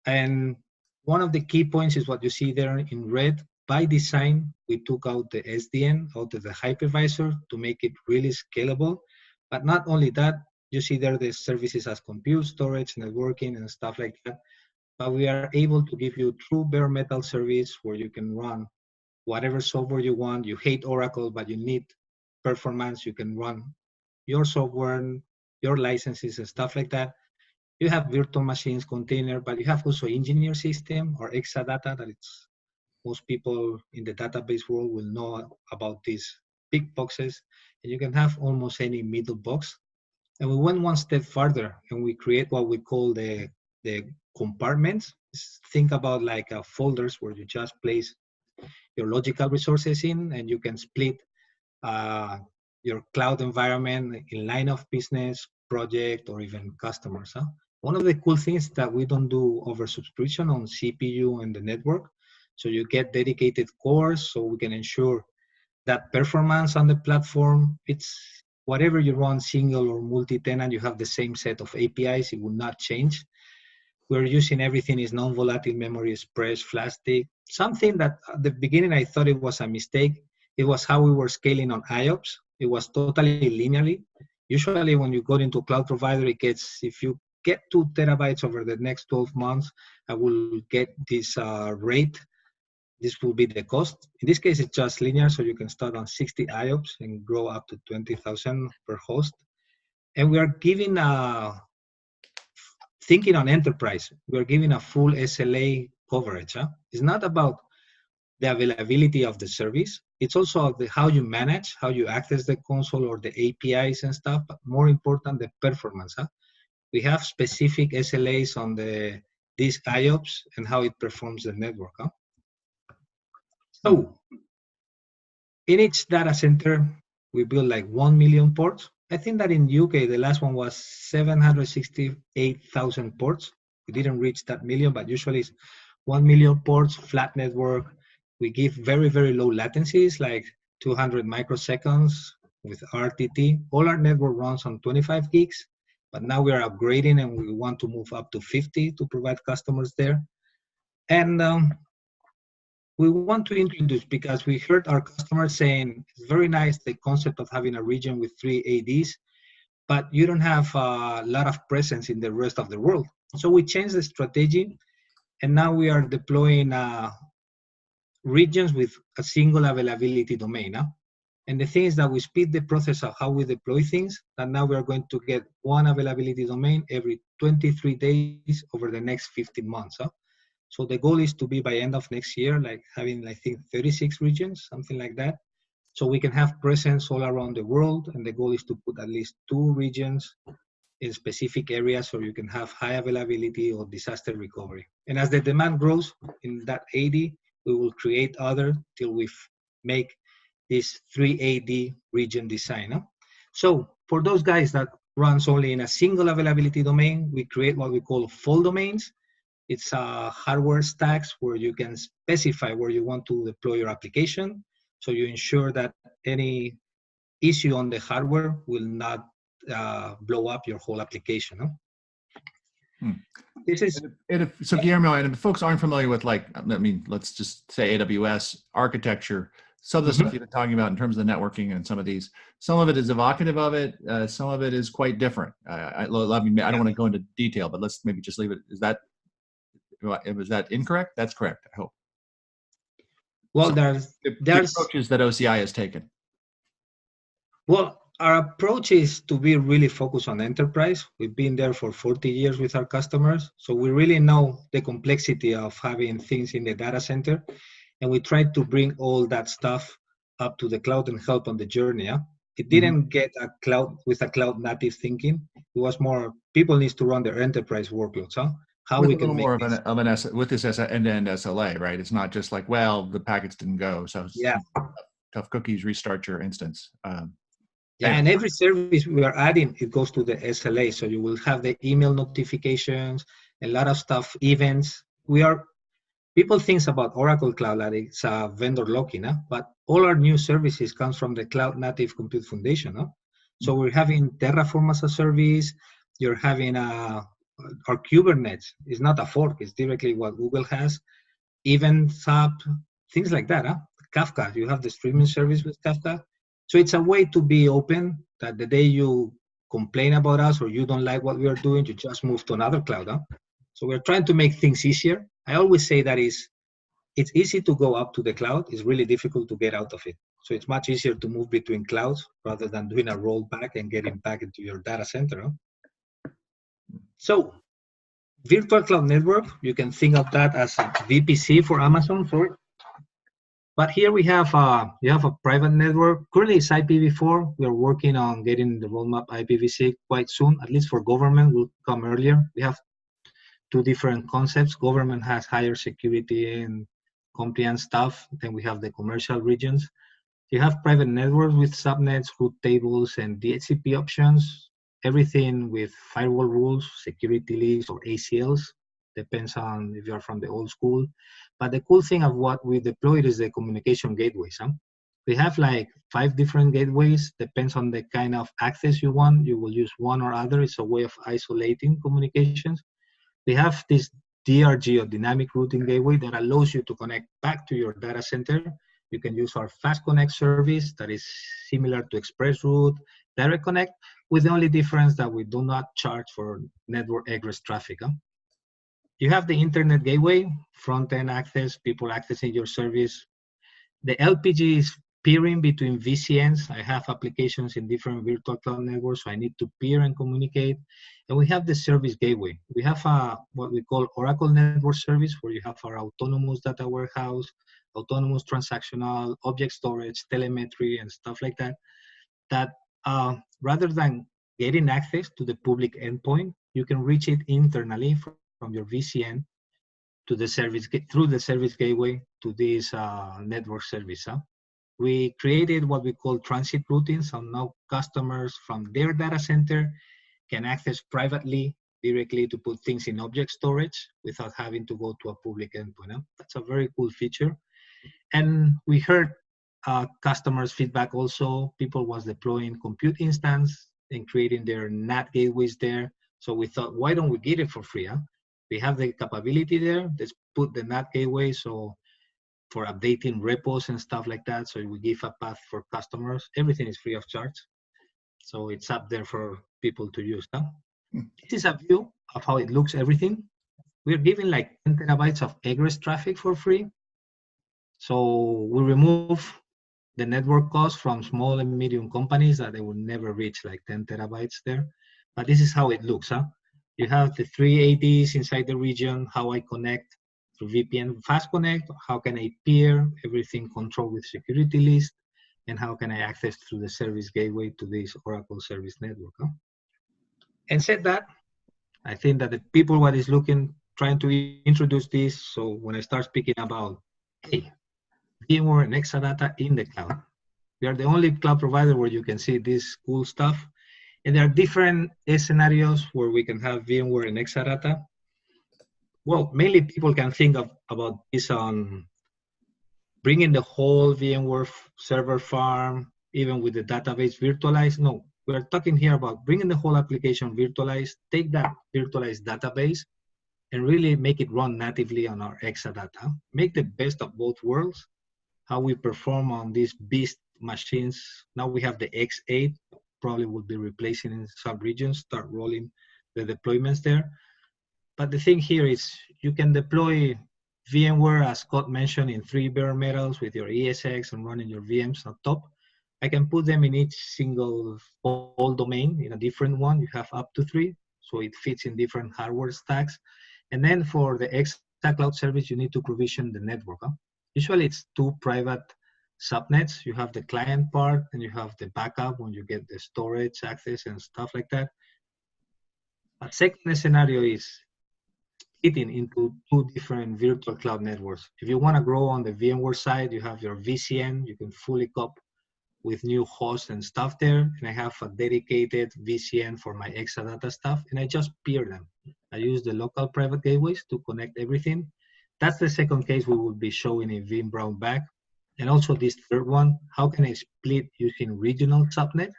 And one of the key points is what you see there in red. By design, we took out the SDN out of the hypervisor to make it really scalable. But not only that, you see there the services as compute, storage, networking, and stuff like that. But we are able to give you true bare metal service where you can run whatever software you want. You hate Oracle, but you need performance. You can run your software, your licenses, and stuff like that. You have virtual machines, container, but you have also engineer system or Exadata that it's most people in the database world will know about these big boxes. And you can have almost any middle box. And we went one step further and we create what we call the compartments. Think about like folders where you just place your logical resources in, and you can split your cloud environment in line of business, project, or even customers. One of the cool things that we don't do over subscription on CPU and the network. So you get dedicated cores, so we can ensure that performance on the platform, it's whatever you run, single or multi-tenant, you have the same set of APIs, it will not change. We're using everything is non-volatile memory express, flash-stick. Something that at the beginning I thought it was a mistake. It was how we were scaling on IOPS. It was totally linearly. Usually when you go into a cloud provider, it gets, if you get 2 terabytes over the next 12 months, I will get this rate. This will be the cost. In this case, it's just linear, so you can start on 60 IOPS and grow up to 20,000 per host. And we are giving thinking on enterprise, we're giving a full SLA coverage. It's not about the availability of the service. It's also how you manage, how you access the console or the APIs and stuff, but more important, the performance. We have specific SLAs on the disk IOPS and how it performs the network. So in each data center, we build like 1 million ports. I think that in UK, the last one was 768,000 ports. We didn't reach that million, but usually it's 1 million ports, flat network. We give very, very low latencies, like 200 microseconds with RTT. All our network runs on 25 gigs, but now we are upgrading and we want to move up to 50 to provide customers there. And we want to introduce, because we heard our customers saying, it's very nice, the concept of having a region with 3 ADs, but you don't have a lot of presence in the rest of the world. So we changed the strategy, and now we are deploying regions with a single availability domain. And the thing is that we speed the process of how we deploy things, and now we are going to get one availability domain every 23 days over the next 15 months. So the goal is to be by end of next year, like having, I think, 36 regions, something like that. So we can have presence all around the world, and the goal is to put at least 2 regions in specific areas so you can have high availability or disaster recovery. And as the demand grows in that 80, we will create other till we make this 3 AD region design. So for those guys that runs only in a single availability domain, we create what we call full domains. It's hardware stacks where you can specify where you want to deploy your application. So you ensure that any issue on the hardware will not blow up your whole application. This is so Guillermo, and if folks aren't familiar with, like, I mean, let's just say AWS architecture, some of the stuff you've been talking about in terms of the networking and some of it is evocative of it, some of it is quite different. I don't want to go into detail, but let's maybe just leave it. Was that incorrect? That's correct, I hope. Well, so there's the approaches that OCI has taken. Well, our approach is to be really focused on enterprise. We've been there for 40 years with our customers, so we really know the complexity of having things in the data center, and we try to bring all that stuff up to the cloud and help on the journey. It didn't get a cloud with a cloud native thinking. It was more people need to run their enterprise workloads. How with we a little can make more this. of an with this end-to-end SLA, right? It's not just like, well, the packets didn't go, so Yeah. tough cookies, restart your instance. Yeah, and every service we are adding, it goes to the SLA. So you will have the email notifications, a lot of stuff, events. People think about Oracle Cloud that it's vendor locking, but all our new services comes from the Cloud Native Compute Foundation. So we're having Terraform as a service. You're having our Kubernetes. It's not a fork. It's directly what Google has. Even SAP, things like that. Kafka, you have the streaming service with Kafka. So it's a way to be open, that the day you complain about us or you don't like what we are doing, you just move to another cloud. So we're trying to make things easier. I always say that it's easy to go up to the cloud. It's really difficult to get out of it. So it's much easier to move between clouds rather than doing a rollback and getting back into your data center. So virtual cloud network, you can think of that as a VPC for Amazon. But here we have a private network. Currently it's IPv4. We're working on getting the roadmap IPv6 quite soon, at least for government, will come earlier. We have 2 different concepts. Government has higher security and compliance stuff. Then we have the commercial regions. You have private networks with subnets, route tables, and DHCP options. Everything with firewall rules, security leaks, or ACLs. Depends on if you're from the old school. But the cool thing of what we deployed is the communication gateways. We have like 5 different gateways. Depends on the kind of access you want. You will use one or other. It's a way of isolating communications. We have this DRG, or dynamic routing gateway, that allows you to connect back to your data center. You can use our Fast Connect service that is similar to ExpressRoute, Direct Connect, with the only difference that we do not charge for network egress traffic. You have the internet gateway, front-end access, people accessing your service. The LPG is peering between VCNs. I have applications in different virtual cloud networks, so I need to peer and communicate. And we have the service gateway. We have what we call Oracle Network Service, where you have our autonomous data warehouse, autonomous transactional, object storage, telemetry, and stuff like that. That rather than getting access to the public endpoint, you can reach it internally from your VCN to the service, through the service gateway to this network service. We created what we call transit routing, so now customers from their data center can access privately directly to put things in object storage without having to go to a public endpoint. That's a very cool feature. And we heard customers' feedback also. People was deploying compute instance and creating their NAT gateways there. So we thought, why don't we get it for free? Huh? We have the capability there. Let's put the NAT gateway so for updating repos and stuff like that. So we give a path for customers. Everything is free of charge. So it's up there for people to use. Huh? This is a view of how it looks, everything. We're giving like 10 terabytes of egress traffic for free. So we remove the network cost from small and medium companies that they will never reach like 10 terabytes there. But this is how it looks. Huh? You have the 3 ADs inside the region, how I connect through VPN Fast Connect, how can I peer, everything controlled with security list, and how can I access through the service gateway to this Oracle service network. Huh? And said that, I think that the people what is looking, trying to introduce this, so when I start speaking about, hey, VMware and Exadata in the cloud, we are the only cloud provider where you can see this cool stuff. And there are different scenarios where we can have VMware and Exadata. Well, mainly people can think about this on bringing the whole VMware server farm, even with the database virtualized. No, we're talking here about bringing the whole application virtualized, take that virtualized database, and really make it run natively on our Exadata. Make the best of both worlds, how we perform on these beast machines. Now we have the X8, probably will be replacing in some regions, start rolling the deployments there. But the thing here is you can deploy VMware, as Scott mentioned, in 3 bare metals with your ESX and running your VMs on top. I can put them in each single whole domain in a different one. You have up to 3, so it fits in different hardware stacks. And then for the Exa Cloud service, you need to provision the network. Huh? Usually it's 2 private subnets. You have the client part and you have the backup when you get the storage access and stuff like that. But second scenario is splitting into 2 different virtual cloud networks. If you want to grow on the VMware side, you have your VCN. You can fully cop with new hosts and stuff there. And I have a dedicated VCN for my Exadata stuff, and I just peer them. I use the local private gateways to connect everything. That's the second case we will be showing in Vim Brown back. And also this third one, how can I split using regional subnet?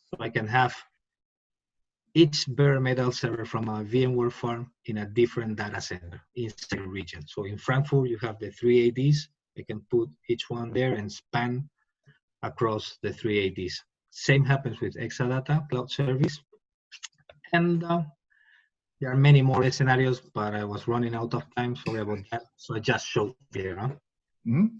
So I can have each bare metal server from a VMware farm in a different data center inside the region. So in Frankfurt, you have the 3 ADs. I can put each one there and span across the 3 ADs. Same happens with Exadata Cloud Service. And there are many more scenarios, but I was running out of time. Sorry about that. So I just showed here. Huh? Mm-hmm.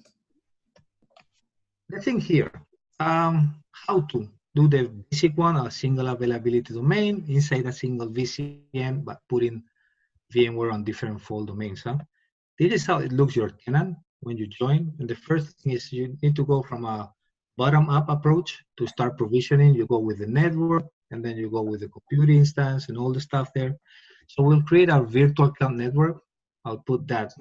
The thing here, how to do the basic one, a single availability domain inside a single VCN, but putting VMware on different full domains. Huh? This is how it looks your tenant when you join. And the first thing is you need to go from a bottom-up approach to start provisioning. You go with the network, and then you go with the compute instance and all the stuff there. So we'll create our virtual cloud network. I'll put that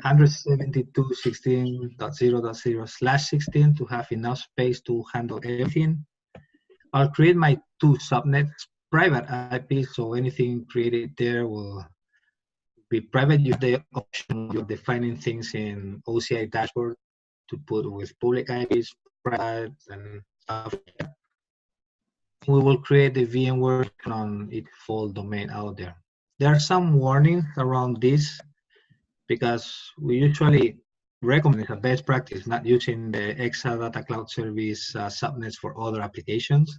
172.16.0.0/16 to have enough space to handle everything. I'll create my 2 subnets, private IPs, so anything created there will be private. You have the option of defining things in OCI dashboard to put with public IPs, private, and stuff like that. We will create the VMware on its full domain out there. There are some warnings around this because we usually recommend a best practice not using the Exadata Cloud Service subnets for other applications.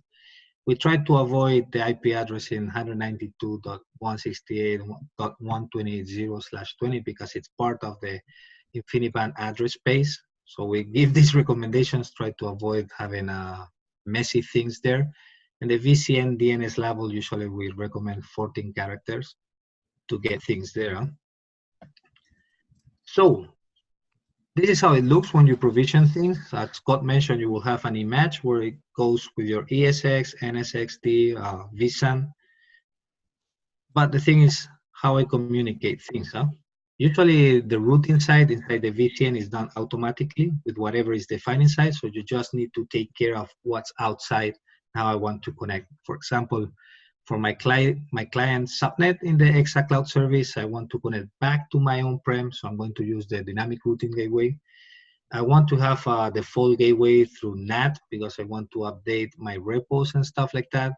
We try to avoid the IP address in 192.168.128.0/20 because it's part of the InfiniBand address space. So we give these recommendations, try to avoid having messy things there. And the VCN DNS level, usually we recommend 14 characters to get things there. Huh? So this is how it looks when you provision things. As Scott mentioned, you will have an image where it goes with your ESX, NSXT, vSAN. But the thing is how I communicate things. Huh? Usually the routing side inside the VCN is done automatically with whatever is defined inside. So you just need to take care of what's outside, how I want to connect. For example, For my client subnet in the Exa Cloud service, I want to connect back to my on-prem, so I'm going to use the dynamic routing gateway. I want to have a default gateway through NAT because I want to update my repos and stuff like that.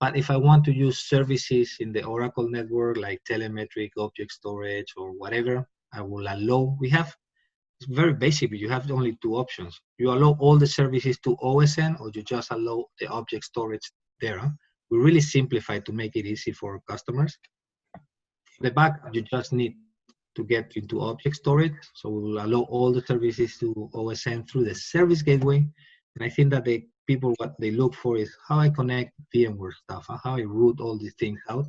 But if I want to use services in the Oracle network like telemetric, object storage, or whatever, I will allow. It's very basic. You have only two options. You allow all the services to OSN, or you just allow the object storage there. Huh? We really simplify to make it easy for customers. For the back, you just need to get into object storage. So we will allow all the services to OSN through the service gateway. And I think that the people, what they look for is how I connect VMware stuff, how I route all these things out.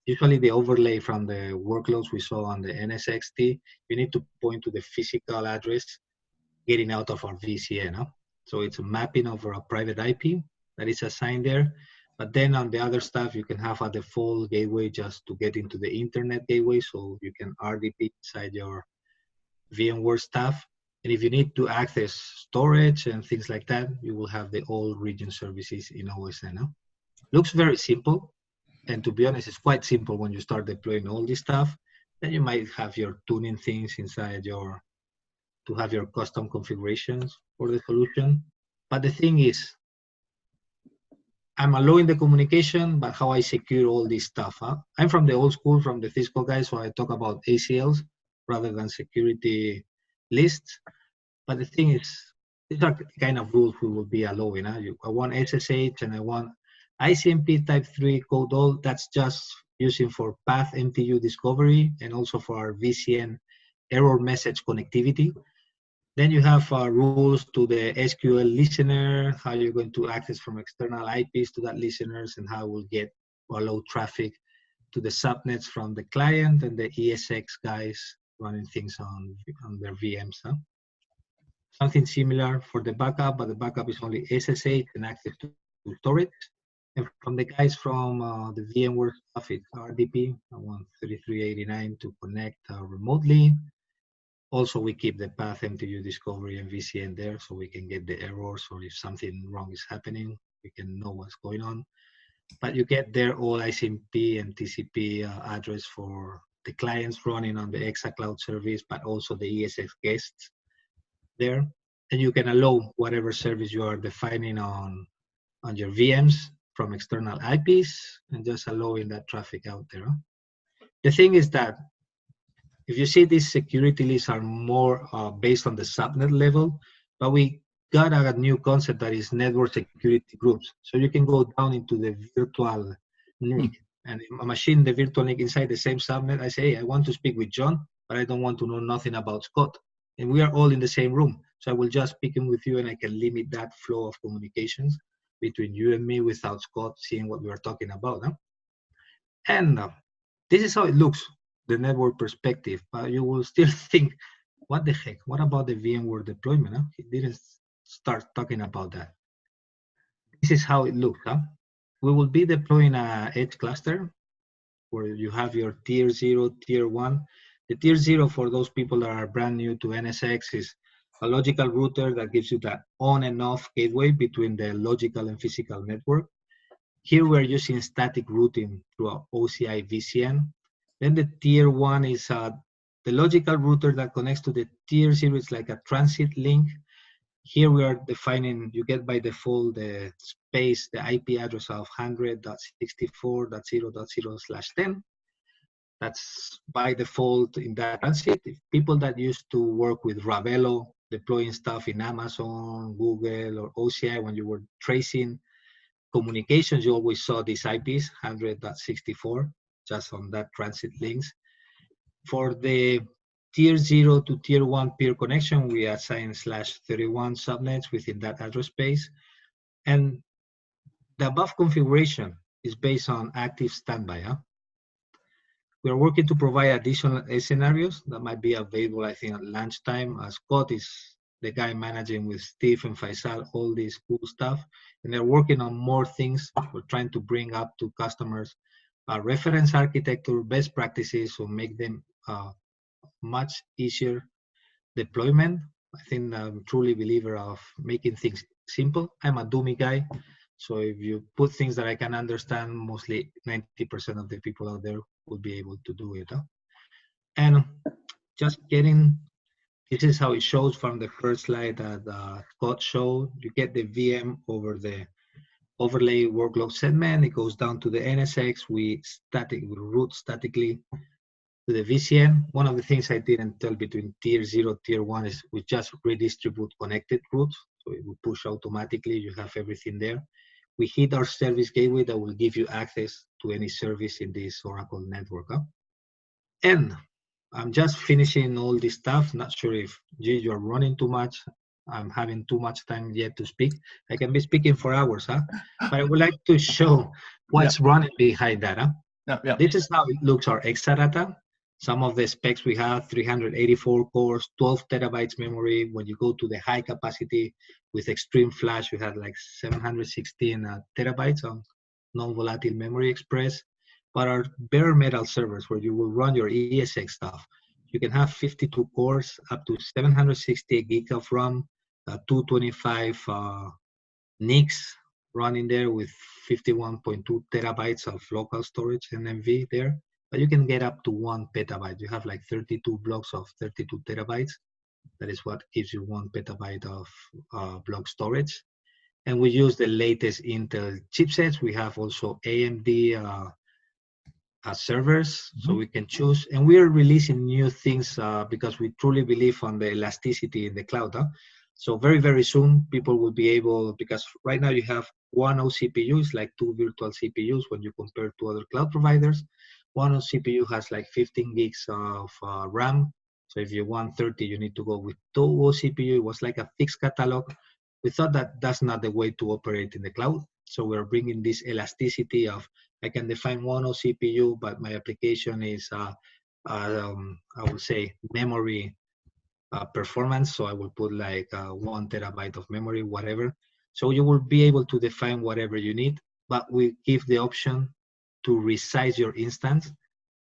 Usually the overlay from the workloads we saw on the NSXT, you need to point to the physical address getting out of our VCN. Huh? So it's a mapping over a private IP that is assigned there. But then on the other stuff, you can have a default gateway just to get into the internet gateway. So you can RDP inside your VMware stuff. And if you need to access storage and things like that, you will have the all region services in OSN. Huh? Looks very simple. And to be honest, it's quite simple when you start deploying all this stuff. Then you might have your tuning things inside to have your custom configurations for the solution. But the thing is, I'm allowing the communication, but how I secure all this stuff. Huh? I'm from the old school, from the Cisco guys, so I talk about ACLs rather than security lists. But the thing is, these are the kind of rules we will be allowing. Huh? I want SSH and I want ICMP type 3 code all. That's just using for path MTU discovery and also for our VCN error message connectivity. Then you have rules to the SQL listener, how you're going to access from external IPs to that listeners, and how we'll get or allow traffic to the subnets from the client and the ESX guys running things on their VMs. Huh? Something similar for the backup, but the backup is only SSH and access to storage. And from the guys from the VMware stuff, it's RDP. I want 3389 to connect remotely. Also, we keep the path MTU discovery and VCN there so we can get the errors, or if something wrong is happening, we can know what's going on. But you get there all ICMP and TCP address for the clients running on the Exa Cloud service, but also the ESX guests there. And you can allow whatever service you are defining on your VMs from external IPs and just allowing that traffic out there. The thing is that if you see, these security lists are more based on the subnet level, but we got a new concept that is network security groups. So you can go down into the virtual NIC and a machine, the virtual NIC inside the same subnet. I say, hey, I want to speak with John, but I don't want to know nothing about Scott. And we are all in the same room. So I will just speak in with you and I can limit that flow of communications between you and me without Scott seeing what we are talking about. Huh? And this is how it looks, the network perspective, but you will still think, what the heck? What about the VMware deployment? Huh? He didn't start talking about that. This is how it looks. Huh? We will be deploying a edge cluster where you have your tier 0, tier 1. The tier 0, for those people that are brand new to NSX, is a logical router that gives you that on and off gateway between the logical and physical network. Here we're using static routing through our OCI VCN. Then the tier 1 is the logical router that connects to the tier 0. It's like a transit link. Here we are defining, you get by default the space, the IP address of 100.64.0.0/10. That's by default in that transit. If people that used to work with Ravelo, deploying stuff in Amazon, Google, or OCI, when you were tracing communications, you always saw these IPs, 100.64, just on that transit links. For the tier 0 to tier 1 peer connection, we assign /31 subnets within that address space. And the above configuration is based on active standby. Huh? We are working to provide additional scenarios that might be available, I think, at lunchtime. Scott is the guy managing with Steve and Faisal all this cool stuff. And they're working on more things. We're trying to bring up to customers reference architecture, best practices, to make them much easier deployment. I think I'm truly a believer of making things simple. I'm a Doomy guy, So if you put things that I can understand, mostly 90% of the people out there will be able to do it. Huh? And just getting, this is how it shows from the first slide that Scott showed. You get the VM over the overlay workload segment. It goes down to the NSX. We route statically to the VCN. One of the things I didn't tell between tier 0, tier 1 is we just redistribute connected routes. So it will push automatically. You have everything there. We hit our service gateway that will give you access to any service in this Oracle network. Huh? And I'm just finishing all this stuff. Not sure if you're running too much. I'm having too much time yet to speak. I can be speaking for hours, huh? But I would like to show what's running behind that. Huh? This is how it looks, our Exadata. Some of the specs we have, 384 cores, 12 terabytes memory. When you go to the high capacity with extreme flash, you have like 716 terabytes of non-volatile memory express. But our bare metal servers, where you will run your ESX stuff, you can have 52 cores, up to 768 gig of RAM, 225 NICs running there with 51.2 terabytes of local storage NMV there. But you can get up to 1 petabyte. You have like 32 blocks of 32 terabytes. That is what gives you 1 petabyte of block storage. And we use the latest Intel chipsets. We have also AMD servers, so we can choose. And we are releasing new things because we truly believe on the elasticity in the cloud. Huh? So very, very soon, people will be able, because right now you have one OCPU, it's like 2 virtual CPUs when you compare to other cloud providers. One CPU has like 15 gigs of RAM. So if you want 30, you need to go with 2 OCPU. It was like a fixed catalog. We thought that that's not the way to operate in the cloud. So we're bringing this elasticity of, I can define one OCPU, but my application is, I would say, memory performance. So I will put like 1 terabyte of memory, whatever. So you will be able to define whatever you need, but we give the option to resize your instance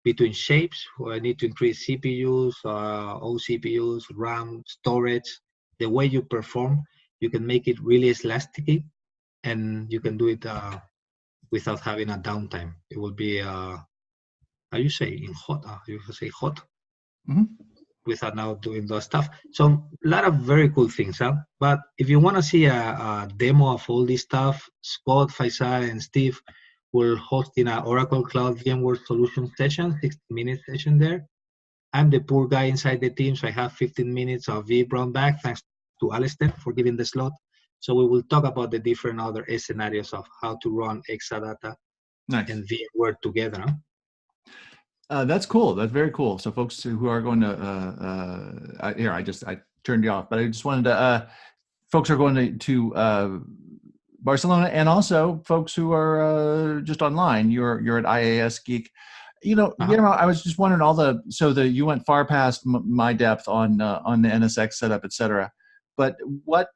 between shapes, where I need to increase CPUs, OCPUs, RAM, storage. The way you perform, you can make it really elastic, and you can do it without having a downtime. It will be, how you say, in hot, you say hot, without now doing those stuff. So a lot of very cool things. Huh? But if you want to see a demo of all this stuff, Scott, Faisal, and Steve will host in an Oracle Cloud VMware Solution session, 60-minute session there. I'm the poor guy inside the team, so I have 15 minutes of VBrown back, thanks to Alistair for giving the slot. So we will talk about the different other scenarios of how to run Exadata and VMware together. Huh? That's cool. That's very cool. So folks who are going to, I turned you off, but I just wanted to, folks are going to Barcelona, and also folks who are just online. You're at IAS Geek. You know, Guillermo, I was just wondering you went far past my depth on the NSX setup, et cetera. But what,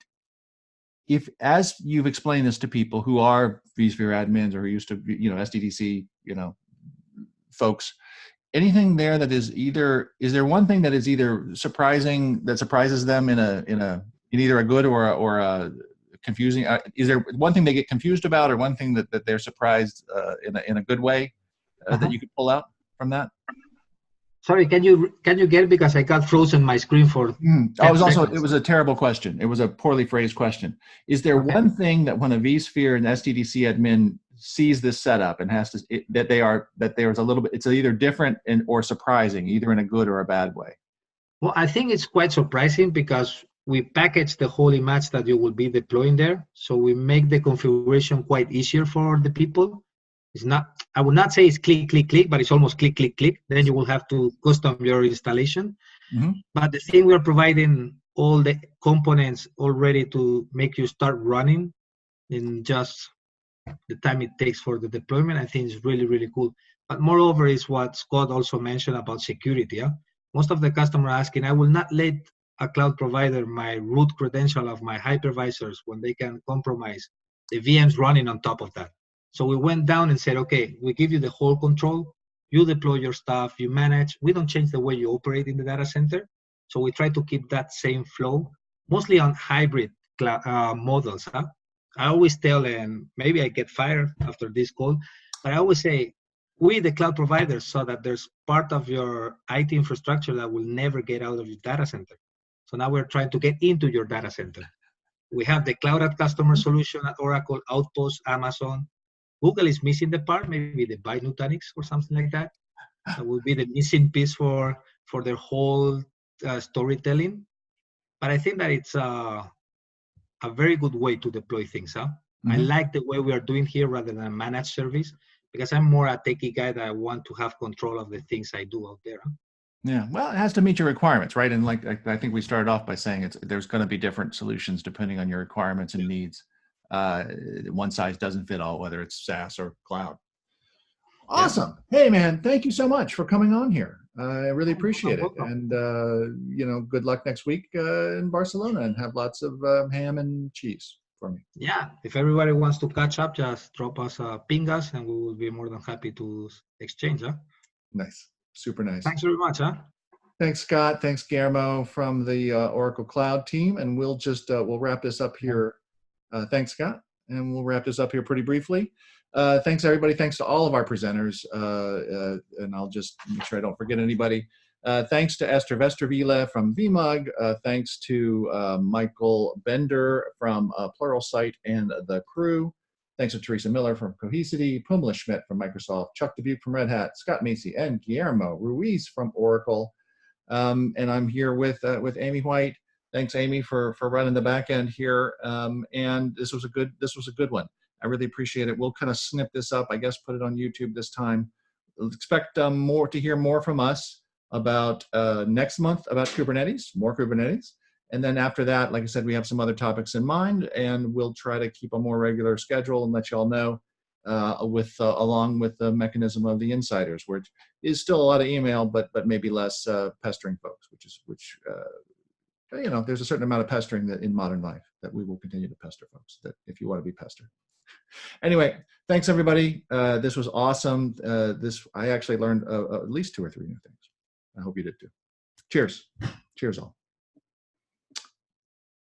if, as you've explained this to people who are vSphere admins or who used to be, SDDC, folks, anything there that is there one thing that is either surprising, that surprises them in either a good or a confusing? Is there one thing they get confused about, or one thing that they're surprised in a good way that you could pull out from that? Sorry, can you get it, because I got frozen my screen for. It was a terrible question. It was a poorly phrased question. Is there one thing that when a vSphere and SDDC admin sees this setup and has to there's a little bit, it's either different or surprising, either in a good or a bad way? Well, I think it's quite surprising because we package the whole image that you will be deploying there. So we make the configuration quite easier for the people. It's not, I would not say it's click, click, click, but it's almost click, click, click. Then you will have to custom your installation. But the thing, we're providing all the components already to make you start running in just the time it takes for the deployment. I think is really, really cool. But moreover is what Scott also mentioned about security. Yeah? Most of the customers are asking, I will not let a cloud provider my root credential of my hypervisors when they can compromise the VMs running on top of that. So we went down and said, okay, we give you the whole control. You deploy your stuff, you manage. We don't change the way you operate in the data center. So we try to keep that same flow, mostly on hybrid models. Huh? I always tell, and maybe I get fired after this call, but I always say, we, the cloud providers, saw that there's part of your IT infrastructure that will never get out of your data center. So now we're trying to get into your data center. We have the cloud at customer solution at Oracle, Outpost, Amazon. Google is missing the part, maybe they buy Nutanix or something like that. That will be the missing piece for their whole storytelling. But I think that it's a very good way to deploy things. Huh? I like the way we are doing here rather than a managed service, because I'm more a techie guy that I want to have control of the things I do out there. Huh? Yeah, well, it has to meet your requirements, right? And like I think we started off by saying there's going to be different solutions depending on your requirements and needs. One size doesn't fit all, whether it's SaaS or cloud. Awesome. Yeah. Hey, man, thank you so much for coming on here. I really appreciate it. And, good luck next week in Barcelona, and have lots of ham and cheese for me. Yeah, if everybody wants to catch up, just drop us a ping us, and we will be more than happy to exchange. Huh? Nice. Super nice. Thanks very much. Huh? Thanks, Scott. Thanks, Guillermo from the Oracle Cloud team. And we'll just, we'll wrap this up here. Thanks, Scott. And we'll wrap this up here pretty briefly. Thanks, everybody. Thanks to all of our presenters. And I'll just make sure I don't forget anybody. Thanks to Esther Vesterville from VMUG. Thanks to Michael Bender from Pluralsight and the crew. Thanks to Teresa Miller from Cohesity, Pumla Schmidt from Microsoft, Chuck Dubuque from Red Hat, Scott Macy, and Guillermo Ruiz from Oracle. And I'm here with Amy White. Thanks, Amy, for running the back end here. And this was a good one. I really appreciate it. We'll kind of snip this up, I guess, put it on YouTube this time. Expect to hear more from us about next month about Kubernetes, more Kubernetes. And then after that, like I said, we have some other topics in mind, and we'll try to keep a more regular schedule and let you all know along with the mechanism of the insiders, where it is still a lot of email, but maybe less pestering folks, which there's a certain amount of pestering that in modern life that we will continue to pester folks, that if you want to be pestered. Anyway, thanks everybody. This was awesome. I actually learned at least 2 or 3 new things. I hope you did too. Cheers. Cheers all.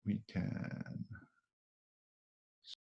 We can